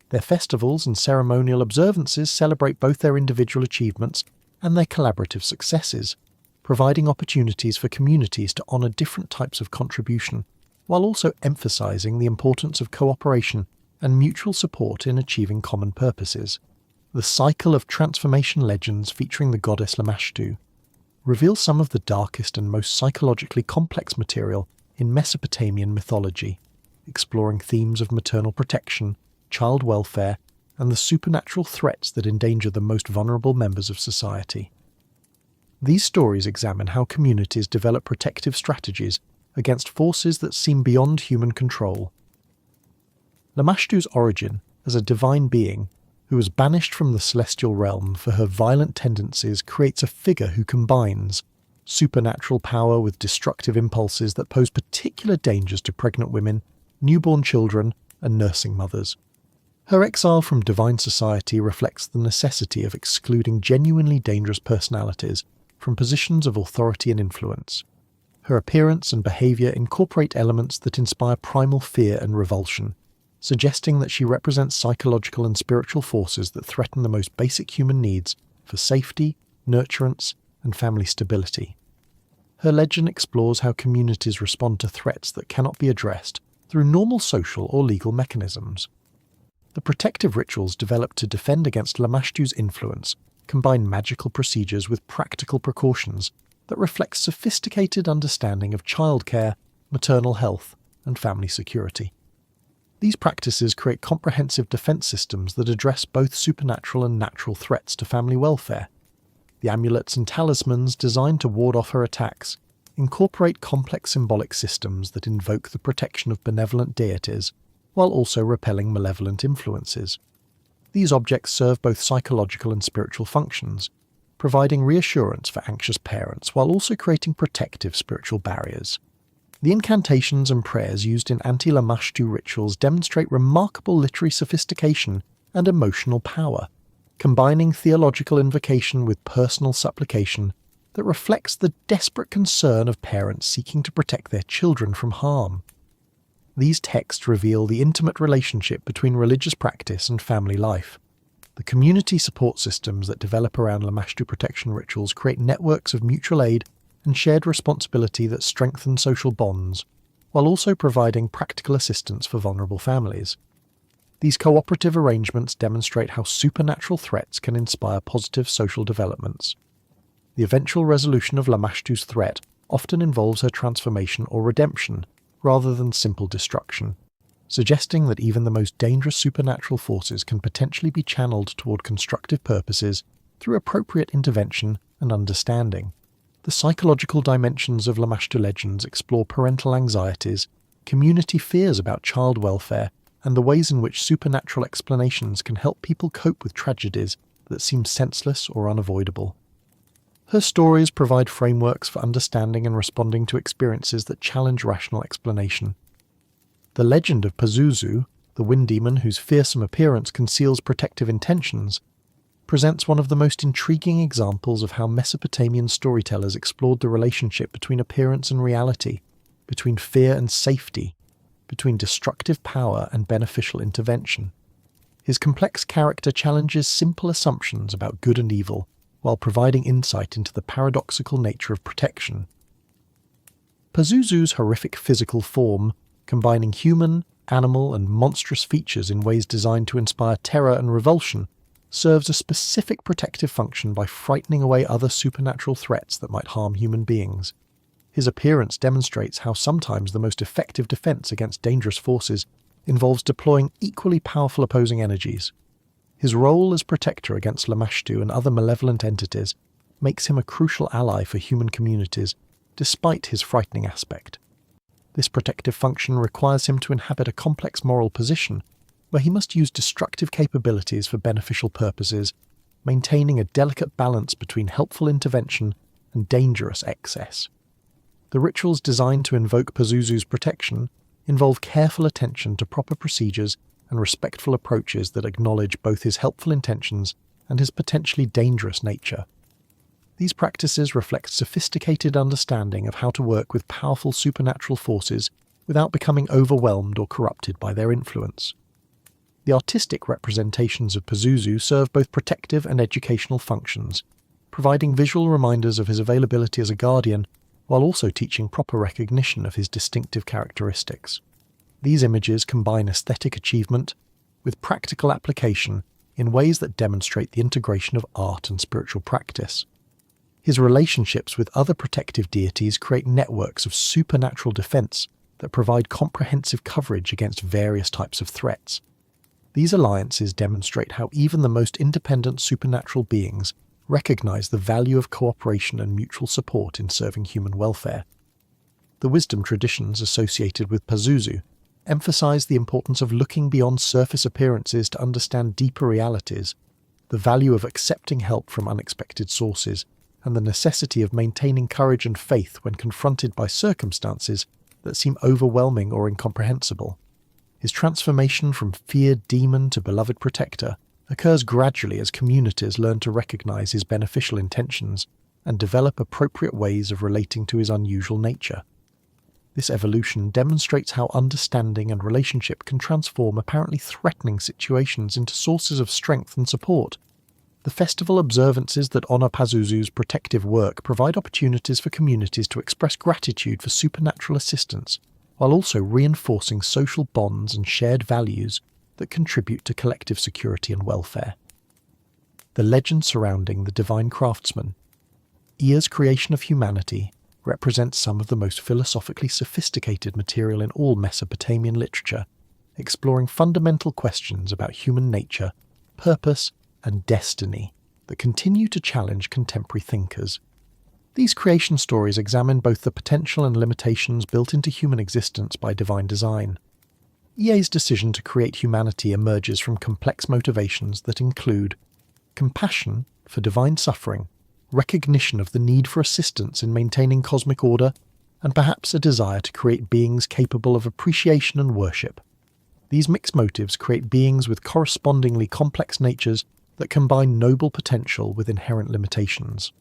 Their festivals and ceremonial observances celebrate both their individual achievements and their collaborative successes, providing opportunities for communities to honor different types of contribution, while also emphasizing the importance of cooperation and mutual support in achieving common purposes. The cycle of transformation legends featuring the goddess Lamashtu reveals some of the darkest and most psychologically complex material in Mesopotamian mythology, exploring themes of maternal protection, child welfare, and the supernatural threats that endanger the most vulnerable members of society. These stories examine how communities develop protective strategies against forces that seem beyond human control. Lamashtu's origin as a divine being who was banished from the celestial realm for her violent tendencies, creates a figure who combines supernatural power with destructive impulses that pose particular dangers to pregnant women, newborn children, and nursing mothers. Her exile from divine society reflects the necessity of excluding genuinely dangerous personalities from positions of authority and influence. Her appearance and behaviour incorporate elements that inspire primal fear and revulsion, suggesting that she represents psychological and spiritual forces that threaten the most basic human needs for safety, nurturance, and family stability. Her legend explores how communities respond to threats that cannot be addressed through normal social or legal mechanisms. The protective rituals developed to defend against Lamashtu's influence combine magical procedures with practical precautions that reflect sophisticated understanding of childcare, maternal health, and family security. These practices create comprehensive defense systems that address both supernatural and natural threats to family welfare. The amulets and talismans designed to ward off her attacks incorporate complex symbolic systems that invoke the protection of benevolent deities while also repelling malevolent influences. These objects serve both psychological and spiritual functions, providing reassurance for anxious parents while also creating protective spiritual barriers. The incantations and prayers used in anti-Lamashtu rituals demonstrate remarkable literary sophistication and emotional power, combining theological invocation with personal supplication that reflects the desperate concern of parents seeking to protect their children from harm. These texts reveal the intimate relationship between religious practice and family life. The community support systems that develop around Lamashtu protection rituals create networks of mutual aid and shared responsibility that strengthen social bonds, while also providing practical assistance for vulnerable families. These cooperative arrangements demonstrate how supernatural threats can inspire positive social developments. The eventual resolution of Lamashtu's threat often involves her transformation or redemption, rather than simple destruction, suggesting that even the most dangerous supernatural forces can potentially be channeled toward constructive purposes through appropriate intervention and understanding. The psychological dimensions of Lamashtu legends explore parental anxieties, community fears about child welfare, and the ways in which supernatural explanations can help people cope with tragedies that seem senseless or unavoidable. Her stories provide frameworks for understanding and responding to experiences that challenge rational explanation. The legend of Pazuzu, the wind demon whose fearsome appearance conceals protective intentions, presents one of the most intriguing examples of how Mesopotamian storytellers explored the relationship between appearance and reality, between fear and safety, between destructive power and beneficial intervention. His complex character challenges simple assumptions about good and evil, while providing insight into the paradoxical nature of protection. Pazuzu's horrific physical form, combining human, animal, and monstrous features in ways designed to inspire terror and revulsion, serves a specific protective function by frightening away other supernatural threats that might harm human beings. His appearance demonstrates how sometimes the most effective defense against dangerous forces involves deploying equally powerful opposing energies. His role as protector against Lamashtu and other malevolent entities makes him a crucial ally for human communities, despite his frightening aspect. This protective function requires him to inhabit a complex moral position, where he must use destructive capabilities for beneficial purposes, maintaining a delicate balance between helpful intervention and dangerous excess. The rituals designed to invoke Pazuzu's protection involve careful attention to proper procedures and respectful approaches that acknowledge both his helpful intentions and his potentially dangerous nature. These practices reflect sophisticated understanding of how to work with powerful supernatural forces without becoming overwhelmed or corrupted by their influence. The artistic representations of Pazuzu serve both protective and educational functions, providing visual reminders of his availability as a guardian while also teaching proper recognition of his distinctive characteristics. These images combine aesthetic achievement with practical application in ways that demonstrate the integration of art and spiritual practice. His relationships with other protective deities create networks of supernatural defense that provide comprehensive coverage against various types of threats. These alliances demonstrate how even the most independent supernatural beings recognize the value of cooperation and mutual support in serving human welfare. The wisdom traditions associated with Pazuzu emphasize the importance of looking beyond surface appearances to understand deeper realities, the value of accepting help from unexpected sources, and the necessity of maintaining courage and faith when confronted by circumstances that seem overwhelming or incomprehensible. His transformation from feared demon to beloved protector occurs gradually as communities learn to recognize his beneficial intentions and develop appropriate ways of relating to his unusual nature. This evolution demonstrates how understanding and relationship can transform apparently threatening situations into sources of strength and support. The festival observances that honor Pazuzu's protective work provide opportunities for communities to express gratitude for supernatural assistance, while also reinforcing social bonds and shared values that contribute to collective security and welfare. The legend surrounding the divine craftsman. Ea's creation of humanity represents some of the most philosophically sophisticated material in all Mesopotamian literature, exploring fundamental questions about human nature, purpose, and destiny that continue to challenge contemporary thinkers. These creation stories examine both the potential and limitations built into human existence by divine design. Ea's decision to create humanity emerges from complex motivations that include compassion for divine suffering, recognition of the need for assistance in maintaining cosmic order, and perhaps a desire to create beings capable of appreciation and worship. These mixed motives create beings with correspondingly complex natures that combine noble potential with inherent limitations.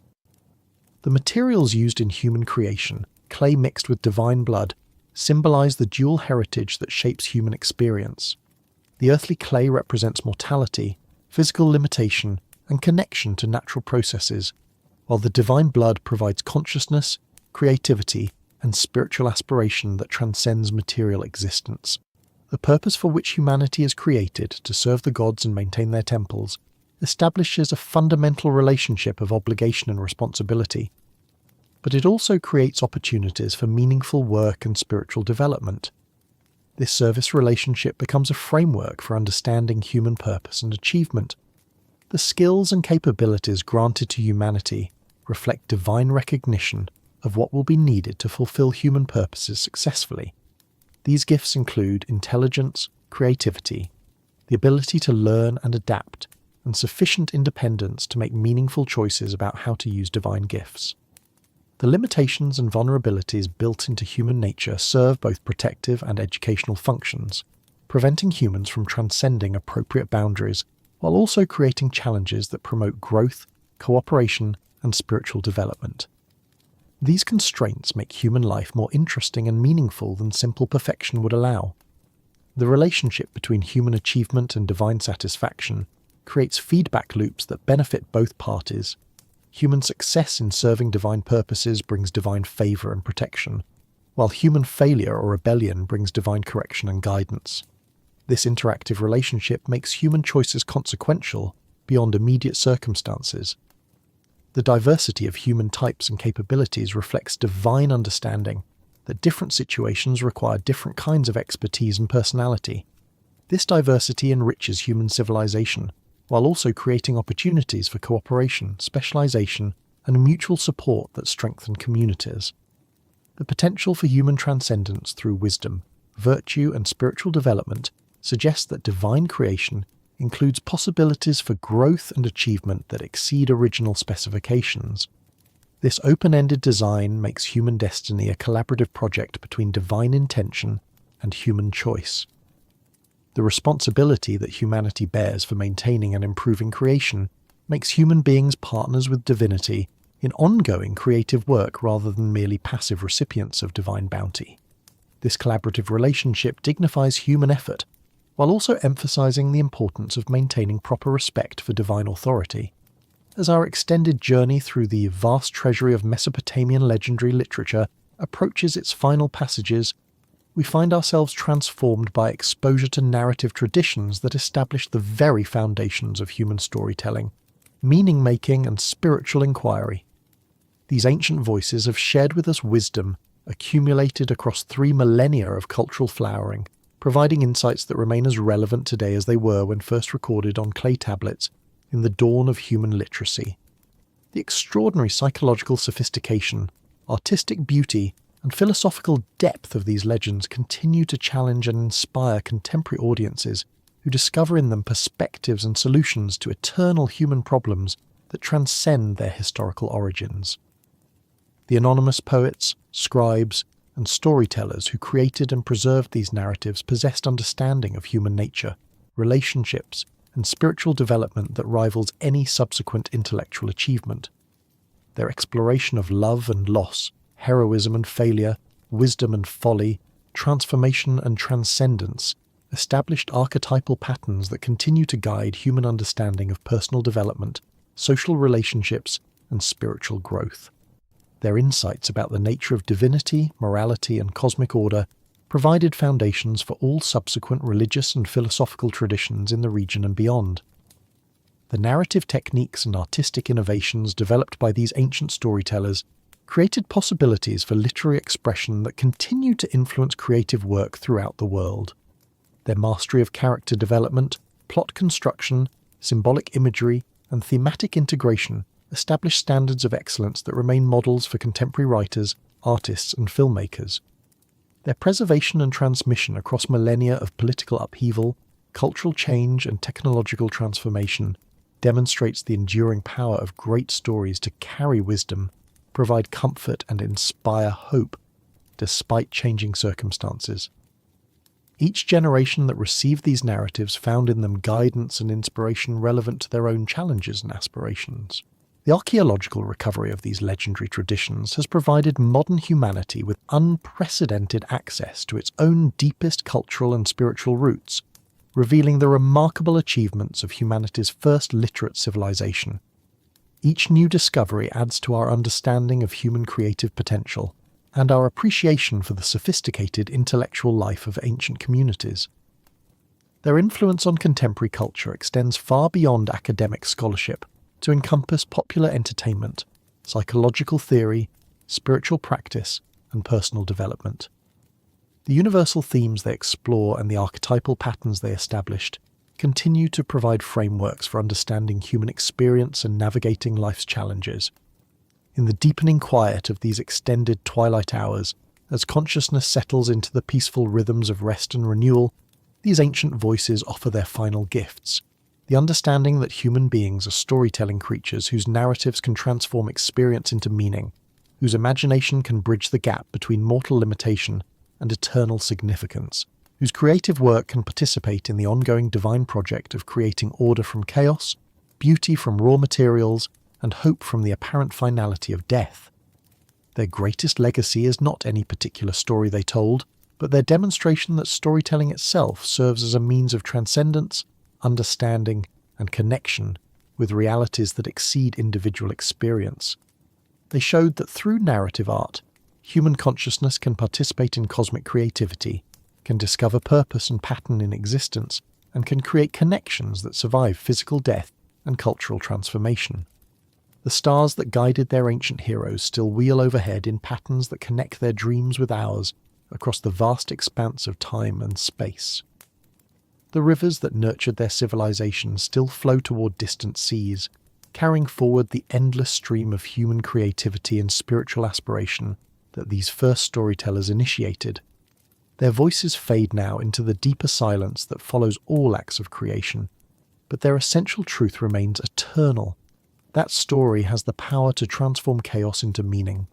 The materials used in human creation, clay mixed with divine blood, symbolize the dual heritage that shapes human experience. The earthly clay represents mortality, physical limitation, and connection to natural processes, while the divine blood provides consciousness, creativity, and spiritual aspiration that transcends material existence. The purpose for which humanity is created, to serve the gods and maintain their temples, establishes a fundamental relationship of obligation and responsibility. But it also creates opportunities for meaningful work and spiritual development. This service relationship becomes a framework for understanding human purpose and achievement. The skills and capabilities granted to humanity reflect divine recognition of what will be needed to fulfill human purposes successfully. These gifts include intelligence, creativity, the ability to learn and adapt, and sufficient independence to make meaningful choices about how to use divine gifts. The limitations and vulnerabilities built into human nature serve both protective and educational functions, preventing humans from transcending appropriate boundaries while also creating challenges that promote growth, cooperation, and spiritual development. These constraints make human life more interesting and meaningful than simple perfection would allow. The relationship between human achievement and divine satisfaction creates feedback loops that benefit both parties. Human success in serving divine purposes brings divine favor and protection, while human failure or rebellion brings divine correction and guidance. This interactive relationship makes human choices consequential beyond immediate circumstances. The diversity of human types and capabilities reflects divine understanding that different situations require different kinds of expertise and personality. This diversity enriches human civilization, while also creating opportunities for cooperation, specialization, and mutual support that strengthen communities. The potential for human transcendence through wisdom, virtue, and spiritual development suggests that divine creation includes possibilities for growth and achievement that exceed original specifications. This open-ended design makes human destiny a collaborative project between divine intention and human choice. The responsibility that humanity bears for maintaining and improving creation makes human beings partners with divinity in ongoing creative work rather than merely passive recipients of divine bounty. This collaborative relationship dignifies human effort, while also emphasizing the importance of maintaining proper respect for divine authority. As our extended journey through the vast treasury of Mesopotamian legendary literature approaches its final passages, we find ourselves transformed by exposure to narrative traditions that establish the very foundations of human storytelling, meaning-making, and spiritual inquiry. These ancient voices have shared with us wisdom accumulated across 3 millennia of cultural flowering, providing insights that remain as relevant today as they were when first recorded on clay tablets in the dawn of human literacy. The extraordinary psychological sophistication, artistic beauty, and philosophical depth of these legends continue to challenge and inspire contemporary audiences who discover in them perspectives and solutions to eternal human problems that transcend their historical origins. The anonymous poets, scribes, and storytellers who created and preserved these narratives possessed understanding of human nature, relationships, and spiritual development that rivals any subsequent intellectual achievement. Their exploration of love and loss, heroism and failure, wisdom and folly, transformation and transcendence established archetypal patterns that continue to guide human understanding of personal development, social relationships, and spiritual growth. Their insights about the nature of divinity, morality, and cosmic order provided foundations for all subsequent religious and philosophical traditions in the region and beyond. The narrative techniques and artistic innovations developed by these ancient storytellers created possibilities for literary expression that continue to influence creative work throughout the world. Their mastery of character development, plot construction, symbolic imagery, and thematic integration established standards of excellence that remain models for contemporary writers, artists, and filmmakers. Their preservation and transmission across millennia of political upheaval, cultural change, and technological transformation demonstrates the enduring power of great stories to carry wisdom, provide comfort, and inspire hope, despite changing circumstances. Each generation that received these narratives found in them guidance and inspiration relevant to their own challenges and aspirations. The archaeological recovery of these legendary traditions has provided modern humanity with unprecedented access to its own deepest cultural and spiritual roots, revealing the remarkable achievements of humanity's first literate civilization. Each new discovery adds to our understanding of human creative potential and our appreciation for the sophisticated intellectual life of ancient communities. Their influence on contemporary culture extends far beyond academic scholarship to encompass popular entertainment, psychological theory, spiritual practice, and personal development. The universal themes they explore and the archetypal patterns they established continue to provide frameworks for understanding human experience and navigating life's challenges. In the deepening quiet of these extended twilight hours, as consciousness settles into the peaceful rhythms of rest and renewal, these ancient voices offer their final gifts. The understanding that human beings are storytelling creatures whose narratives can transform experience into meaning, whose imagination can bridge the gap between mortal limitation and eternal significance, whose creative work can participate in the ongoing divine project of creating order from chaos, beauty from raw materials, and hope from the apparent finality of death. Their greatest legacy is not any particular story they told, but their demonstration that storytelling itself serves as a means of transcendence, understanding, and connection with realities that exceed individual experience. They showed that through narrative art, human consciousness can participate in cosmic creativity, can discover purpose and pattern in existence, and can create connections that survive physical death and cultural transformation. The stars that guided their ancient heroes still wheel overhead in patterns that connect their dreams with ours across the vast expanse of time and space. The rivers that nurtured their civilization still flow toward distant seas, carrying forward the endless stream of human creativity and spiritual aspiration that these first storytellers initiated. Their voices fade now into the deeper silence that follows all acts of creation, but their essential truth remains eternal. That story has the power to transform chaos into meaning,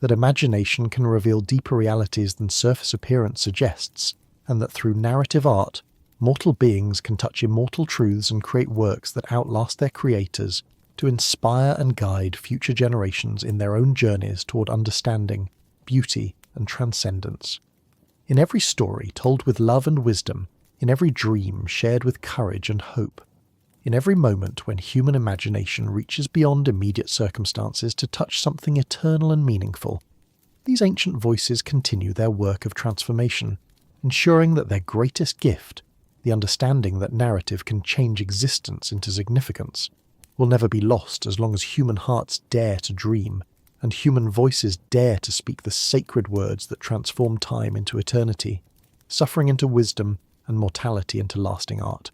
that imagination can reveal deeper realities than surface appearance suggests, and that through narrative art, mortal beings can touch immortal truths and create works that outlast their creators to inspire and guide future generations in their own journeys toward understanding, beauty, and transcendence. In every story told with love and wisdom, in every dream shared with courage and hope, in every moment when human imagination reaches beyond immediate circumstances to touch something eternal and meaningful, these ancient voices continue their work of transformation, ensuring that their greatest gift, the understanding that narrative can change existence into significance, will never be lost as long as human hearts dare to dream, and human voices dare to speak the sacred words that transform time into eternity, suffering into wisdom, and mortality into lasting art.